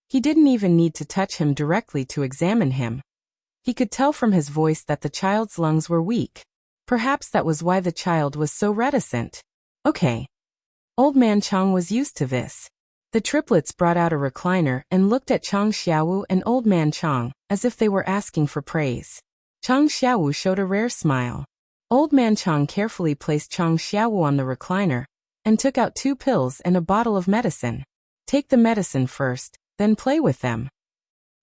He didn't even need to touch him directly to examine him. He could tell from his voice that the child's lungs were weak. Perhaps that was why the child was so reticent. Okay. Old Man Chong was used to this. The triplets brought out a recliner and looked at Chong Xiaowu and Old Man Chong, as if they were asking for praise. Chong Xiaowu showed a rare smile. Old Man Chong carefully placed Chong Xiaowu on the recliner, and took out 2 pills and a bottle of medicine. Take the medicine first, then play with them.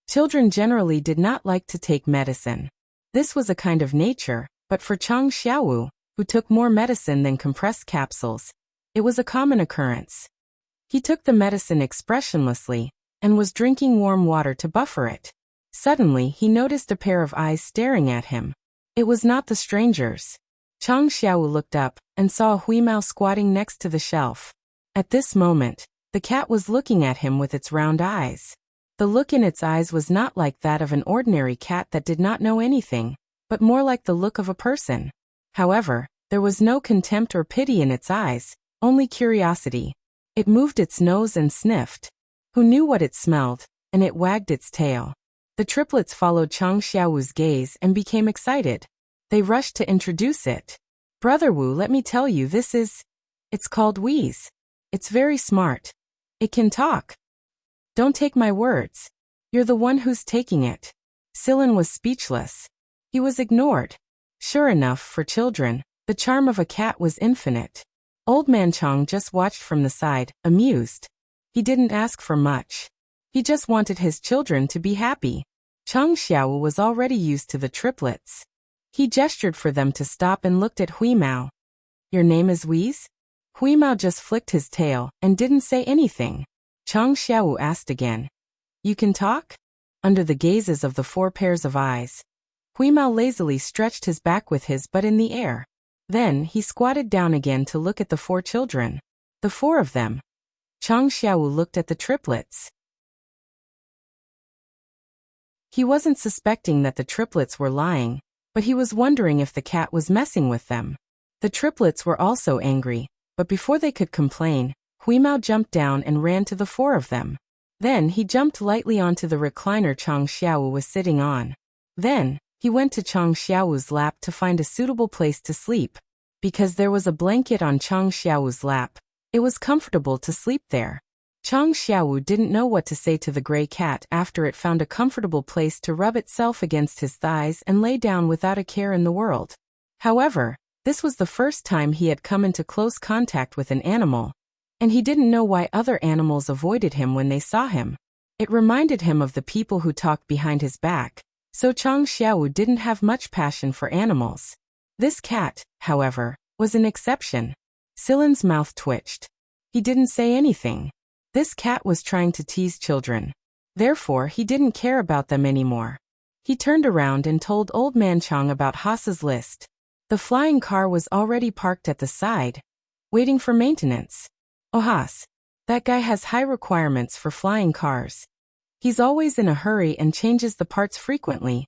Children generally did not like to take medicine. This was a kind of nature, but for Chong Xiaowu, who took more medicine than compressed capsules, it was a common occurrence. He took the medicine expressionlessly, and was drinking warm water to buffer it. Suddenly he noticed a pair of eyes staring at him. It was not the strangers. Chong Xiaowu looked up, and saw a Huimao squatting next to the shelf. At this moment, the cat was looking at him with its round eyes. The look in its eyes was not like that of an ordinary cat that did not know anything, but more like the look of a person. However, there was no contempt or pity in its eyes, only curiosity. It moved its nose and sniffed. Who knew what it smelled, and it wagged its tail. The triplets followed Chong Xiaowu's gaze and became excited. They rushed to introduce it. "Brother Wu, let me tell you, it's called Wheeze. It's very smart. It can talk." "Don't take my words. You're the one who's taking it." Silin was speechless. He was ignored. Sure enough, for children, the charm of a cat was infinite. Old Man Chong just watched from the side, amused. He didn't ask for much. He just wanted his children to be happy. Chong Xiaowu was already used to the triplets. He gestured for them to stop and looked at Huimao. "Your name is Wheeze?" Huimao just flicked his tail and didn't say anything. Chong Xiaowu asked again. "You can talk?" Under the gazes of the 4 pairs of eyes, Huimao lazily stretched his back with his butt in the air. Then he squatted down again to look at the 4 children. The 4 of them. Chong Xiaowu looked at the triplets. He wasn't suspecting that the triplets were lying, but he was wondering if the cat was messing with them. The triplets were also angry, but before they could complain, Huimao jumped down and ran to the 4 of them. Then he jumped lightly onto the recliner Chong Xiaowu was sitting on. Then he went to Chong Xiaowu's lap to find a suitable place to sleep. Because there was a blanket on Chong Xiaowu's lap, it was comfortable to sleep there. Chong Xiaowu didn't know what to say to the gray cat after it found a comfortable place to rub itself against his thighs and lay down without a care in the world. However, this was the first time he had come into close contact with an animal, and he didn't know why other animals avoided him when they saw him. It reminded him of the people who talked behind his back, so Chong Xiaowu didn't have much passion for animals. This cat, however, was an exception. Silin's mouth twitched. He didn't say anything. This cat was trying to tease children. Therefore, he didn't care about them anymore. He turned around and told Old Man Chong about Haas's list. The flying car was already parked at the side, waiting for maintenance. "Oh Haas, that guy has high requirements for flying cars. He's always in a hurry and changes the parts frequently."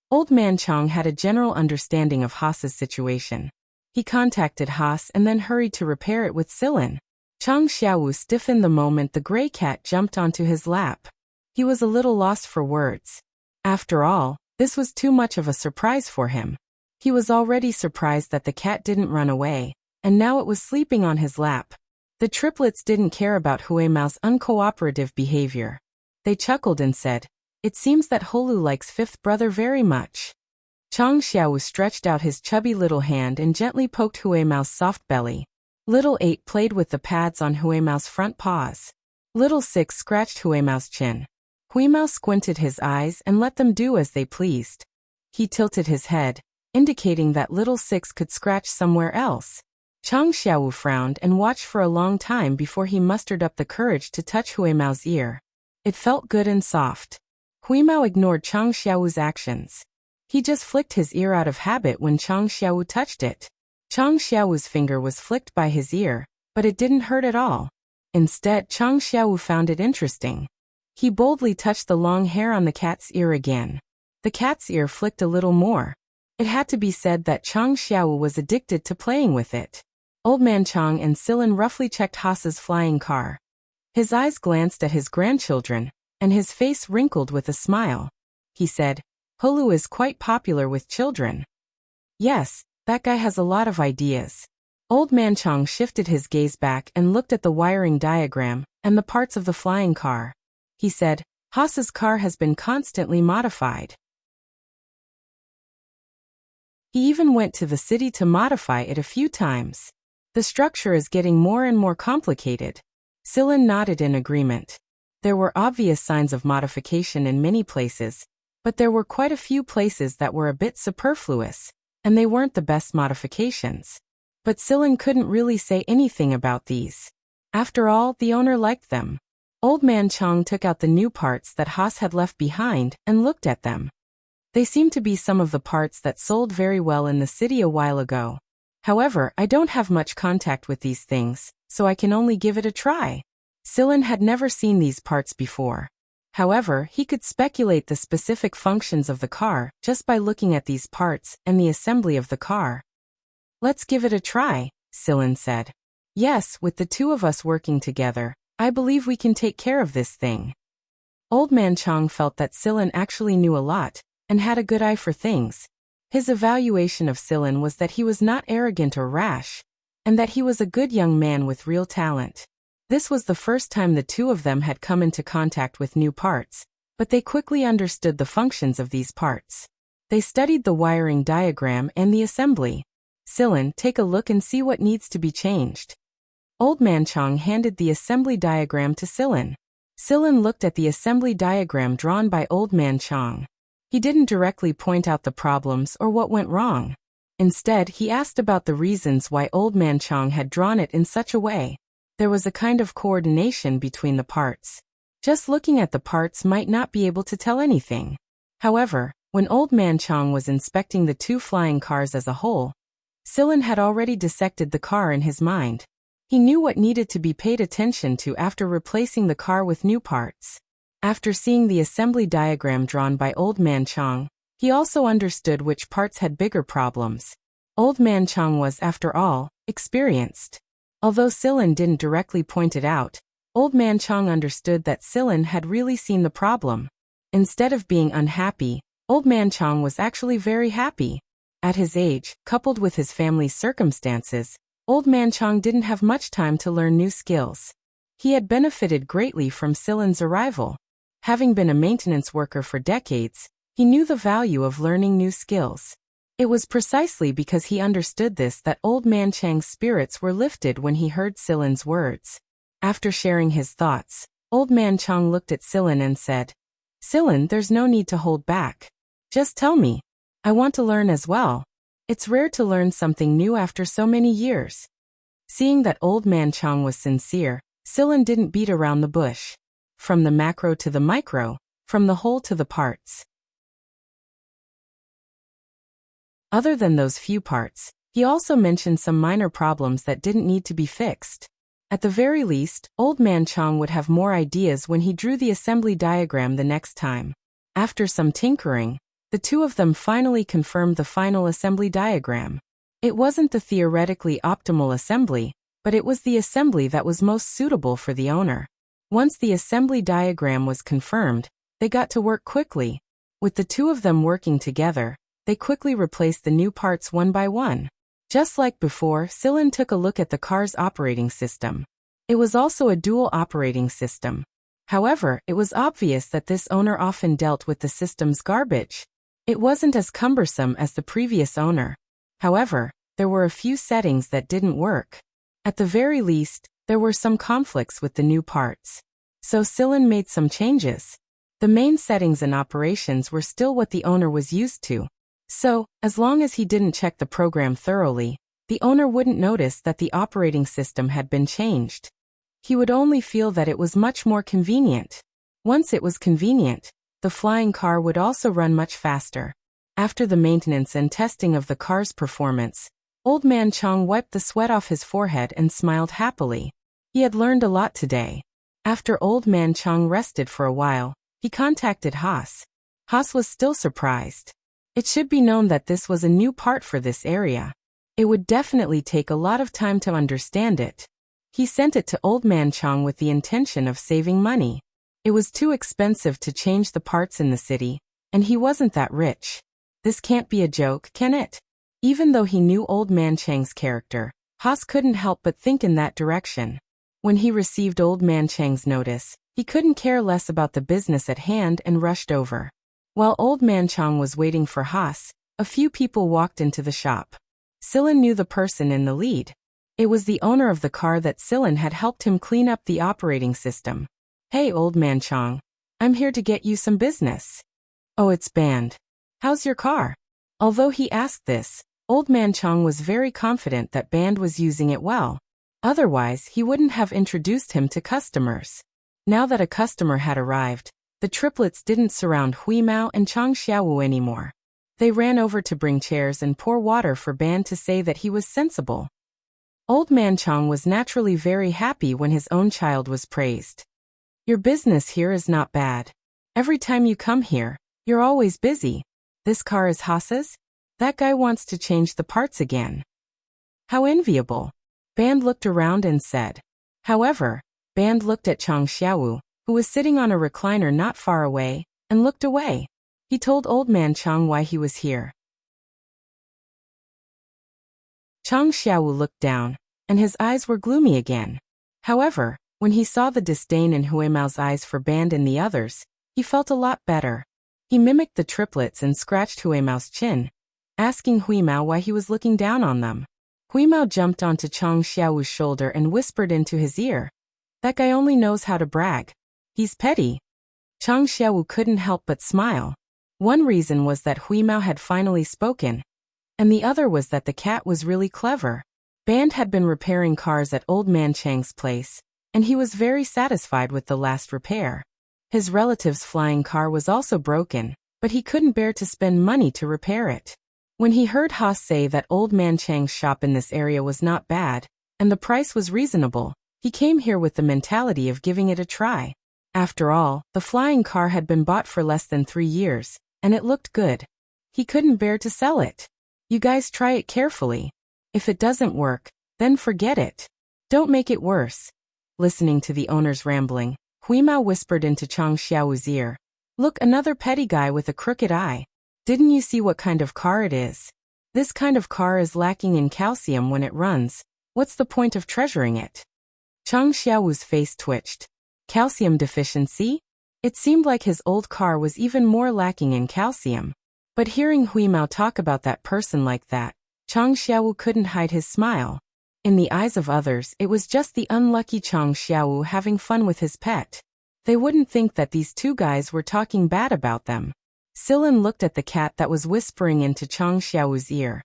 Old Man Chong had a general understanding of Haas's situation. He contacted Haas and then hurried to repair it with Silin. Chong Xiaowu stiffened the moment the gray cat jumped onto his lap. He was a little lost for words. After all, this was too much of a surprise for him. He was already surprised that the cat didn't run away, and now it was sleeping on his lap. The triplets didn't care about Huimao's uncooperative behavior. They chuckled and said, "It seems that Holu likes 5th brother very much." Chong Xiaowu stretched out his chubby little hand and gently poked Huimao's soft belly. Little 8 played with the pads on Huimao's front paws. Little 6 scratched Huimao's chin. Huimao squinted his eyes and let them do as they pleased. He tilted his head, indicating that little 6 could scratch somewhere else. Chang Xiaowu frowned and watched for a long time before he mustered up the courage to touch Huimao's ear. It felt good and soft. Huimao ignored Chang Xiaowu's actions. He just flicked his ear out of habit when Chang Xiaowu touched it. Chang Xiaowu's finger was flicked by his ear, but it didn't hurt at all. Instead, Chang Xiaowu found it interesting. He boldly touched the long hair on the cat's ear again. The cat's ear flicked a little more. It had to be said that Chang Xiaowu was addicted to playing with it. Old Man Chang and Silin roughly checked Haas's flying car. His eyes glanced at his grandchildren, and his face wrinkled with a smile. He said, "Holu is quite popular with children." "Yes, that guy has a lot of ideas." Old Man Chang shifted his gaze back and looked at the wiring diagram and the parts of the flying car. He said, "Haas's car has been constantly modified. He even went to the city to modify it a few times. The structure is getting more and more complicated." Silin nodded in agreement. There were obvious signs of modification in many places, but there were quite a few places that were a bit superfluous, and they weren't the best modifications. But Silin couldn't really say anything about these. After all, the owner liked them. Old Man Chang took out the new parts that Haas had left behind and looked at them. They seemed to be some of the parts that sold very well in the city a while ago. However, I don't have much contact with these things, so I can only give it a try. Silin had never seen these parts before. However, he could speculate the specific functions of the car just by looking at these parts and the assembly of the car. "Let's give it a try," Silin said. "Yes, with the two of us working together, I believe we can take care of this thing." Old Man Chang felt that Silin actually knew a lot, and had a good eye for things. His evaluation of Silin was that he was not arrogant or rash, and that he was a good young man with real talent. This was the first time the two of them had come into contact with new parts, but they quickly understood the functions of these parts. They studied the wiring diagram and the assembly. "Silin, take a look and see what needs to be changed." Old Man Chang handed the assembly diagram to Silin. Silin looked at the assembly diagram drawn by Old Man Chang. He didn't directly point out the problems or what went wrong. Instead, he asked about the reasons why Old Man Chang had drawn it in such a way. There was a kind of coordination between the parts. Just looking at the parts might not be able to tell anything. However, when Old Man Chang was inspecting the two flying cars as a whole, Silin had already dissected the car in his mind. He knew what needed to be paid attention to after replacing the car with new parts. After seeing the assembly diagram drawn by Old Man Chang, he also understood which parts had bigger problems. Old Man Chang was, after all, experienced. Although Silin didn't directly point it out, Old Man Chang understood that Silin had really seen the problem. Instead of being unhappy, Old Man Chang was actually very happy. At his age, coupled with his family's circumstances, Old Man Chang didn't have much time to learn new skills. He had benefited greatly from Silin's arrival. Having been a maintenance worker for decades, he knew the value of learning new skills. It was precisely because he understood this that Old Man Chang's spirits were lifted when he heard Silin's words. After sharing his thoughts, Old Man Chang looked at Silin and said, "Silin, there's no need to hold back. Just tell me. I want to learn as well. It's rare to learn something new after so many years." Seeing that Old Man Chang was sincere, Silin didn't beat around the bush. From the macro to the micro, from the whole to the parts. Other than those few parts, he also mentioned some minor problems that didn't need to be fixed. At the very least, Old Man Chang would have more ideas when he drew the assembly diagram the next time. After some tinkering, the two of them finally confirmed the final assembly diagram. It wasn't the theoretically optimal assembly, but it was the assembly that was most suitable for the owner. Once the assembly diagram was confirmed, they got to work quickly. With the two of them working together, they quickly replaced the new parts one by one. Just like before, Silin took a look at the car's operating system. It was also a dual operating system. However, it was obvious that this owner often dealt with the system's garbage. It wasn't as cumbersome as the previous owner. However, there were a few settings that didn't work. At the very least, there were some conflicts with the new parts. So Sillin made some changes. The main settings and operations were still what the owner was used to. So, as long as he didn't check the program thoroughly, the owner wouldn't notice that the operating system had been changed. He would only feel that it was much more convenient. Once it was convenient, the flying car would also run much faster. After the maintenance and testing of the car's performance, Old Man Chong wiped the sweat off his forehead and smiled happily. He had learned a lot today. After Old Man Chong rested for a while, he contacted Haas. Haas was still surprised. It should be known that this was a new part for this area. It would definitely take a lot of time to understand it. He sent it to Old Man Chong with the intention of saving money. It was too expensive to change the parts in the city, and he wasn't that rich. This can't be a joke, can it? Even though he knew Old Man Chang's character, Haas couldn't help but think in that direction. When he received Old Man Chang's notice, he couldn't care less about the business at hand and rushed over. While Old Man Chong was waiting for Haas, a few people walked into the shop. Sillin knew the person in the lead. It was the owner of the car that Sillin had helped him clean up the operating system. "Hey, Old Man Chong. I'm here to get you some business." "Oh, it's Band. How's your car?" Although he asked this, Old Man Chong was very confident that Band was using it well. Otherwise, he wouldn't have introduced him to customers. Now that a customer had arrived, the triplets didn't surround Huimao and Chang Xiaowu anymore. They ran over to bring chairs and pour water for Band to say that he was sensible. Old Man Chong was naturally very happy when his own child was praised. "Your business here is not bad. Every time you come here, you're always busy. This car is Haas's? That guy wants to change the parts again. How enviable." Band looked around and said. However, Band looked at Chang Xiaowu, who was sitting on a recliner not far away, and looked away. He told Old Man Chong why he was here. Chang Xiaowu looked down, and his eyes were gloomy again. However, when he saw the disdain in Huimao's eyes for Band and the others, he felt a lot better. He mimicked the triplets and scratched Huimao's chin, asking Huimao why he was looking down on them. Huimao jumped onto Chang Xiaowu's shoulder and whispered into his ear, "That guy only knows how to brag. He's petty." Chang Xiaowu couldn't help but smile. One reason was that Huimao had finally spoken, and the other was that the cat was really clever. Band had been repairing cars at Old Man Chang's place, and he was very satisfied with the last repair. His relative's flying car was also broken, but he couldn't bear to spend money to repair it. When he heard Haas say that Old Man Chang's shop in this area was not bad, and the price was reasonable, he came here with the mentality of giving it a try. After all, the flying car had been bought for less than 3 years, and it looked good. He couldn't bear to sell it. "You guys try it carefully. If it doesn't work, then forget it. Don't make it worse." Listening to the owner's rambling, Huimao whispered into Chang Xiaowu's ear, "Look, another petty guy with a crooked eye. Didn't you see what kind of car it is? This kind of car is lacking in calcium when it runs. What's the point of treasuring it?" Chang Xiaowu's face twitched. Calcium deficiency? It seemed like his old car was even more lacking in calcium. But hearing Huimao talk about that person like that, Chang Xiaowu couldn't hide his smile. In the eyes of others, it was just the unlucky Chang Xiaowu having fun with his pet. They wouldn't think that these two guys were talking bad about them. Sillin looked at the cat that was whispering into Chang Xiaowu's ear,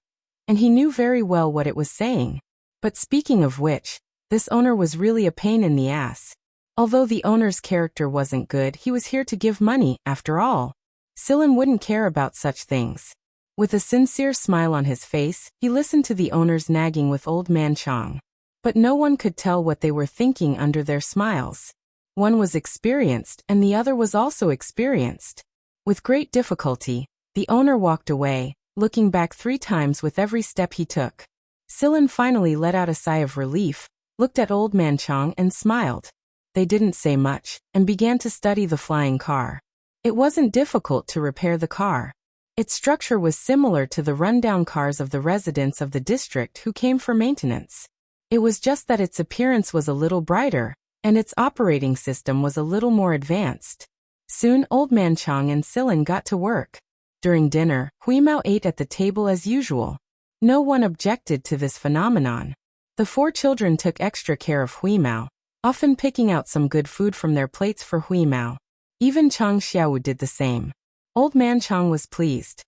and he knew very well what it was saying. But speaking of which, this owner was really a pain in the ass. Although the owner's character wasn't good, he was here to give money, after all. Sillin wouldn't care about such things. With a sincere smile on his face, he listened to the owners nagging with Old Man Chong. But no one could tell what they were thinking under their smiles. One was experienced, and the other was also experienced. With great difficulty, the owner walked away, looking back 3 times with every step he took. Sillin finally let out a sigh of relief, looked at Old Man Chong and smiled. They didn't say much, and began to study the flying car. It wasn't difficult to repair the car. Its structure was similar to the rundown cars of the residents of the district who came for maintenance. It was just that its appearance was a little brighter, and its operating system was a little more advanced. Soon Old Man Chong and Sillin got to work. During dinner, Huimao ate at the table as usual. No one objected to this phenomenon. The 4 children took extra care of Huimao, often picking out some good food from their plates for Huimao. Even Chang Xiaowu did the same. Old man Chang was pleased.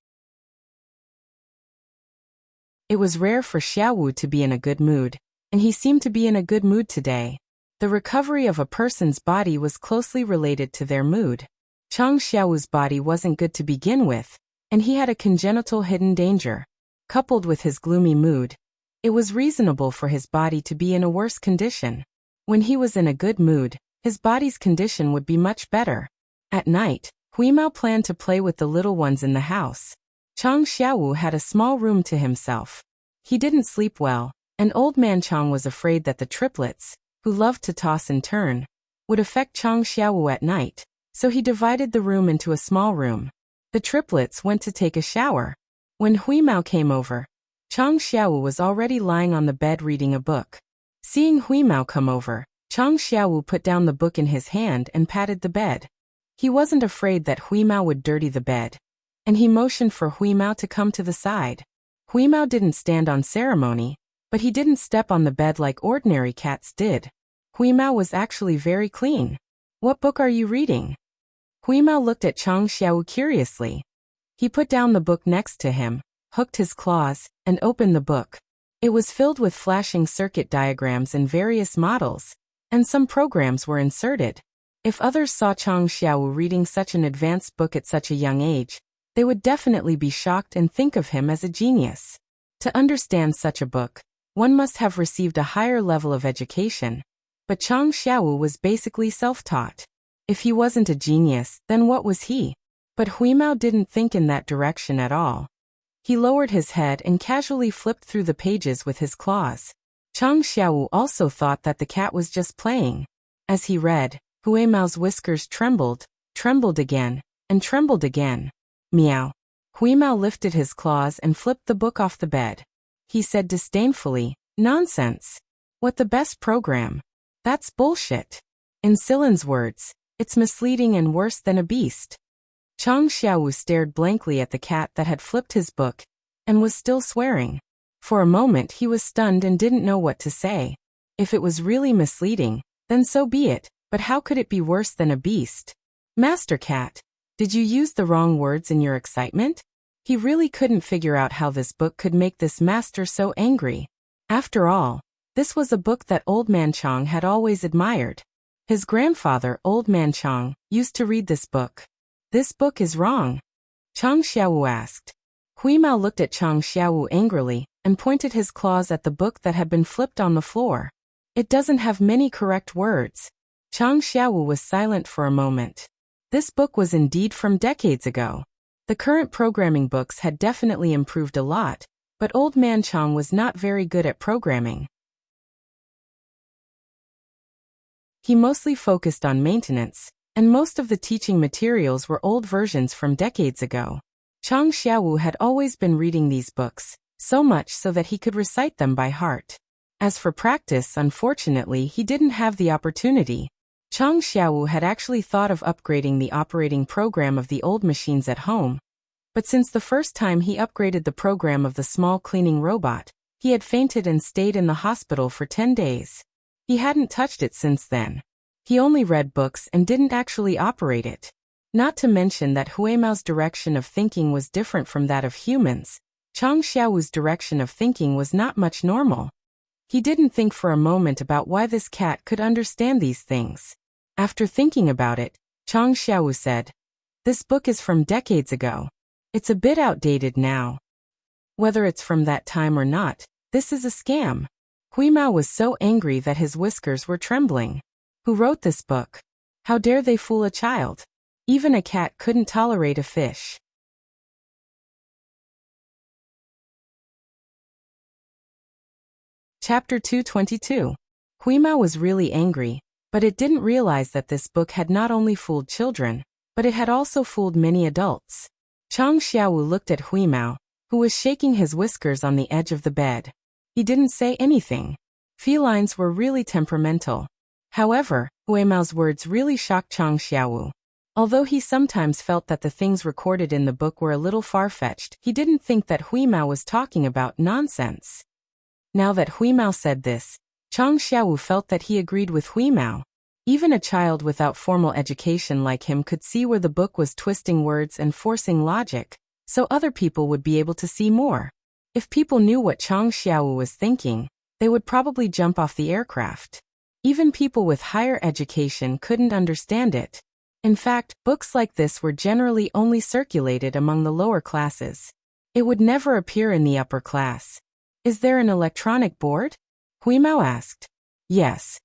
It was rare for Xiaowu to be in a good mood, and he seemed to be in a good mood today. The recovery of a person's body was closely related to their mood. Chang Xiaowu's body wasn't good to begin with, and he had a congenital hidden danger. Coupled with his gloomy mood, it was reasonable for his body to be in a worse condition. When he was in a good mood, his body's condition would be much better. At night, Huimao planned to play with the little ones in the house. Chang Xiaowu had a small room to himself. He didn't sleep well, and old man Chang was afraid that the triplets, who loved to toss and turn, would affect Chang Xiaowu at night, so he divided the room into a small room. The triplets went to take a shower. When Huimao came over, Chang Xiaowu was already lying on the bed reading a book. Seeing Huimao come over, Chang Xiaowu put down the book in his hand and patted the bed. He wasn't afraid that Huimao would dirty the bed, and he motioned for Huimao to come to the side. Huimao didn't stand on ceremony, but he didn't step on the bed like ordinary cats did. Huimao was actually very clean. "What book are you reading?" Huimao looked at Chang Xiaowu curiously. He put down the book next to him, hooked his claws, and opened the book. It was filled with flashing circuit diagrams and various models, and some programs were inserted. If others saw Chang Xiaowu reading such an advanced book at such a young age, they would definitely be shocked and think of him as a genius. To understand such a book, one must have received a higher level of education, but Chang Xiaowu was basically self-taught. If he wasn't a genius, then what was he? But Huimao didn't think in that direction at all. He lowered his head and casually flipped through the pages with his claws. Chang Xiaowu also thought that the cat was just playing. As he read, Huimao's whiskers trembled, trembled again, and trembled again. Meow. Huimao lifted his claws and flipped the book off the bed. He said disdainfully, "Nonsense. What the best program? That's bullshit." In Silan's words, "It's misleading and worse than a beast." Chang Xiaowu stared blankly at the cat that had flipped his book, and was still swearing. For a moment he was stunned and didn't know what to say. If it was really misleading, then so be it, but how could it be worse than a beast? "Master Cat, did you use the wrong words in your excitement?" He really couldn't figure out how this book could make this master so angry. After all, this was a book that Old Man Chang had always admired. His grandfather, Old Man Chang, used to read this book. "This book is wrong?" Chang Xiaowu asked. Huimao looked at Chang Xiaowu angrily, and pointed his claws at the book that had been flipped on the floor. "It doesn't have many correct words." Chang Xiaowu was silent for a moment. This book was indeed from decades ago. The current programming books had definitely improved a lot, but Old Man Chang was not very good at programming. He mostly focused on maintenance, and most of the teaching materials were old versions from decades ago. Chang Xiaowu had always been reading these books, so much so that he could recite them by heart. As for practice, unfortunately, he didn't have the opportunity. Chang Xiaowu had actually thought of upgrading the operating program of the old machines at home, but since the first time he upgraded the program of the small cleaning robot, he had fainted and stayed in the hospital for 10 days. He hadn't touched it since then. He only read books and didn't actually operate it. Not to mention that Huimao's direction of thinking was different from that of humans. Chang Xiaowu's direction of thinking was not much normal. He didn't think for a moment about why this cat could understand these things. After thinking about it, Chang Xiaowu said, "This book is from decades ago. It's a bit outdated now. Whether it's from that time or not, this is a scam." Huimao was so angry that his whiskers were trembling. Who wrote this book? How dare they fool a child? Even a cat couldn't tolerate a fish. Chapter 222. Huimao was really angry, but it didn't realize that this book had not only fooled children, but it had also fooled many adults. Chang Xiaowu looked at Huimao, who was shaking his whiskers on the edge of the bed. He didn't say anything. Felines were really temperamental. However, Huimao's words really shocked Chang Xiaowu. Although he sometimes felt that the things recorded in the book were a little far-fetched, he didn't think that Huimao was talking about nonsense. Now that Huimao said this, Chang Xiaowu felt that he agreed with Huimao. Even a child without formal education like him could see where the book was twisting words and forcing logic, so other people would be able to see more. If people knew what Chang Xiaowu was thinking, they would probably jump off the aircraft. Even people with higher education couldn't understand it. In fact, books like this were generally only circulated among the lower classes. It would never appear in the upper class. Is there an electronic board? Huimao asked. Yes.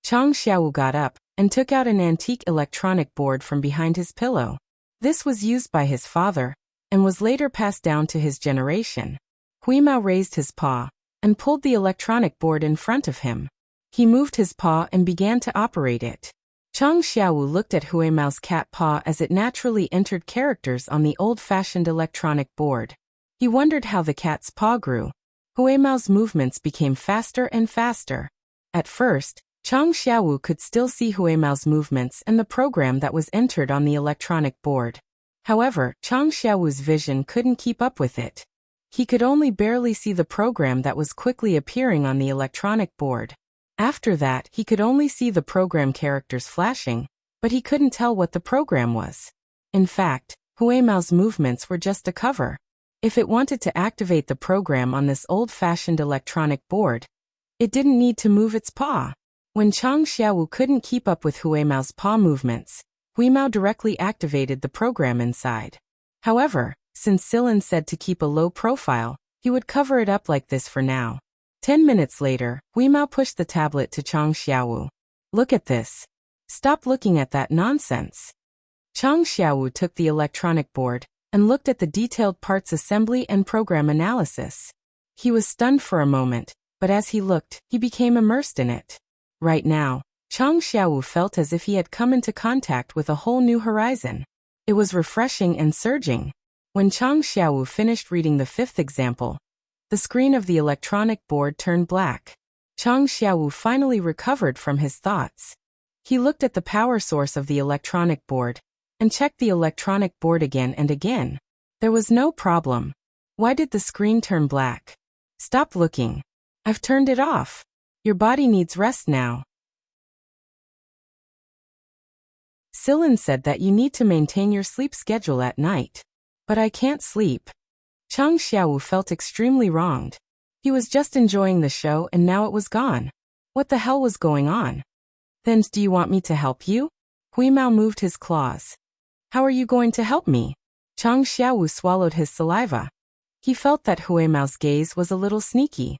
Chang Xiaowu got up and took out an antique electronic board from behind his pillow. This was used by his father and was later passed down to his generation. Huimao raised his paw and pulled the electronic board in front of him. He moved his paw and began to operate it. Chang Xiaowu looked at Huimao's cat paw as it naturally entered characters on the old-fashioned electronic board. He wondered how the cat's paw grew. Huimao's movements became faster and faster. At first, Chang Xiaowu could still see Huimao's movements and the program that was entered on the electronic board. However, Chang Xiaowu's vision couldn't keep up with it. He could only barely see the program that was quickly appearing on the electronic board. After that, he could only see the program characters flashing, but he couldn't tell what the program was. In fact, Huimao's movements were just a cover. If it wanted to activate the program on this old-fashioned electronic board, it didn't need to move its paw. When Chang Xiaowu couldn't keep up with Huimao's paw movements, Huimao directly activated the program inside. However, since Silin said to keep a low profile, he would cover it up like this for now. 10 minutes later, Huimao pushed the tablet to Chang Xiaowu. Look at this. Stop looking at that nonsense. Chang Xiaowu took the electronic board and looked at the detailed parts assembly and program analysis. He was stunned for a moment, but as he looked, he became immersed in it. Right now, Chang Xiaowu felt as if he had come into contact with a whole new horizon. It was refreshing and surging. When Chang Xiaowu finished reading the fifth example, the screen of the electronic board turned black. Chang Xiaowu finally recovered from his thoughts. He looked at the power source of the electronic board and checked the electronic board again and again. There was no problem. Why did the screen turn black? Stop looking. I've turned it off. Your body needs rest now. Silin said that you need to maintain your sleep schedule at night. But I can't sleep. Chang Xiaowu felt extremely wronged. He was just enjoying the show and now it was gone. What the hell was going on? Then do you want me to help you? Huimao moved his claws. How are you going to help me? Chang Xiaowu swallowed his saliva. He felt that Huimao's gaze was a little sneaky.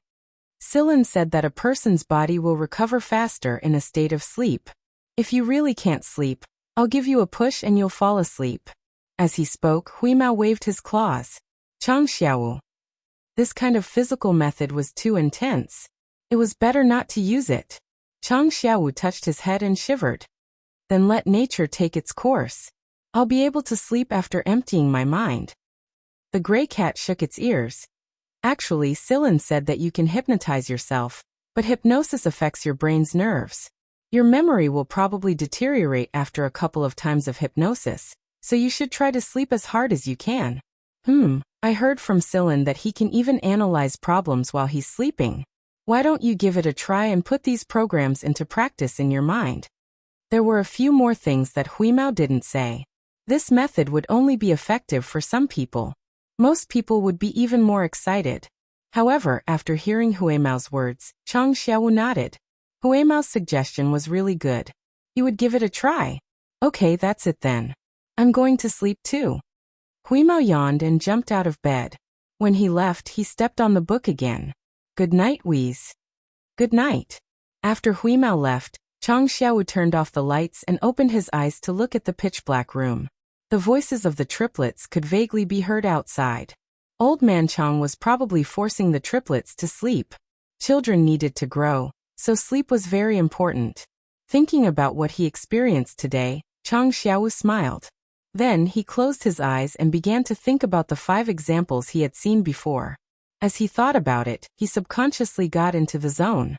Silin said that a person's body will recover faster in a state of sleep. If you really can't sleep, I'll give you a push and you'll fall asleep. As he spoke, Huimao waved his claws. Chang Xiaowu. This kind of physical method was too intense. It was better not to use it. Chang Xiaowu touched his head and shivered. Then let nature take its course. I'll be able to sleep after emptying my mind. The gray cat shook its ears. Actually, Silin said that you can hypnotize yourself, but hypnosis affects your brain's nerves. Your memory will probably deteriorate after a couple of times of hypnosis, so you should try to sleep as hard as you can. I heard from Silin that he can even analyze problems while he's sleeping. Why don't you give it a try and put these programs into practice in your mind? There were a few more things that Huimao didn't say. This method would only be effective for some people. Most people would be even more excited. However, after hearing Huimao's words, Chang Xiaowu nodded. Huimao's suggestion was really good. He would give it a try. Okay, that's it then. I'm going to sleep too. Huimao yawned and jumped out of bed. When he left, he stepped on the book again. Good night, Wheeze. Good night. After Huimao left, Chang Xiaowu turned off the lights and opened his eyes to look at the pitch-black room. The voices of the triplets could vaguely be heard outside. Old Man Chang was probably forcing the triplets to sleep. Children needed to grow, so sleep was very important. Thinking about what he experienced today, Chang Xiaowu smiled. Then he closed his eyes and began to think about the 5 examples he had seen before. As he thought about it, he subconsciously got into the zone.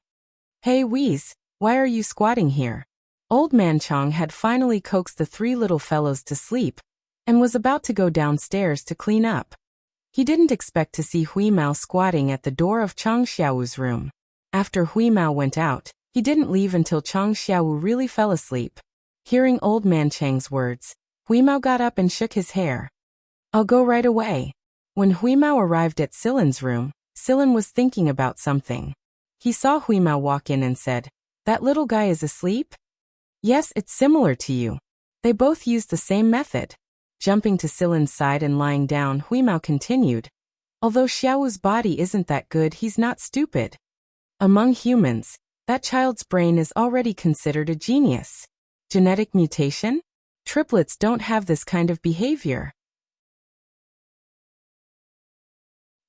Hey Wheeze, why are you squatting here? Old Man Chang had finally coaxed the 3 little fellows to sleep, and was about to go downstairs to clean up. He didn't expect to see Hui Mao squatting at the door of Chang Xiaowu's room. After Hui Mao went out, he didn't leave until Chang Xiaowu really fell asleep. Hearing Old Man Chang's words, Hui Mao got up and shook his hair. "I'll go right away." When Hui Mao arrived at Silen's room, Silen was thinking about something. He saw Hui Mao walk in and said, "That little guy is asleep?" "Yes, it's similar to you." They both used the same method. Jumping to Silen's side and lying down, Hui Mao continued, "Although Xiaowu's body isn't that good, he's not stupid. Among humans, that child's brain is already considered a genius. Genetic mutation? Triplets don't have this kind of behavior.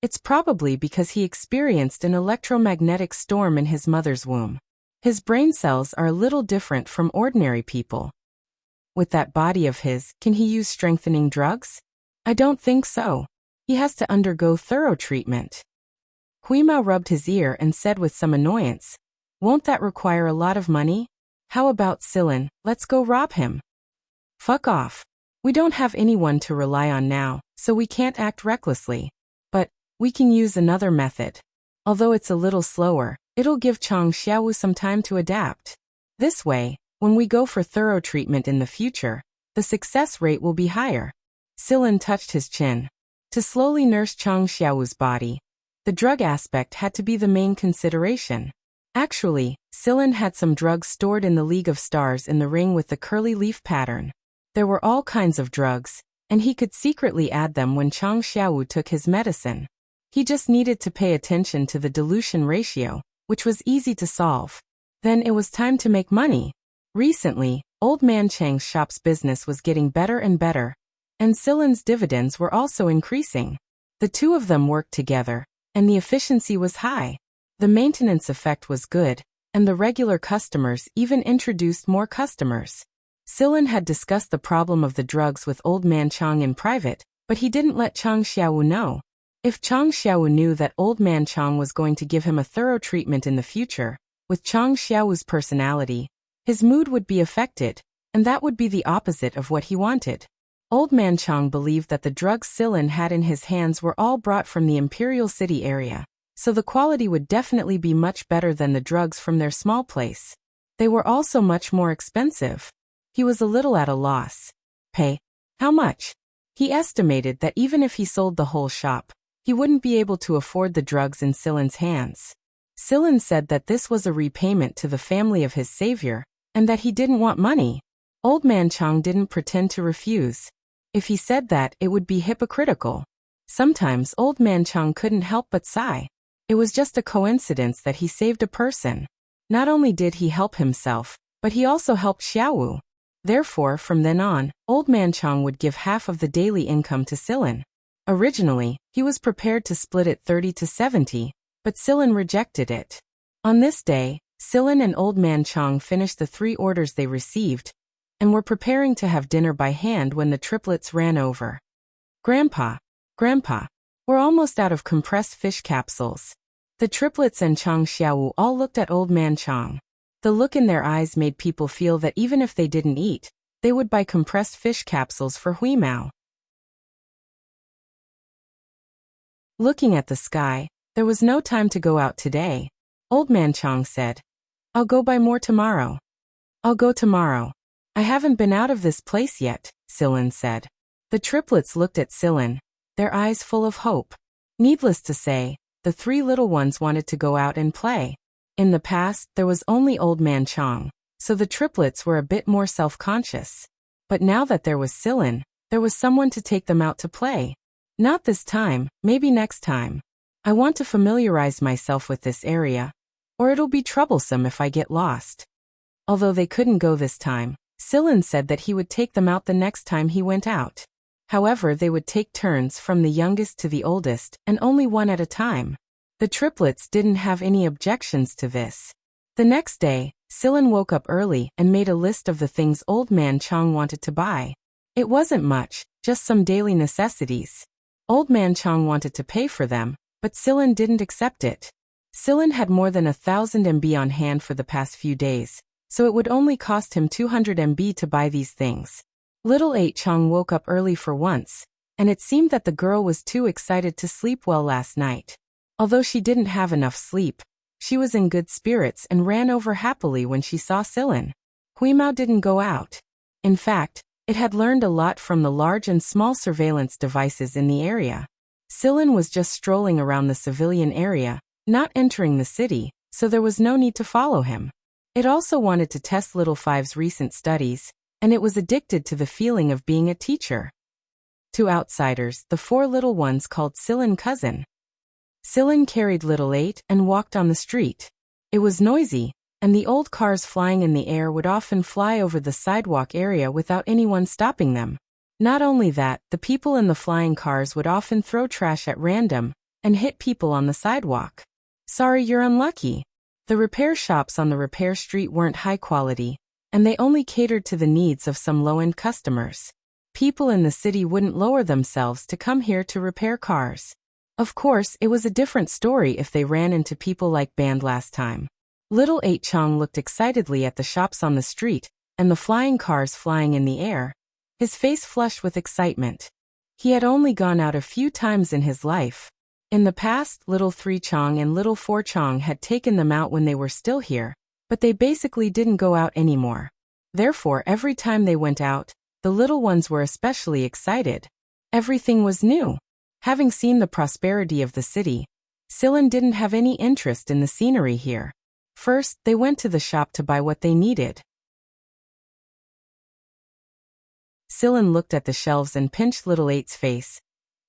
It's probably because he experienced an electromagnetic storm in his mother's womb. His brain cells are a little different from ordinary people. With that body of his, can he use strengthening drugs? I don't think so. He has to undergo thorough treatment." Hui Mao rubbed his ear and said with some annoyance, "Won't that require a lot of money? How about Silen, let's go rob him." "Fuck off. We don't have anyone to rely on now, so we can't act recklessly. But we can use another method. Although it's a little slower, it'll give Chang Xiaowu some time to adapt. This way, when we go for thorough treatment in the future, the success rate will be higher." Silen touched his chin. To slowly nurse Chang Xiaowu's body, the drug aspect had to be the main consideration. Actually, Silen had some drugs stored in the League of Stars in the ring with the curly leaf pattern. There were all kinds of drugs, and he could secretly add them when Chang Xiaowu took his medicine. He just needed to pay attention to the dilution ratio, which was easy to solve. Then it was time to make money. Recently, Old Man Chang's shop's business was getting better and better, and Silen's dividends were also increasing. The two of them worked together, and the efficiency was high. The maintenance effect was good, and the regular customers even introduced more customers. Silen had discussed the problem of the drugs with Old Man Chang in private, but he didn't let Chang Xiaowu know. If Chang Xiaowu knew that Old Man Chang was going to give him a thorough treatment in the future, with Chang Xiaowu's personality, his mood would be affected, and that would be the opposite of what he wanted. Old Man Chang believed that the drugs Silen had in his hands were all brought from the Imperial City area, so the quality would definitely be much better than the drugs from their small place. They were also much more expensive. He was a little at a loss. Pay? How much? He estimated that even if he sold the whole shop, he wouldn't be able to afford the drugs in Silen's hands. Silen said that this was a repayment to the family of his savior, and that he didn't want money. Old Man Chang didn't pretend to refuse. If he said that, it would be hypocritical. Sometimes Old Man Chang couldn't help but sigh. It was just a coincidence that he saved a person. Not only did he help himself, but he also helped Xiaowu. Therefore, from then on, Old Man Chang would give half of the daily income to Silen. Originally, he was prepared to split it 30 to 70, but Silen rejected it. On this day, Silen and Old Man Chang finished the 3 orders they received, and were preparing to have dinner by hand when the triplets ran over. Grandpa, we're almost out of compressed fish capsules." The triplets and Chang Xiaowu all looked at Old Man Chang. The look in their eyes made people feel that even if they didn't eat, they would buy compressed fish capsules for Hui Mao. Looking at the sky, there was no time to go out today. Old Man Chang said, "I'll go buy more tomorrow." "I'll go tomorrow. I haven't been out of this place yet," Silen said. The triplets looked at Silen, their eyes full of hope. Needless to say, the 3 little ones wanted to go out and play. In the past, there was only Old Man Chang, so the triplets were a bit more self-conscious. But now that there was Silen, there was someone to take them out to play. "Not this time, maybe next time. I want to familiarize myself with this area, or it'll be troublesome if I get lost." Although they couldn't go this time, Silen said that he would take them out the next time he went out. However, they would take turns from the youngest to the oldest, and only one at a time. The triplets didn't have any objections to this. The next day, Silen woke up early and made a list of the things Old Man Chang wanted to buy. It wasn't much, just some daily necessities. Old Man Chang wanted to pay for them, but Silen didn't accept it. Silen had more than 1,000 MB on hand for the past few days, so it would only cost him 200 MB to buy these things. Little 8 Chang woke up early for once. and it seemed that the girl was too excited to sleep well last night. Although she didn't have enough sleep, she was in good spirits and ran over happily when she saw Sillin. Huimao didn't go out. In fact, it had learned a lot from the large and small surveillance devices in the area. Sillin was just strolling around the civilian area, not entering the city, so there was no need to follow him. It also wanted to test Little Five's recent studies, and it was addicted to the feeling of being a teacher. To outsiders, the four little ones called Sillin cousin. Sillin carried Little Eight and walked on the street. It was noisy, and the old cars flying in the air would often fly over the sidewalk area without anyone stopping them. Not only that, the people in the flying cars would often throw trash at random and hit people on the sidewalk. Sorry, you're unlucky. The repair shops on the repair street weren't high quality, and they only catered to the needs of some low-end customers. People in the city wouldn't lower themselves to come here to repair cars. Of course, it was a different story if they ran into people like Band last time. Little Eight Chong looked excitedly at the shops on the street and the flying cars flying in the air, his face flushed with excitement. He had only gone out a few times in his life. In the past, Little Three Chong and Little Four Chong had taken them out when they were still here, but they basically didn't go out anymore. Therefore, every time they went out, the little ones were especially excited. Everything was new. Having seen the prosperity of the city, Sillin didn't have any interest in the scenery here. First, they went to the shop to buy what they needed. Sillin looked at the shelves and pinched Little Eight's face.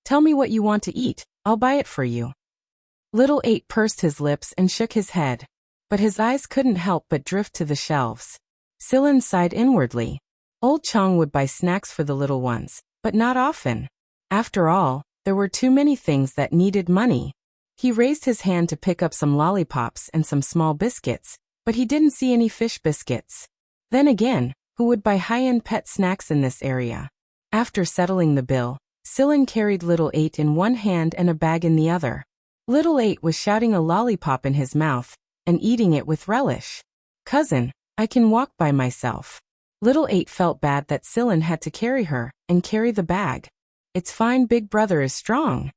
Tell me what you want to eat, I'll buy it for you. Little Eight pursed his lips and shook his head, but his eyes couldn't help but drift to the shelves. Sillin sighed inwardly. Old Chong would buy snacks for the little ones, but not often. After all, there were too many things that needed money. He raised his hand to pick up some lollipops and some small biscuits, but he didn't see any fish biscuits. Then again, who would buy high-end pet snacks in this area? After settling the bill, Sillin carried Little Eight in one hand and a bag in the other. Little Eight was shouting a lollipop in his mouth and eating it with relish. Cousin, I can walk by myself. Little Eight felt bad that Sillin had to carry her and carry the bag. It's fine, big brother is strong.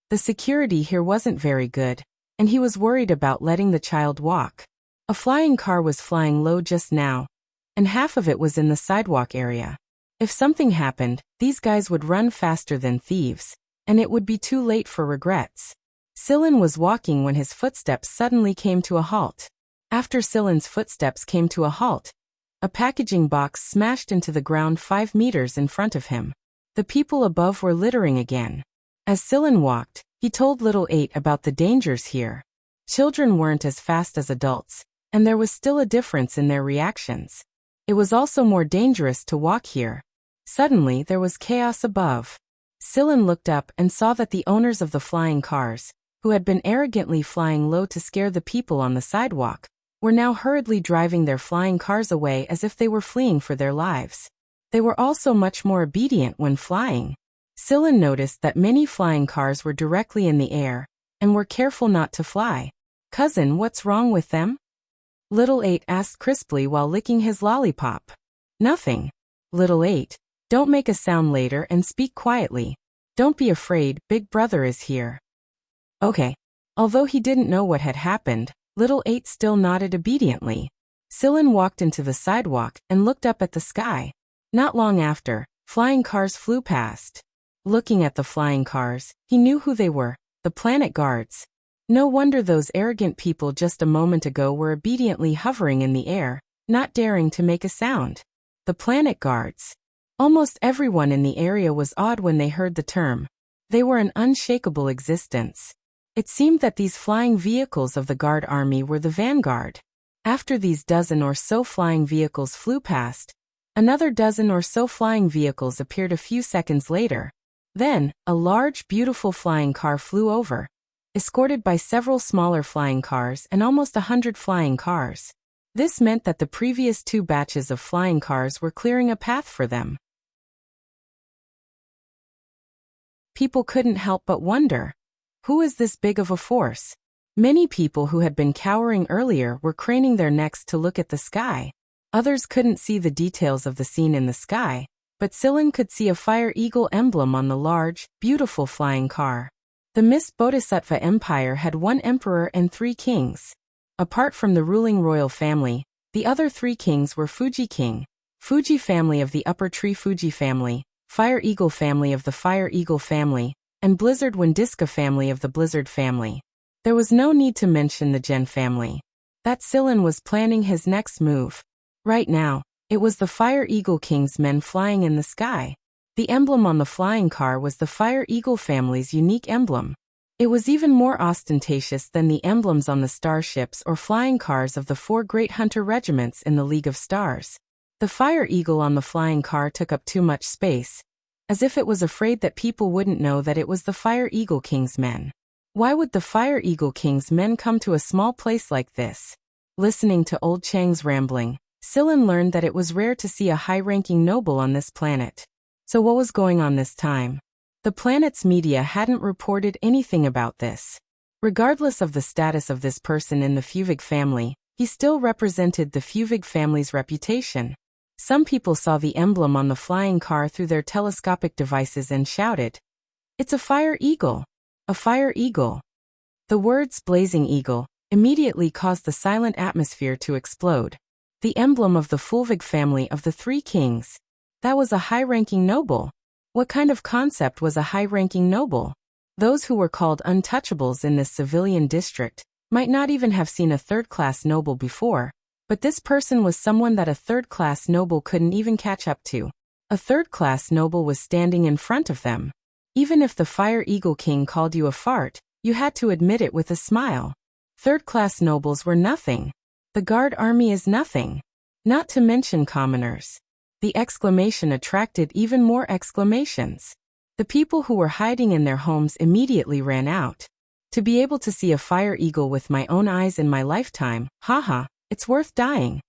The security here wasn't very good, and he was worried about letting the child walk. A flying car was flying low just now, and half of it was in the sidewalk area. If something happened, these guys would run faster than thieves, and it would be too late for regrets. Sillin was walking when his footsteps suddenly came to a halt. After Sillin's footsteps came to a halt, a packaging box smashed into the ground 5 meters in front of him. The people above were littering again. As Sillin walked, he told Little Eight about the dangers here. Children weren't as fast as adults, and there was still a difference in their reactions. It was also more dangerous to walk here. Suddenly, there was chaos above. Sillin looked up and saw that the owners of the flying cars, who had been arrogantly flying low to scare the people on the sidewalk, were now hurriedly driving their flying cars away as if they were fleeing for their lives. They were also much more obedient when flying. Sillin noticed that many flying cars were directly in the air and were careful not to fly. Cousin, what's wrong with them? Little Eight asked crisply while licking his lollipop. Nothing. Little Eight, don't make a sound later and speak quietly. Don't be afraid, big brother is here. Okay. Although he didn't know what had happened, Little Eight still nodded obediently. Sillin walked into the sidewalk and looked up at the sky. Not long after, flying cars flew past. Looking at the flying cars, he knew who they were, the planet guards. No wonder those arrogant people just a moment ago were obediently hovering in the air, not daring to make a sound. The planet guards. Almost everyone in the area was awed when they heard the term. They were an unshakable existence. It seemed that these flying vehicles of the guard army were the vanguard. After these dozen or so flying vehicles flew past, another dozen or so flying vehicles appeared a few seconds later. Then, a large, beautiful flying car flew over, escorted by several smaller flying cars and almost 100 flying cars. This meant that the previous 2 batches of flying cars were clearing a path for them. People couldn't help but wonder, who is this big of a force? Many people who had been cowering earlier were craning their necks to look at the sky. Others couldn't see the details of the scene in the sky, but Silen could see a fire eagle emblem on the large, beautiful flying car. The Mist Bodhisattva Empire had one emperor and 3 kings. Apart from the ruling royal family, the other 3 kings were Fuji King, Fuji family of the Upper Tree Fuji family, Fire Eagle family of the Fire Eagle family, and Blizzard Windiska family of the Blizzard family. There was no need to mention the Gen family. That Silen was planning his next move. Right now, it was the Fire Eagle King's men flying in the sky. The emblem on the flying car was the Fire Eagle family's unique emblem. It was even more ostentatious than the emblems on the starships or flying cars of the 4 great hunter regiments in the League of Stars. The Fire Eagle on the flying car took up too much space, as if it was afraid that people wouldn't know that it was the Fire Eagle King's men. Why would the Fire Eagle King's men come to a small place like this? Listening to Old Chang's rambling, Silen learned that it was rare to see a high-ranking noble on this planet. So what was going on this time? The planet's media hadn't reported anything about this. Regardless of the status of this person in the Fuvig family, he still represented the Fuvig family's reputation. Some people saw the emblem on the flying car through their telescopic devices and shouted, "It's a fire eagle! A fire eagle!" The words blazing eagle immediately caused the silent atmosphere to explode. The emblem of the Fulvig family of the 3 kings. That was a high-ranking noble. What kind of concept was a high-ranking noble? Those who were called untouchables in this civilian district might not even have seen a third-class noble before, but this person was someone that a third-class noble couldn't even catch up to. A third-class noble was standing in front of them. Even if the Fire Eagle King called you a fart, you had to admit it with a smile. Third-class nobles were nothing. The guard army is nothing. Not to mention commoners. The exclamation attracted even more exclamations. The people who were hiding in their homes immediately ran out. To be able to see a fire eagle with my own eyes in my lifetime, haha, it's worth dying.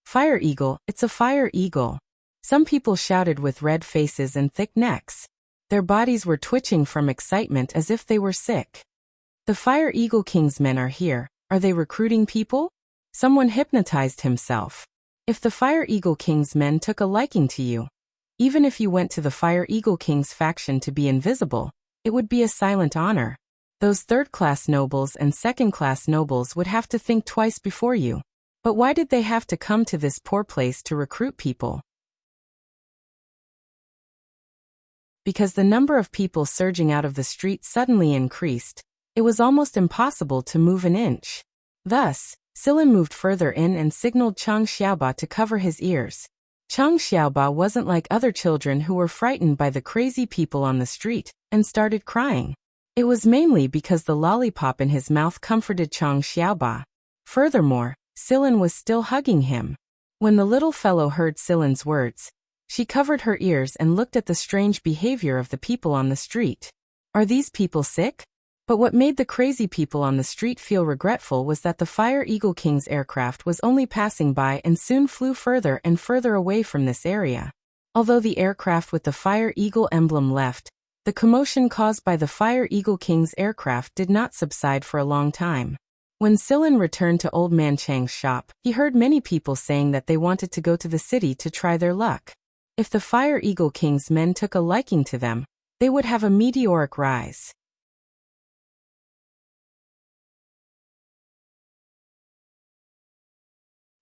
Fire eagle, it's a fire eagle. Some people shouted with red faces and thick necks. Their bodies were twitching from excitement as if they were sick. The Fire Eagle King's men are here. Are they recruiting people? Someone hypnotized himself. If the Fire Eagle King's men took a liking to you, even if you went to the Fire Eagle King's faction to be invisible, it would be a silent honor. Those third-class nobles and second-class nobles would have to think twice before you. But why did they have to come to this poor place to recruit people? Because the number of people surging out of the street suddenly increased. It was almost impossible to move an inch. Thus, Silen moved further in and signaled Chang Xiaoba to cover his ears. Chang Xiaoba wasn't like other children who were frightened by the crazy people on the street and started crying. It was mainly because the lollipop in his mouth comforted Chang Xiaoba. Furthermore, Silen was still hugging him. When the little fellow heard Silen's words, she covered her ears and looked at the strange behavior of the people on the street. Are these people sick? But what made the crazy people on the street feel regretful was that the Fire Eagle King's aircraft was only passing by and soon flew further and further away from this area. Although the aircraft with the Fire Eagle emblem left, the commotion caused by the Fire Eagle King's aircraft did not subside for a long time. When Silen returned to Old Man Chang's shop, he heard many people saying that they wanted to go to the city to try their luck. If the Fire Eagle King's men took a liking to them, they would have a meteoric rise.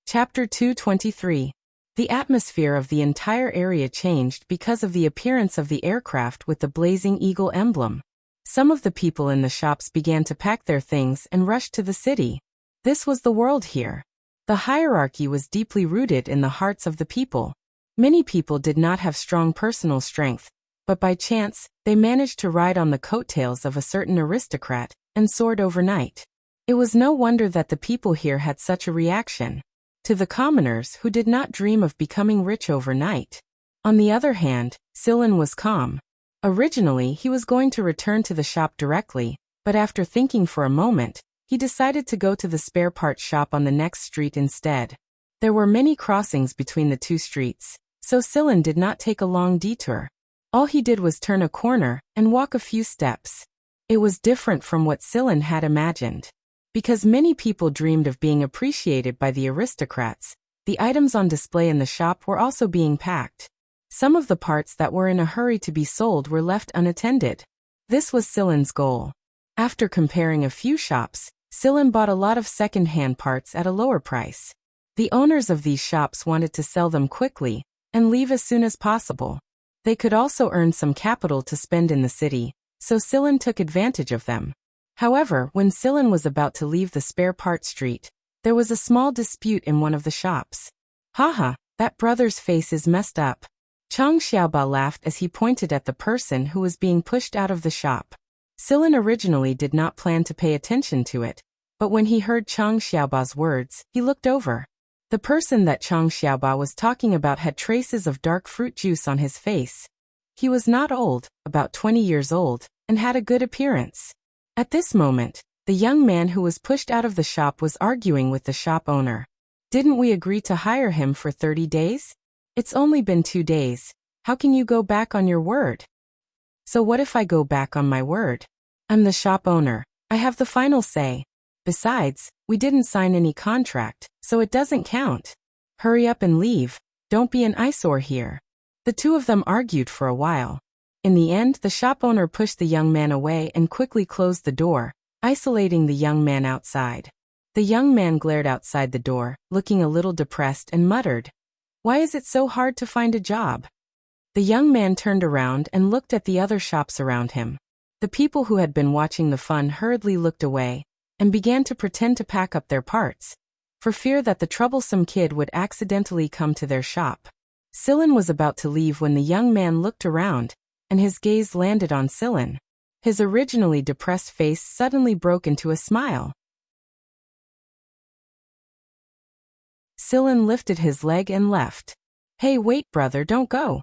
Chapter 223. The atmosphere of the entire area changed because of the appearance of the aircraft with the blazing eagle emblem. Some of the people in the shops began to pack their things and rushed to the city. This was the world here. The hierarchy was deeply rooted in the hearts of the people. Many people did not have strong personal strength, but by chance, they managed to ride on the coattails of a certain aristocrat and soared overnight. It was no wonder that the people here had such a reaction. To the commoners who did not dream of becoming rich overnight. On the other hand, Silen was calm. Originally, he was going to return to the shop directly, but after thinking for a moment, he decided to go to the spare parts shop on the next street instead. There were many crossings between the 2 streets, so Silen did not take a long detour. All he did was turn a corner and walk a few steps. It was different from what Silen had imagined. Because many people dreamed of being appreciated by the aristocrats, the items on display in the shop were also being packed. Some of the parts that were in a hurry to be sold were left unattended. This was Silen's goal. After comparing a few shops, Silen bought a lot of second-hand parts at a lower price. The owners of these shops wanted to sell them quickly and leave as soon as possible. They could also earn some capital to spend in the city, so Silen took advantage of them. However, when Silen was about to leave the spare part street, there was a small dispute in one of the shops. Haha, that brother's face is messed up. Chang Xiaoba laughed as he pointed at the person who was being pushed out of the shop. Silen originally did not plan to pay attention to it, but when he heard Chang Xiaoba's words, he looked over. The person that Chang Xiaoba was talking about had traces of dark fruit juice on his face. He was not old, about 20 years old, and had a good appearance. At this moment, the young man who was pushed out of the shop was arguing with the shop owner. Didn't we agree to hire him for 30 days? It's only been 2 days. How can you go back on your word? So what if I go back on my word? I'm the shop owner. I have the final say. Besides, we didn't sign any contract, so it doesn't count. Hurry up and leave. Don't be an eyesore here. The two of them argued for a while. In the end, the shop owner pushed the young man away and quickly closed the door, isolating the young man outside. The young man glared outside the door, looking a little depressed, and muttered, "Why is it so hard to find a job?" The young man turned around and looked at the other shops around him. The people who had been watching the fun hurriedly looked away and began to pretend to pack up their parts, for fear that the troublesome kid would accidentally come to their shop. Silen was about to leave when the young man looked around, and his gaze landed on Silen. His originally depressed face suddenly broke into a smile. Silen lifted his leg and left. "Hey, wait, brother, don't go."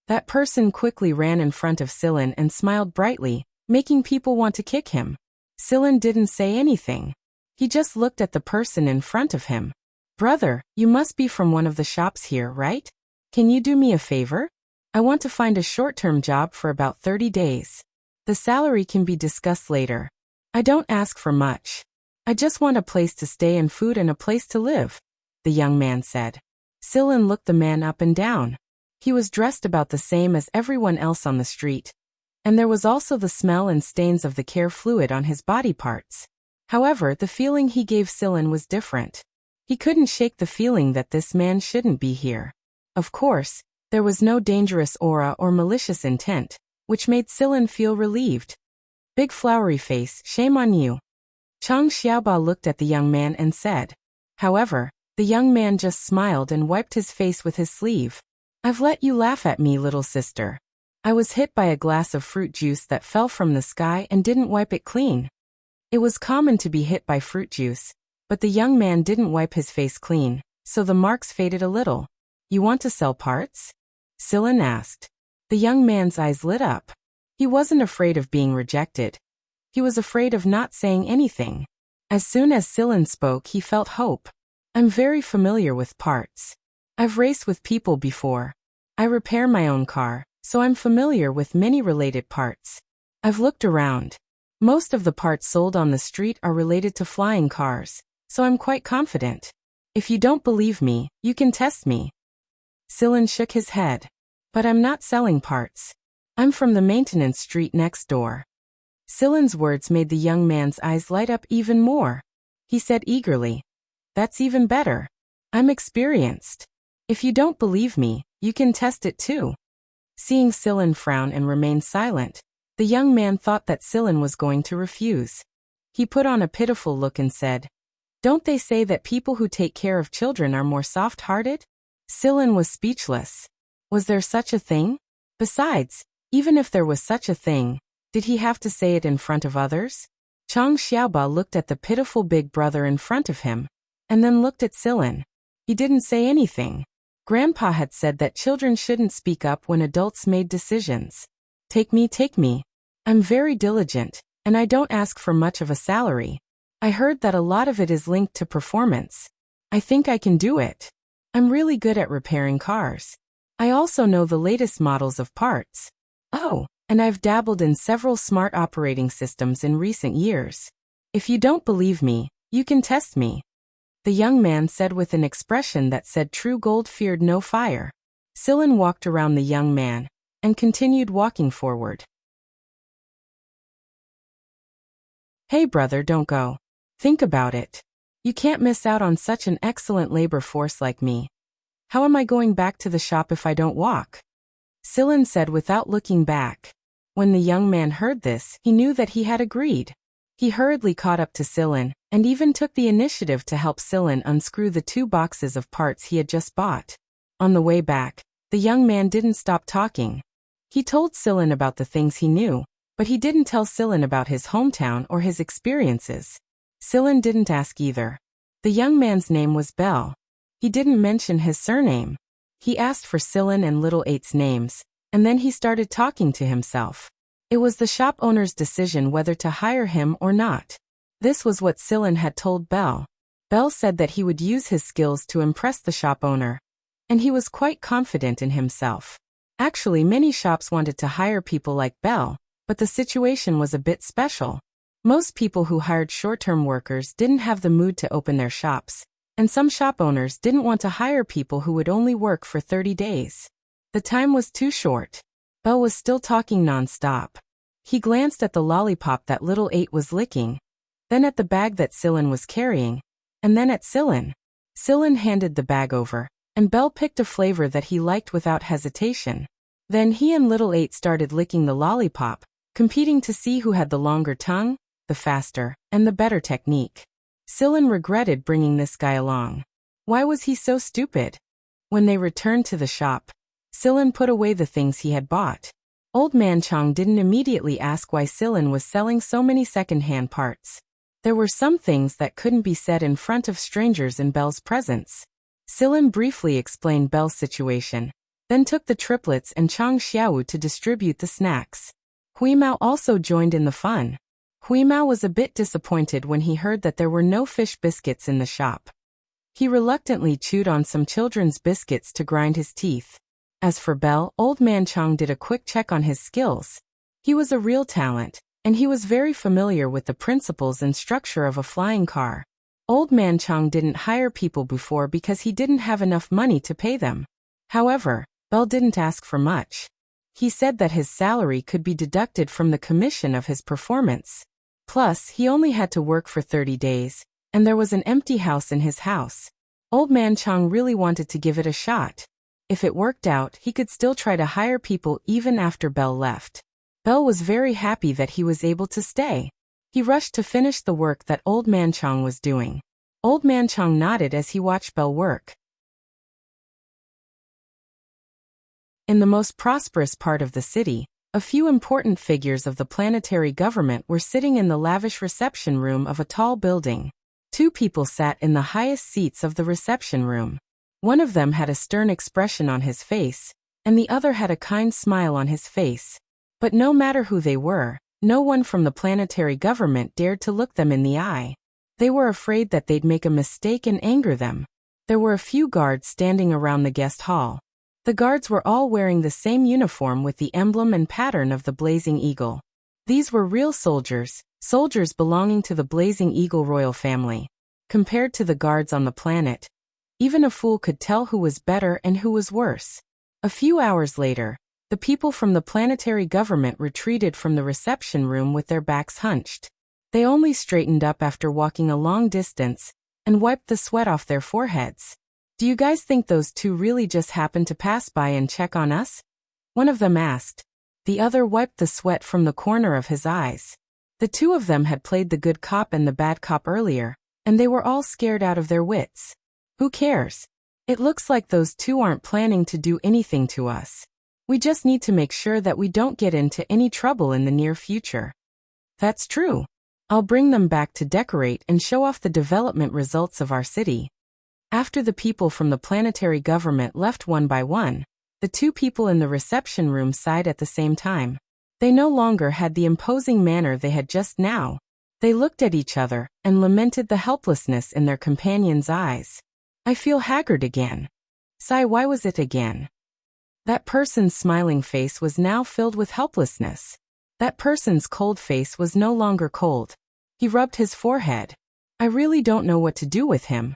That person quickly ran in front of Silen and smiled brightly, making people want to kick him. Silen didn't say anything. He just looked at the person in front of him. "Brother, you must be from one of the shops here, right? Can you do me a favor? I want to find a short-term job for about 30 days. The salary can be discussed later. I don't ask for much. I just want a place to stay and food and a place to live," the young man said. Silen looked the man up and down. He was dressed about the same as everyone else on the street, and there was also the smell and stains of the care fluid on his body parts. However, the feeling he gave Silen was different. He couldn't shake the feeling that this man shouldn't be here. Of course, there was no dangerous aura or malicious intent, which made Silen feel relieved. "Big flowery face, shame on you." Chang Xiaoba looked at the young man and said. However, the young man just smiled and wiped his face with his sleeve. "I've let you laugh at me, little sister. I was hit by a glass of fruit juice that fell from the sky and didn't wipe it clean." It was common to be hit by fruit juice, but the young man didn't wipe his face clean, so the marks faded a little. "You want to sell parts?" Silen asked. The young man's eyes lit up. He wasn't afraid of being rejected. He was afraid of not saying anything. As soon as Silen spoke, he felt hope. "I'm very familiar with parts. I've raced with people before. I repair my own car, so I'm familiar with many related parts. I've looked around. Most of the parts sold on the street are related to flying cars, so I'm quite confident. If you don't believe me, you can test me." Silen shook his head. "But I'm not selling parts. I'm from the maintenance street next door." Silen's words made the young man's eyes light up even more. He said eagerly, "That's even better. I'm experienced. If you don't believe me, you can test it too." Seeing Silen frown and remain silent, the young man thought that Silen was going to refuse. He put on a pitiful look and said, "Don't they say that people who take care of children are more soft-hearted?" Silen was speechless. Was there such a thing? Besides, even if there was such a thing, did he have to say it in front of others? Chang Xiaoba looked at the pitiful big brother in front of him, and then looked at Silen. He didn't say anything. Grandpa had said that children shouldn't speak up when adults made decisions. Take me. I'm very diligent, and I don't ask for much of a salary. I heard that a lot of it is linked to performance. I think I can do it. I'm really good at repairing cars. I also know the latest models of parts. Oh, and I've dabbled in several smart operating systems in recent years. If you don't believe me, you can test me," the young man said with an expression that said true gold feared no fire. Sillin walked around the young man and continued walking forward. Hey brother, don't go. Think about it. You can't miss out on such an excellent labor force like me. How am I going back to the shop if I don't walk? Sillin said without looking back. When the young man heard this, he knew that he had agreed. He hurriedly caught up to Sillin, and even took the initiative to help Sillin unscrew the 2 boxes of parts he had just bought. On the way back, the young man didn't stop talking. He told Sillin about the things he knew, but he didn't tell Sillin about his hometown or his experiences. Sillin didn't ask either. The young man's name was Bell. He didn't mention his surname. He asked for Sillin and Little Eight's names, and then he started talking to himself. It was the shop owner's decision whether to hire him or not. This was what Sillin had told Bell. Bell said that he would use his skills to impress the shop owner, and he was quite confident in himself. Actually, many shops wanted to hire people like Bell, but the situation was a bit special. Most people who hired short-term workers didn't have the mood to open their shops, and some shop owners didn't want to hire people who would only work for 30 days. The time was too short. Bell was still talking non-stop. He glanced at the lollipop that Little Eight was licking, then at the bag that Sillin was carrying, and then at Sillin. Sillin handed the bag over, and Bell picked a flavor that he liked without hesitation. Then he and Little Eight started licking the lollipop, competing to see who had the longer tongue, the faster, and the better technique. Sillin regretted bringing this guy along. Why was he so stupid? When they returned to the shop, Sillin put away the things he had bought. Old Man Chong didn't immediately ask why Sillin was selling so many second-hand parts. There were some things that couldn't be said in front of strangers in Bell's presence. Sillin briefly explained Bell's situation, then took the triplets and Chong Xiao to distribute the snacks. Hui Mao also joined in the fun. Hui Mao was a bit disappointed when he heard that there were no fish biscuits in the shop. He reluctantly chewed on some children's biscuits to grind his teeth. As for Bell, Old Man Chong did a quick check on his skills. He was a real talent, and he was very familiar with the principles and structure of a flying car. Old Man Chong didn't hire people before because he didn't have enough money to pay them. However, Bell didn't ask for much. He said that his salary could be deducted from the commission of his performance. Plus, he only had to work for 30 days, and there was an empty house in his house. Old Man Chong really wanted to give it a shot. If it worked out, he could still try to hire people even after Bell left. Bell was very happy that he was able to stay. He rushed to finish the work that Old Man Chong was doing. Old Man Chong nodded as he watched Bell work. In the most prosperous part of the city, a few important figures of the planetary government were sitting in the lavish reception room of a tall building. 2 people sat in the highest seats of the reception room. One of them had a stern expression on his face, and the other had a kind smile on his face. But no matter who they were, no one from the planetary government dared to look them in the eye. They were afraid that they'd make a mistake and anger them. There were a few guards standing around the guest hall. The guards were all wearing the same uniform with the emblem and pattern of the Blazing Eagle. These were real soldiers, soldiers belonging to the Blazing Eagle royal family. Compared to the guards on the planet, even a fool could tell who was better and who was worse. A few hours later, the people from the planetary government retreated from the reception room with their backs hunched. They only straightened up after walking a long distance and wiped the sweat off their foreheads. Do you guys think those 2 really just happened to pass by and check on us? One of them asked. The other wiped the sweat from the corner of his eyes. The 2 of them had played the good cop and the bad cop earlier, and they were all scared out of their wits. Who cares? It looks like those 2 aren't planning to do anything to us. We just need to make sure that we don't get into any trouble in the near future. That's true. I'll bring them back to decorate and show off the development results of our city. After the people from the planetary government left one by one, the 2 people in the reception room sighed at the same time. They no longer had the imposing manner they had just now. They looked at each other and lamented the helplessness in their companion's eyes. I feel haggard again. Sigh, why was it again? That person's smiling face was now filled with helplessness. That person's cold face was no longer cold. He rubbed his forehead. I really don't know what to do with him.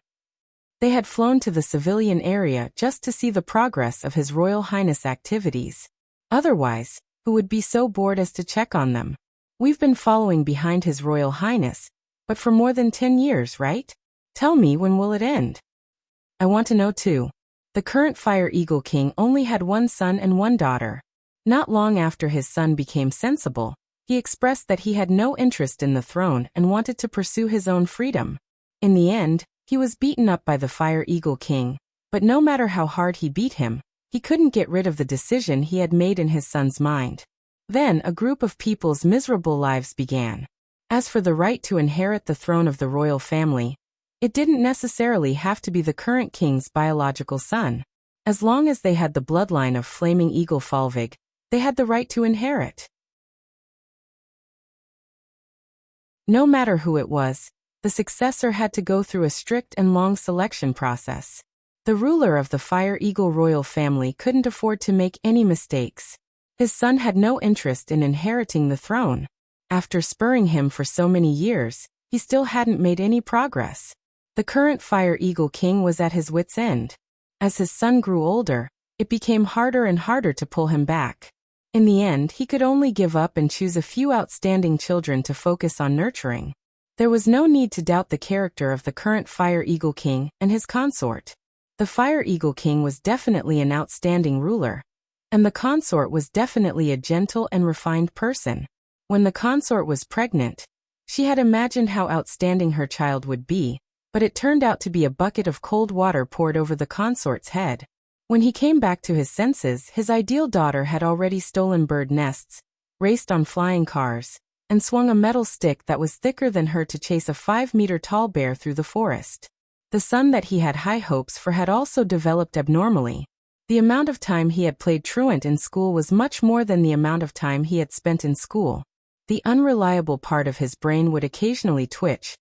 They had flown to the civilian area just to see the progress of His Royal Highness activities. Otherwise, who would be so bored as to check on them? We've been following behind His Royal Highness, but for more than 10 years, right? Tell me, when will it end? I want to know too. The current Fire Eagle King only had one son and one daughter. Not long after his son became sensible, he expressed that he had no interest in the throne and wanted to pursue his own freedom. In the end, he was beaten up by the Fire Eagle King, but no matter how hard he beat him, he couldn't get rid of the decision he had made in his son's mind. Then a group of people's miserable lives began. As for the right to inherit the throne of the royal family, it didn't necessarily have to be the current king's biological son. As long as they had the bloodline of Flaming Eagle Falvig, they had the right to inherit. No matter who it was, the successor had to go through a strict and long selection process. The ruler of the Fire Eagle royal family couldn't afford to make any mistakes. His son had no interest in inheriting the throne. After spurring him for so many years, he still hadn't made any progress. The current Fire Eagle King was at his wits' end. As his son grew older, it became harder and harder to pull him back. In the end, he could only give up and choose a few outstanding children to focus on nurturing. There was no need to doubt the character of the current Fire Eagle King and his consort. The Fire Eagle King was definitely an outstanding ruler, and the consort was definitely a gentle and refined person. When the consort was pregnant, she had imagined how outstanding her child would be, but it turned out to be a bucket of cold water poured over the consort's head. When he came back to his senses, his ideal daughter had already stolen bird nests, raced on flying cars, and swung a metal stick that was thicker than her to chase a 5-meter-tall bear through the forest. The son that he had high hopes for had also developed abnormally. The amount of time he had played truant in school was much more than the amount of time he had spent in school. The unreliable part of his brain would occasionally twitch,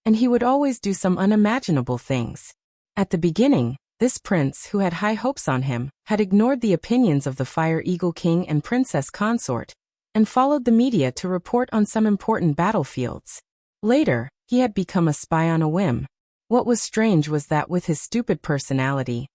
and he would always do some unimaginable things. At the beginning, this prince, who had high hopes on him, had ignored the opinions of the Fire Eagle King and princess consort, and followed the media to report on some important battlefields. Later, he had become a spy on a whim. What was strange was that with his stupid personality,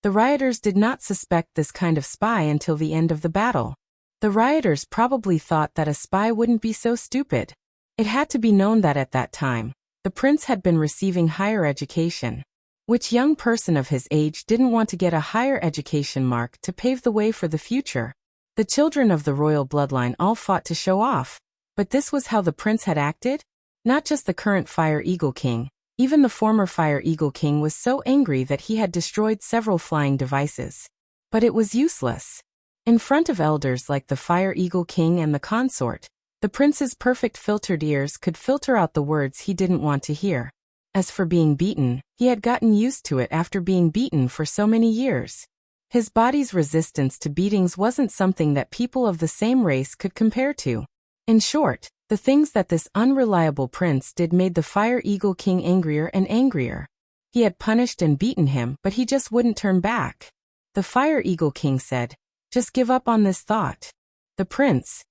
the rioters did not suspect this kind of spy until the end of the battle. The rioters probably thought that a spy wouldn't be so stupid. It had to be known that at that time, the prince had been receiving higher education. Which young person of his age didn't want to get a higher education mark to pave the way for the future? The children of the royal bloodline all fought to show off, but this was how the prince had acted? Not just the current Fire Eagle King, even the former Fire Eagle King was so angry that he had destroyed several flying devices. But it was useless. In front of elders like the Fire Eagle King and the consort, the prince's perfect filtered ears could filter out the words he didn't want to hear. As for being beaten, he had gotten used to it after being beaten for so many years. His body's resistance to beatings wasn't something that people of the same race could compare to. In short, the things that this unreliable prince did made the Fire Eagle King angrier and angrier. He had punished and beaten him, but he just wouldn't turn back. The Fire Eagle King said, "Just give up on this thought." The prince,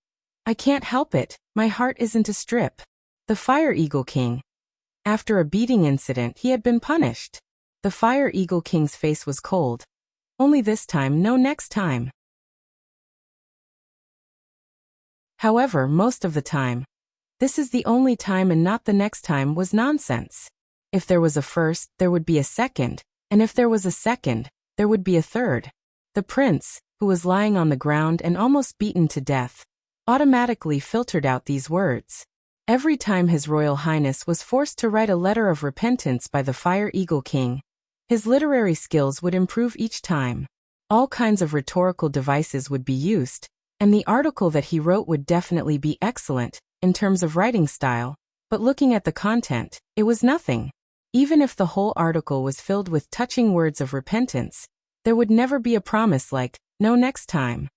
"I can't help it, my heart isn't a strip." The Fire Eagle King, after a beating incident, he had been punished. The Fire Eagle King's face was cold. Only this time, no next time. However, most of the time, "This is the only time and not the next time" was nonsense. If there was a first, there would be a second, and if there was a second, there would be a third. The prince, who was lying on the ground and almost beaten to death, automatically filtered out these words. Every time His Royal Highness was forced to write a letter of repentance by the Fire Eagle King, his literary skills would improve each time. All kinds of rhetorical devices would be used, and the article that he wrote would definitely be excellent, in terms of writing style, but looking at the content, it was nothing. Even if the whole article was filled with touching words of repentance, there would never be a promise like, "No next time."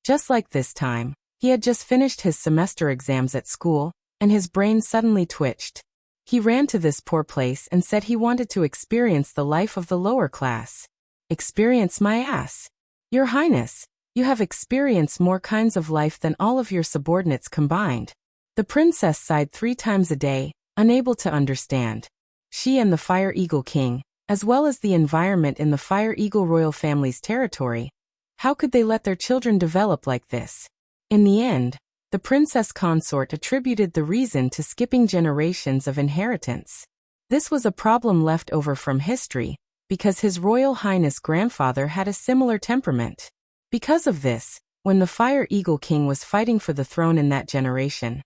Just like this time, he had just finished his semester exams at school, and his brain suddenly twitched. He ran to this poor place and said he wanted to experience the life of the lower class. "Experience my ass. Your Highness, you have experienced more kinds of life than all of your subordinates combined." The princess sighed 3 times a day, unable to understand. She and the Fire Eagle King, as well as the environment in the Fire Eagle royal family's territory. How could they let their children develop like this? In the end, the princess consort attributed the reason to skipping generations of inheritance. This was a problem left over from history, because His Royal Highness grandfather had a similar temperament. Because of this, when the Fire Eagle King was fighting for the throne in that generation,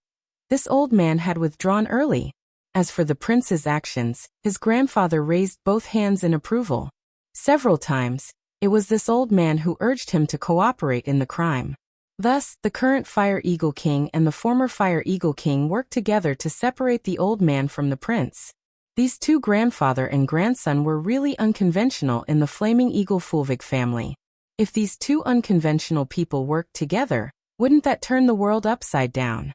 this old man had withdrawn early. As for the prince's actions, his grandfather raised both hands in approval. Several times, it was this old man who urged him to cooperate in the crime. Thus, the current Fire Eagle King and the former Fire Eagle King worked together to separate the old man from the prince. These two grandfather and grandson were really unconventional in the Flaming Eagle Fulvig family. If these two unconventional people worked together, wouldn't that turn the world upside down?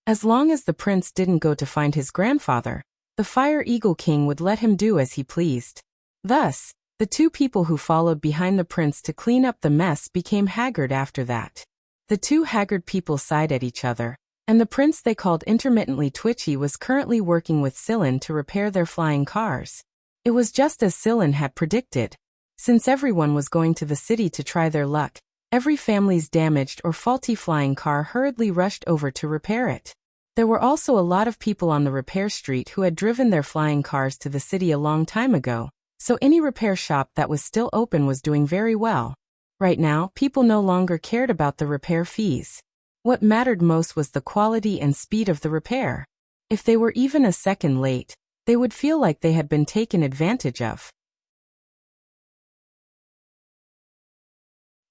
As long as the prince didn't go to find his grandfather, the Fire Eagle King would let him do as he pleased. Thus, the two people who followed behind the prince to clean up the mess became haggard after that. The two haggard people sighed at each other, and the prince they called intermittently Twitchy was currently working with Sillin to repair their flying cars. It was just as Sillin had predicted. Since everyone was going to the city to try their luck, every family's damaged or faulty flying car hurriedly rushed over to repair it. There were also a lot of people on the repair street who had driven their flying cars to the city a long time ago, so any repair shop that was still open was doing very well. Right now, people no longer cared about the repair fees. What mattered most was the quality and speed of the repair. If they were even a second late, they would feel like they had been taken advantage of.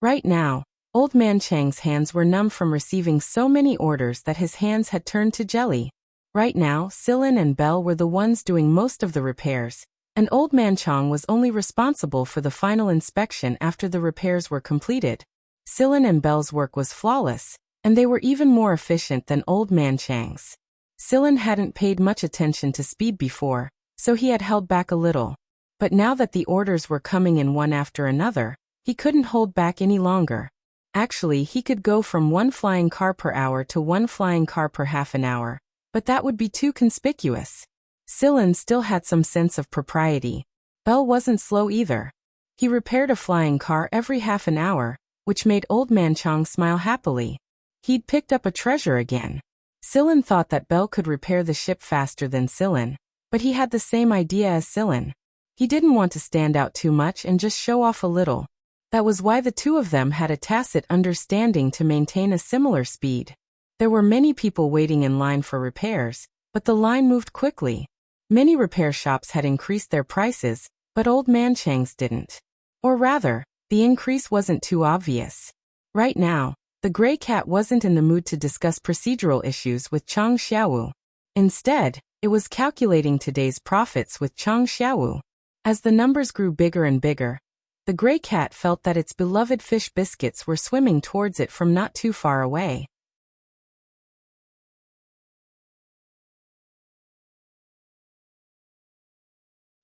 Right now, Old Man Chang's hands were numb from receiving so many orders that his hands had turned to jelly. Right now, Sillin and Belle were the ones doing most of the repairs, and Old Man Chang was only responsible for the final inspection after the repairs were completed. Sillin and Belle's work was flawless, and they were even more efficient than Old Man Chang's. Sillin hadn't paid much attention to speed before, so he had held back a little. But now that the orders were coming in one after another, he couldn't hold back any longer. Actually, he could go from one flying car per hour to one flying car per half an hour, but that would be too conspicuous. Sillin still had some sense of propriety. Belle wasn't slow either. He repaired a flying car every half an hour, which made Old Man Chang smile happily. He'd picked up a treasure again. Sillin thought that Belle could repair the ship faster than Sillin, but he had the same idea as Sillin. He didn't want to stand out too much and just show off a little. That was why the two of them had a tacit understanding to maintain a similar speed. There were many people waiting in line for repairs, but the line moved quickly. Many repair shops had increased their prices, but Old Man Chang's didn't. Or rather, the increase wasn't too obvious. Right now, the gray cat wasn't in the mood to discuss procedural issues with Chang Xiaowu. Instead, it was calculating today's profits with Chang Xiaowu. As the numbers grew bigger and bigger, the gray cat felt that its beloved fish biscuits were swimming towards it from not too far away.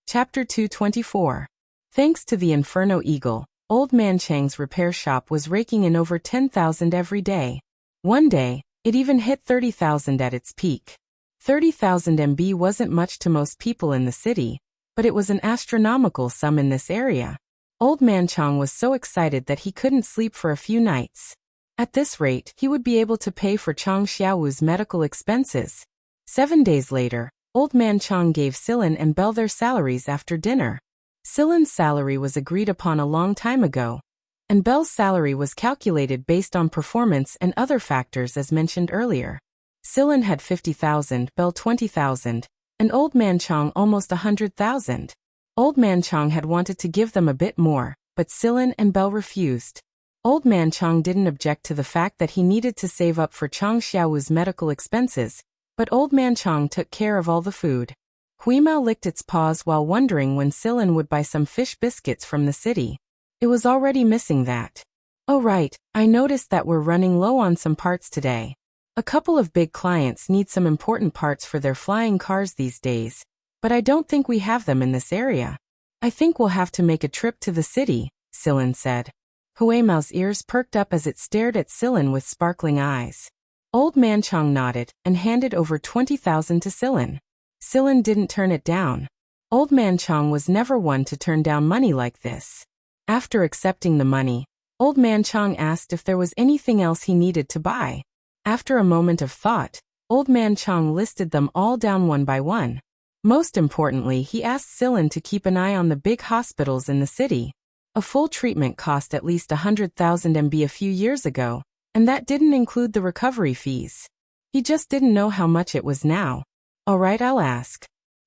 Chapter 224. Thanks to the Inferno Eagle, Old Man Chang's repair shop was raking in over 10,000 every day. One day, it even hit 30,000 at its peak. 30,000 MB wasn't much to most people in the city, but it was an astronomical sum in this area. Old Man Chang was so excited that he couldn't sleep for a few nights. At this rate, he would be able to pay for Chang Xiaowu's medical expenses. 7 days later, Old Man Chang gave Sillin and Belle their salaries after dinner. Sillin's salary was agreed upon a long time ago, and Belle's salary was calculated based on performance and other factors as mentioned earlier. Sillin had 50,000, Belle 20,000, and Old Man Chang almost 100,000. Old Man Chang had wanted to give them a bit more, but Sillin and Belle refused. Old Man Chang didn't object to the fact that he needed to save up for Chang Xiaowu's medical expenses, but Old Man Chang took care of all the food. Huimao licked its paws while wondering when Sillin would buy some fish biscuits from the city. It was already missing that. Oh right, I noticed that we're running low on some parts today. A couple of big clients need some important parts for their flying cars these days, but I don't think we have them in this area. I think we'll have to make a trip to the city, Sillin said. Huimao's ears perked up as it stared at Sillin with sparkling eyes. Old Man Chang nodded and handed over 20,000 to Sillin. Sillin didn't turn it down. Old Man Chang was never one to turn down money like this. After accepting the money, Old Man Chang asked if there was anything else he needed to buy. After a moment of thought, Old Man Chang listed them all down one by one. Most importantly, he asked Silin to keep an eye on the big hospitals in the city. A full treatment cost at least 100,000 MB a few years ago, and that didn't include the recovery fees. He just didn't know how much it was now. All right, I'll ask.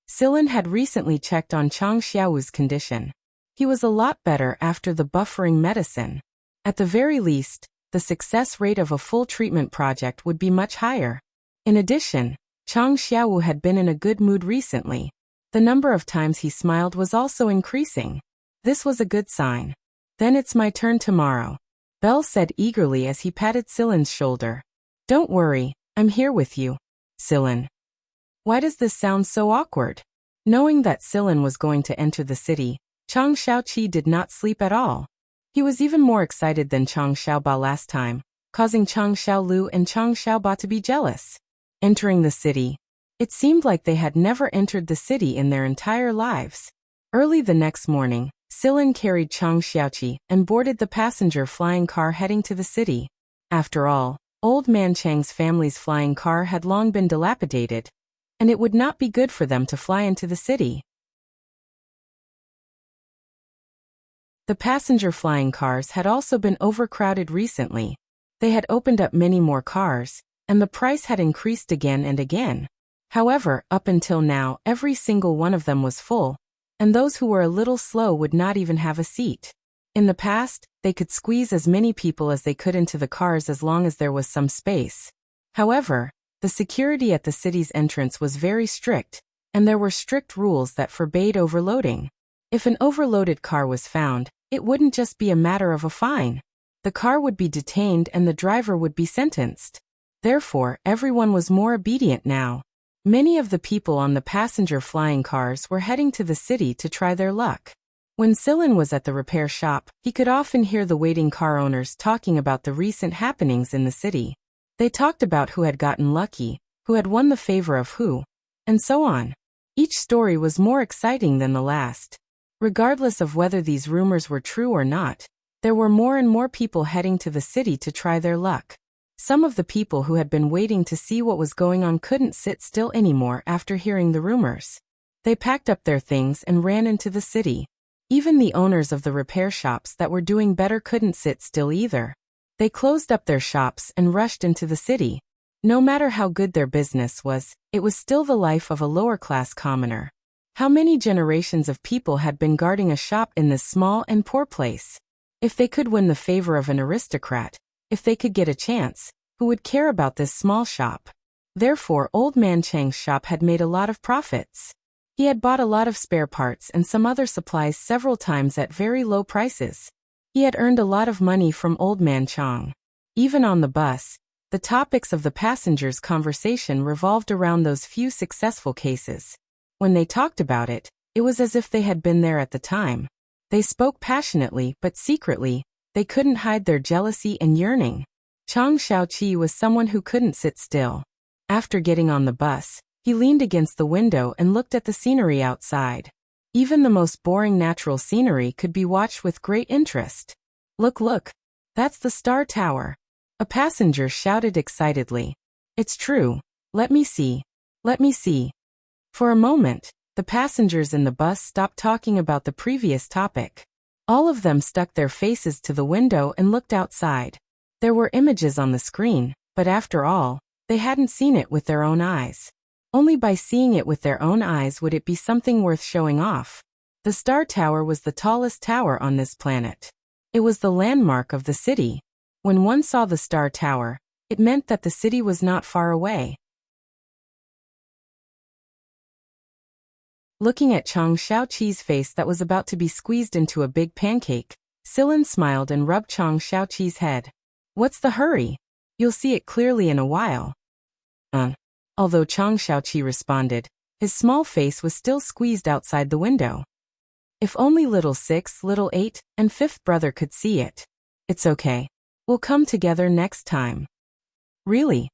Silin had recently checked on Chang Xiaowu's condition. He was a lot better after the buffering medicine. At the very least, the success rate of a full treatment project would be much higher. In addition, Chang Xiaowu had been in a good mood recently. The number of times he smiled was also increasing. This was a good sign. Then it's my turn tomorrow, Bell said eagerly as he patted Silin's shoulder. Don't worry, I'm here with you, Silin. Why does this sound so awkward? Knowing that Silin was going to enter the city, Chang Xiaoqi did not sleep at all. He was even more excited than Chang Xiaoba last time, causing Chang Xiaolu and Chang Xiaoba to be jealous. Entering the city. It seemed like they had never entered the city in their entire lives. Early the next morning, Silin carried Chang Xiaoqi and boarded the passenger flying car heading to the city. After all, Old Man Chang's family's flying car had long been dilapidated, and it would not be good for them to fly into the city. The passenger flying cars had also been overcrowded recently. They had opened up many more cars, and the price had increased again and again. However, up until now, every single one of them was full, and those who were a little slow would not even have a seat. In the past, they could squeeze as many people as they could into the cars as long as there was some space. However, the security at the city's entrance was very strict, and there were strict rules that forbade overloading. If an overloaded car was found, it wouldn't just be a matter of a fine. The car would be detained and the driver would be sentenced. Therefore, everyone was more obedient now. Many of the people on the passenger flying cars were heading to the city to try their luck. When Silin was at the repair shop, he could often hear the waiting car owners talking about the recent happenings in the city. They talked about who had gotten lucky, who had won the favor of who, and so on. Each story was more exciting than the last. Regardless of whether these rumors were true or not, there were more and more people heading to the city to try their luck. Some of the people who had been waiting to see what was going on couldn't sit still anymore after hearing the rumors. They packed up their things and ran into the city. Even the owners of the repair shops that were doing better couldn't sit still either. They closed up their shops and rushed into the city. No matter how good their business was, it was still the life of a lower-class commoner. How many generations of people had been guarding a shop in this small and poor place? If they could win the favor of an aristocrat, if they could get a chance, who would care about this small shop? Therefore, Old Man Chang's shop had made a lot of profits. He had bought a lot of spare parts and some other supplies several times at very low prices. He had earned a lot of money from Old Man Chang. Even on the bus, the topics of the passengers' conversation revolved around those few successful cases. When they talked about it, it was as if they had been there at the time. They spoke passionately, but secretly, they couldn't hide their jealousy and yearning. Chang Xiaoqi was someone who couldn't sit still. After getting on the bus, he leaned against the window and looked at the scenery outside. Even the most boring natural scenery could be watched with great interest. Look, that's the Star Tower. A passenger shouted excitedly. It's true. Let me see. For a moment, the passengers in the bus stopped talking about the previous topic. All of them stuck their faces to the window and looked outside. There were images on the screen, but after all, they hadn't seen it with their own eyes. Only by seeing it with their own eyes would it be something worth showing off. The Star Tower was the tallest tower on this planet. It was the landmark of the city. When one saw the Star Tower, it meant that the city was not far away. Looking at Chang Xiaoqi's face that was about to be squeezed into a big pancake, Silin smiled and rubbed Chang Xiaoqi's head. What's the hurry? You'll see it clearly in a while. Although Chang Xiaoqi responded, his small face was still squeezed outside the window. If only little 6, little 8, and 5th brother could see it. It's okay. We'll come together next time. Really?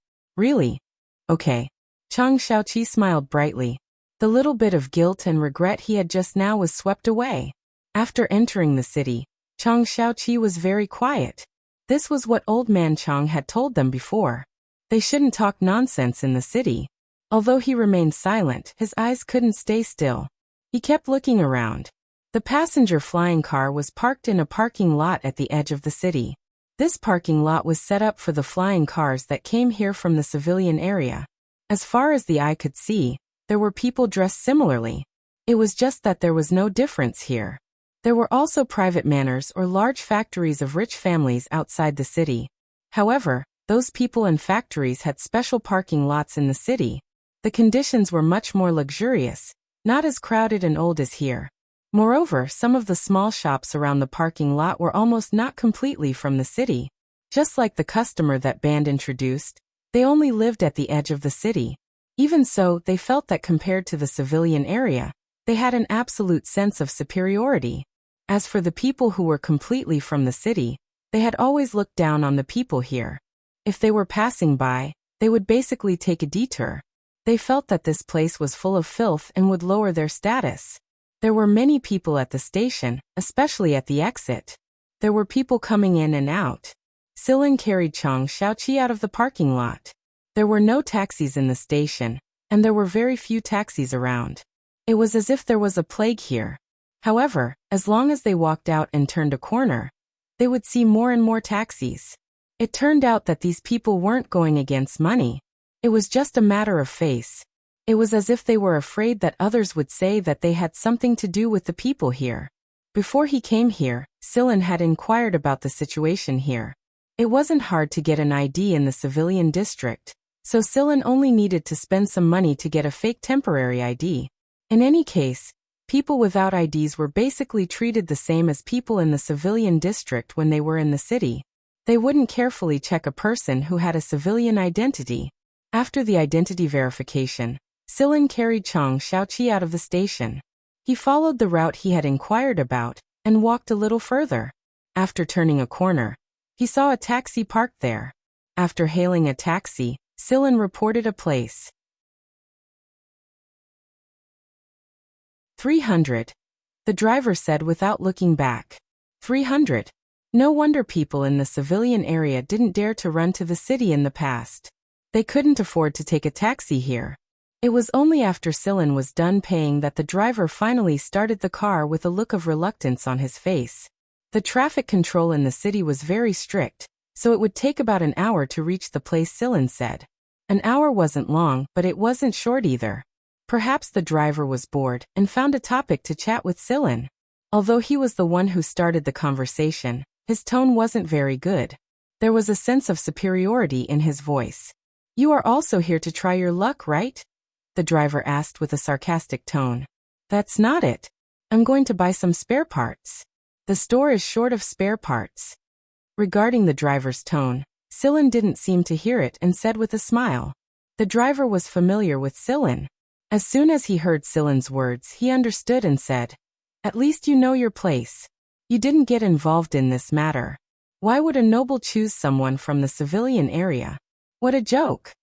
Okay. Chang Xiaoqi smiled brightly. The little bit of guilt and regret he had just now was swept away. After entering the city, Chang Xiaoqi was very quiet. This was what Old Man Chang had told them before. They shouldn't talk nonsense in the city. Although he remained silent, his eyes couldn't stay still. He kept looking around. The passenger flying car was parked in a parking lot at the edge of the city. This parking lot was set up for the flying cars that came here from the civilian area. As far as the eye could see, there were people dressed similarly. It was just that there was no difference here. There were also private manors or large factories of rich families outside the city. However, those people and factories had special parking lots in the city. The conditions were much more luxurious, not as crowded and old as here. Moreover, some of the small shops around the parking lot were almost not completely from the city. Just like the customer that band introduced, they only lived at the edge of the city. Even so, they felt that compared to the civilian area, they had an absolute sense of superiority. As for the people who were completely from the city, they had always looked down on the people here. If they were passing by, they would basically take a detour. They felt that this place was full of filth and would lower their status. There were many people at the station, especially at the exit. There were people coming in and out. Silin carried Chang Xiaoqi out of the parking lot. There were no taxis in the station, and there were very few taxis around. It was as if there was a plague here. However, as long as they walked out and turned a corner, they would see more and more taxis. It turned out that these people weren't going against money. It was just a matter of face. It was as if they were afraid that others would say that they had something to do with the people here. Before he came here, Silin had inquired about the situation here. It wasn't hard to get an ID in the civilian district, so Silin only needed to spend some money to get a fake temporary ID. In any case, people without IDs were basically treated the same as people in the civilian district when they were in the city. They wouldn't carefully check a person who had a civilian identity. After the identity verification, Silin carried Chang Xiaoqi out of the station. He followed the route he had inquired about and walked a little further. After turning a corner, he saw a taxi parked there. After hailing a taxi, Silin reported a place. 300. The driver said without looking back. 300. No wonder people in the civilian area didn't dare to run to the city in the past. They couldn't afford to take a taxi here. It was only after Silin was done paying that the driver finally started the car with a look of reluctance on his face. The traffic control in the city was very strict, so it would take about an hour to reach the place Silin said. An hour wasn't long, but it wasn't short either. Perhaps the driver was bored and found a topic to chat with Silin. Although he was the one who started the conversation, his tone wasn't very good. There was a sense of superiority in his voice. "You are also here to try your luck, right?" the driver asked with a sarcastic tone. "That's not it. I'm going to buy some spare parts. The store is short of spare parts." Regarding the driver's tone, Silin didn't seem to hear it and said with a smile. The driver was familiar with Silin. As soon as he heard Silin's words, he understood and said, "At least you know your place. You didn't get involved in this matter. Why would a noble choose someone from the civilian area? What a joke."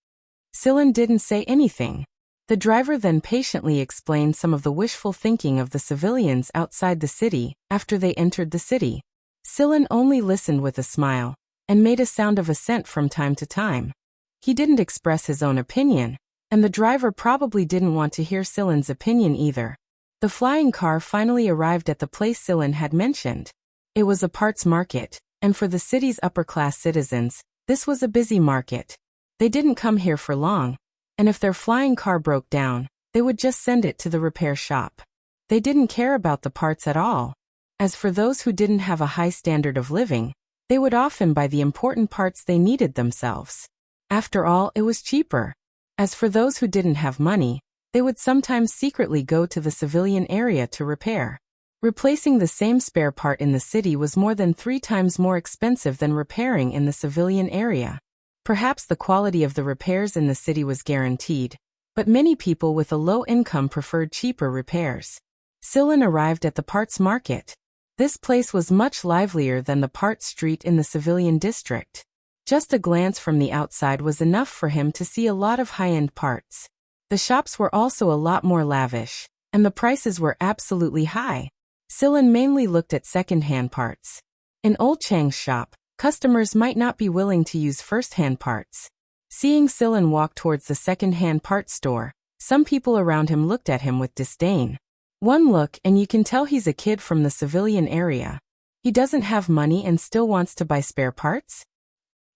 Silin didn't say anything. The driver then patiently explained some of the wishful thinking of the civilians outside the city after they entered the city. Silin only listened with a smile and made a sound of assent from time to time. He didn't express his own opinion, and the driver probably didn't want to hear Silin's opinion either. The flying car finally arrived at the place Silin had mentioned. It was a parts market, and for the city's upper-class citizens, this was a busy market. They didn't come here for long, and if their flying car broke down, they would just send it to the repair shop. They didn't care about the parts at all. As for those who didn't have a high standard of living, they would often buy the important parts they needed themselves. After all, it was cheaper. As for those who didn't have money, they would sometimes secretly go to the civilian area to repair. Replacing the same spare part in the city was more than 3 times more expensive than repairing in the civilian area. Perhaps the quality of the repairs in the city was guaranteed, but many people with a low income preferred cheaper repairs. Silin arrived at the parts market. This place was much livelier than the parts street in the civilian district. Just a glance from the outside was enough for him to see a lot of high-end parts. The shops were also a lot more lavish, and the prices were absolutely high. Silin mainly looked at second-hand parts. In Old Chang's shop, customers might not be willing to use first-hand parts. Seeing Silin walk towards the second-hand parts store, some people around him looked at him with disdain. One look and you can tell he's a kid from the civilian area. He doesn't have money and still wants to buy spare parts?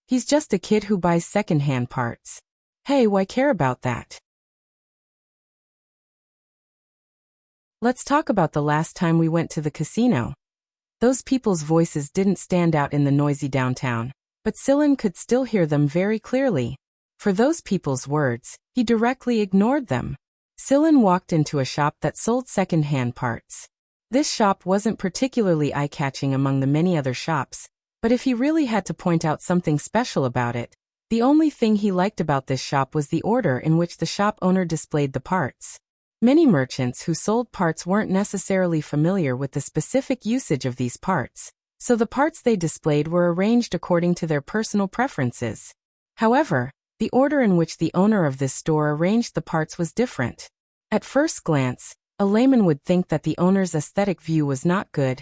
He's just a kid who buys second-hand parts. Hey, why care about that? Let's talk about the last time we went to the casino. Those people's voices didn't stand out in the noisy downtown, but Silin could still hear them very clearly. For those people's words, he directly ignored them. Silin walked into a shop that sold second-hand parts. This shop wasn't particularly eye-catching among the many other shops, but if he really had to point out something special about it, the only thing he liked about this shop was the order in which the shop owner displayed the parts. Many merchants who sold parts weren't necessarily familiar with the specific usage of these parts, so the parts they displayed were arranged according to their personal preferences. However, the order in which the owner of this store arranged the parts was different. At first glance, a layman would think that the owner's aesthetic view was not good,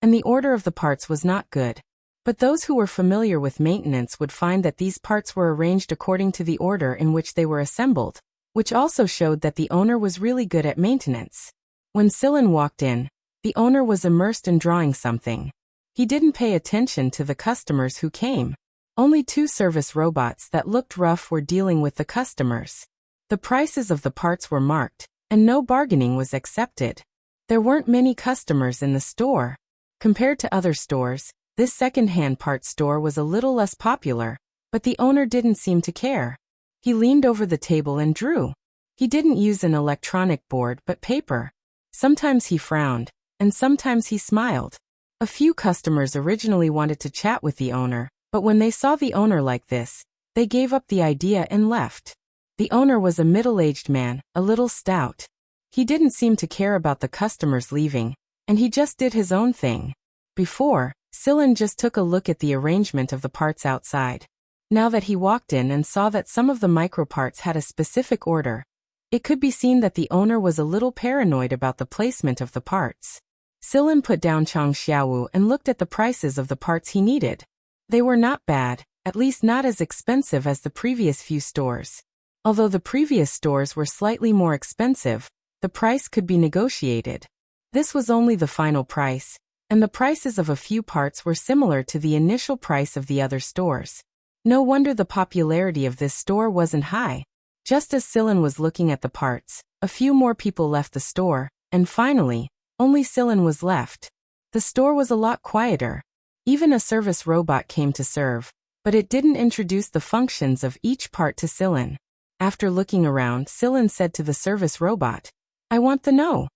and the order of the parts was not good. But those who were familiar with maintenance would find that these parts were arranged according to the order in which they were assembled, which also showed that the owner was really good at maintenance. When Silin walked in, the owner was immersed in drawing something. He didn't pay attention to the customers who came. Only 2 service robots that looked rough were dealing with the customers. The prices of the parts were marked, and no bargaining was accepted. There weren't many customers in the store. Compared to other stores, this second-hand parts store was a little less popular, but the owner didn't seem to care. He leaned over the table and drew. He didn't use an electronic board but paper. Sometimes he frowned, and sometimes he smiled. A few customers originally wanted to chat with the owner, but when they saw the owner like this, they gave up the idea and left. The owner was a middle-aged man, a little stout. He didn't seem to care about the customers leaving, and he just did his own thing. Before, Silin just took a look at the arrangement of the parts outside. Now that he walked in and saw that some of the microparts had a specific order, it could be seen that the owner was a little paranoid about the placement of the parts. Silin put down Chang Xiaowu and looked at the prices of the parts he needed. They were not bad, at least not as expensive as the previous few stores. Although the previous stores were slightly more expensive, the price could be negotiated. This was only the final price, and the prices of a few parts were similar to the initial price of the other stores. No wonder the popularity of this store wasn't high. Just as Silin was looking at the parts, a few more people left the store, and finally, only Silin was left. The store was a lot quieter. Even a service robot came to serve, but it didn't introduce the functions of each part to Silin. After looking around, Silin said to the service robot, "I want the no.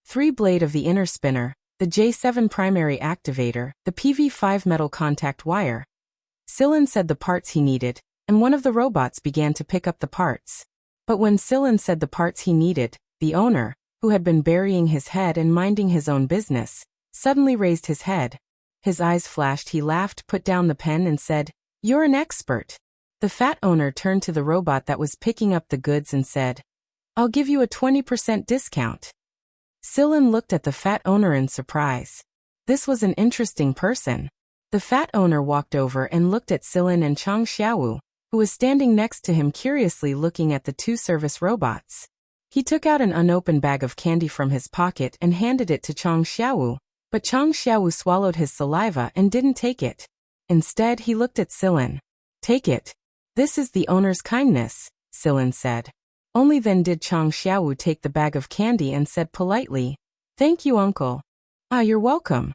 3 blade of the inner spinner, the J7 primary activator, the PV5 metal contact wire." Silin said the parts he needed, and one of the robots began to pick up the parts. But when Silin said the parts he needed, the owner, who had been burying his head and minding his own business, suddenly raised his head. His eyes flashed, he laughed, put down the pen and said, "You're an expert." The fat owner turned to the robot that was picking up the goods and said, "I'll give you a 20% discount." Silin looked at the fat owner in surprise. This was an interesting person. The fat owner walked over and looked at Silin and Chang Xiaowu, who was standing next to him curiously looking at the 2 service robots. He took out an unopened bag of candy from his pocket and handed it to Chang Xiaowu, but Chang Xiaowu swallowed his saliva and didn't take it. Instead, he looked at Silin. "Take it. This is the owner's kindness," Silin said. Only then did Chang Xiaowu take the bag of candy and said politely, "Thank you, uncle." "Ah, you're welcome."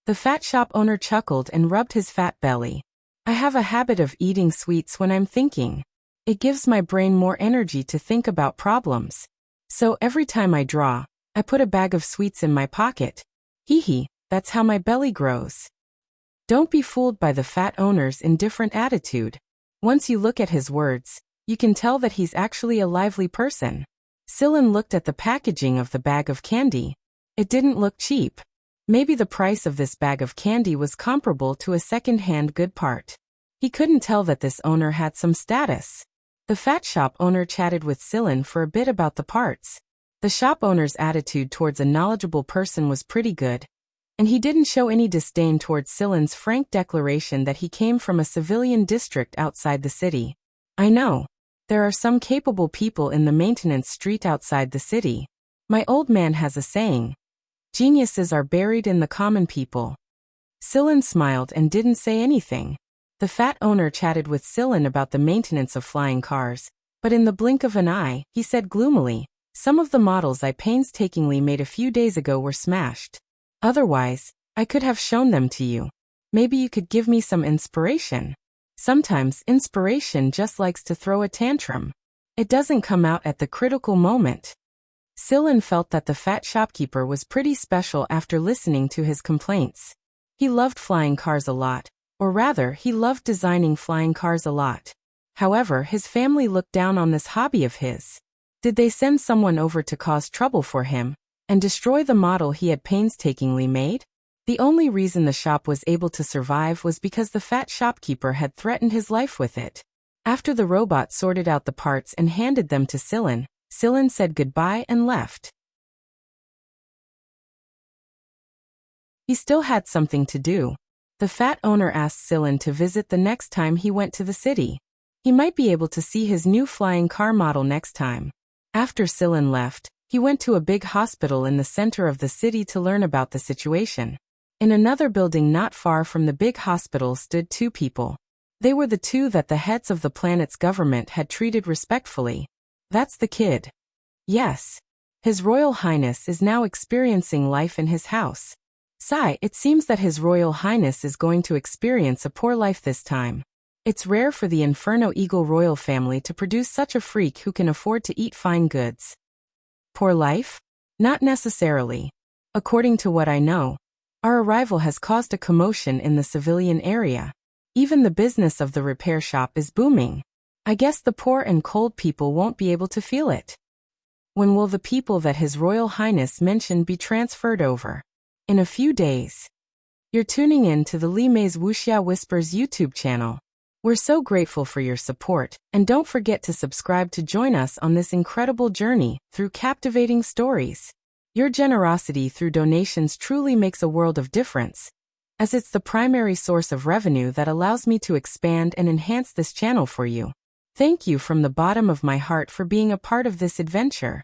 The fat shop owner chuckled and rubbed his fat belly. "I have a habit of eating sweets when I'm thinking. It gives my brain more energy to think about problems. So every time I draw, I put a bag of sweets in my pocket. Hee hee, that's how my belly grows." Don't be fooled by the fat owner's indifferent attitude. Once you look at his words, you can tell that he's actually a lively person. Silin looked at the packaging of the bag of candy. It didn't look cheap. Maybe the price of this bag of candy was comparable to a second-hand good part. He couldn't tell that this owner had some status. The fat shop owner chatted with Sillin for a bit about the parts. The shop owner's attitude towards a knowledgeable person was pretty good, and he didn't show any disdain towards Sillin's frank declaration that he came from a civilian district outside the city. I know. There are some capable people in the maintenance street outside the city. My old man has a saying. Geniuses are buried in the common people. Sillin smiled and didn't say anything. The fat owner chatted with Sillin about the maintenance of flying cars, but in the blink of an eye, he said gloomily, "Some of the models I painstakingly made a few days ago were smashed. Otherwise, I could have shown them to you. Maybe you could give me some inspiration." Sometimes inspiration just likes to throw a tantrum. It doesn't come out at the critical moment. Sillin felt that the fat shopkeeper was pretty special after listening to his complaints. He loved flying cars a lot, or rather, he loved designing flying cars a lot. However, his family looked down on this hobby of his. Did they send someone over to cause trouble for him and destroy the model he had painstakingly made? The only reason the shop was able to survive was because the fat shopkeeper had threatened his life with it. After the robot sorted out the parts and handed them to Sillin, Sillin said goodbye and left. He still had something to do. The fat owner asked Sillin to visit the next time he went to the city. He might be able to see his new flying car model next time. After Sillin left, he went to a big hospital in the center of the city to learn about the situation. In another building not far from the big hospital stood two people. They were the two that the heads of the planet's government had treated respectfully. That's the kid. Yes. His Royal Highness is now experiencing life in his house. Sigh, it seems that His Royal Highness is going to experience a poor life this time. It's rare for the Inferno Eagle royal family to produce such a freak who can afford to eat fine goods. Poor life? Not necessarily. According to what I know, our arrival has caused a commotion in the civilian area. Even the business of the repair shop is booming. I guess the poor and cold people won't be able to feel it. When will the people that His Royal Highness mentioned be transferred over? In a few days. You're tuning in to the Li Mei's Wuxia Whispers YouTube channel. We're so grateful for your support, and don't forget to subscribe to join us on this incredible journey through captivating stories. Your generosity through donations truly makes a world of difference, as it's the primary source of revenue that allows me to expand and enhance this channel for you. Thank you from the bottom of my heart for being a part of this adventure.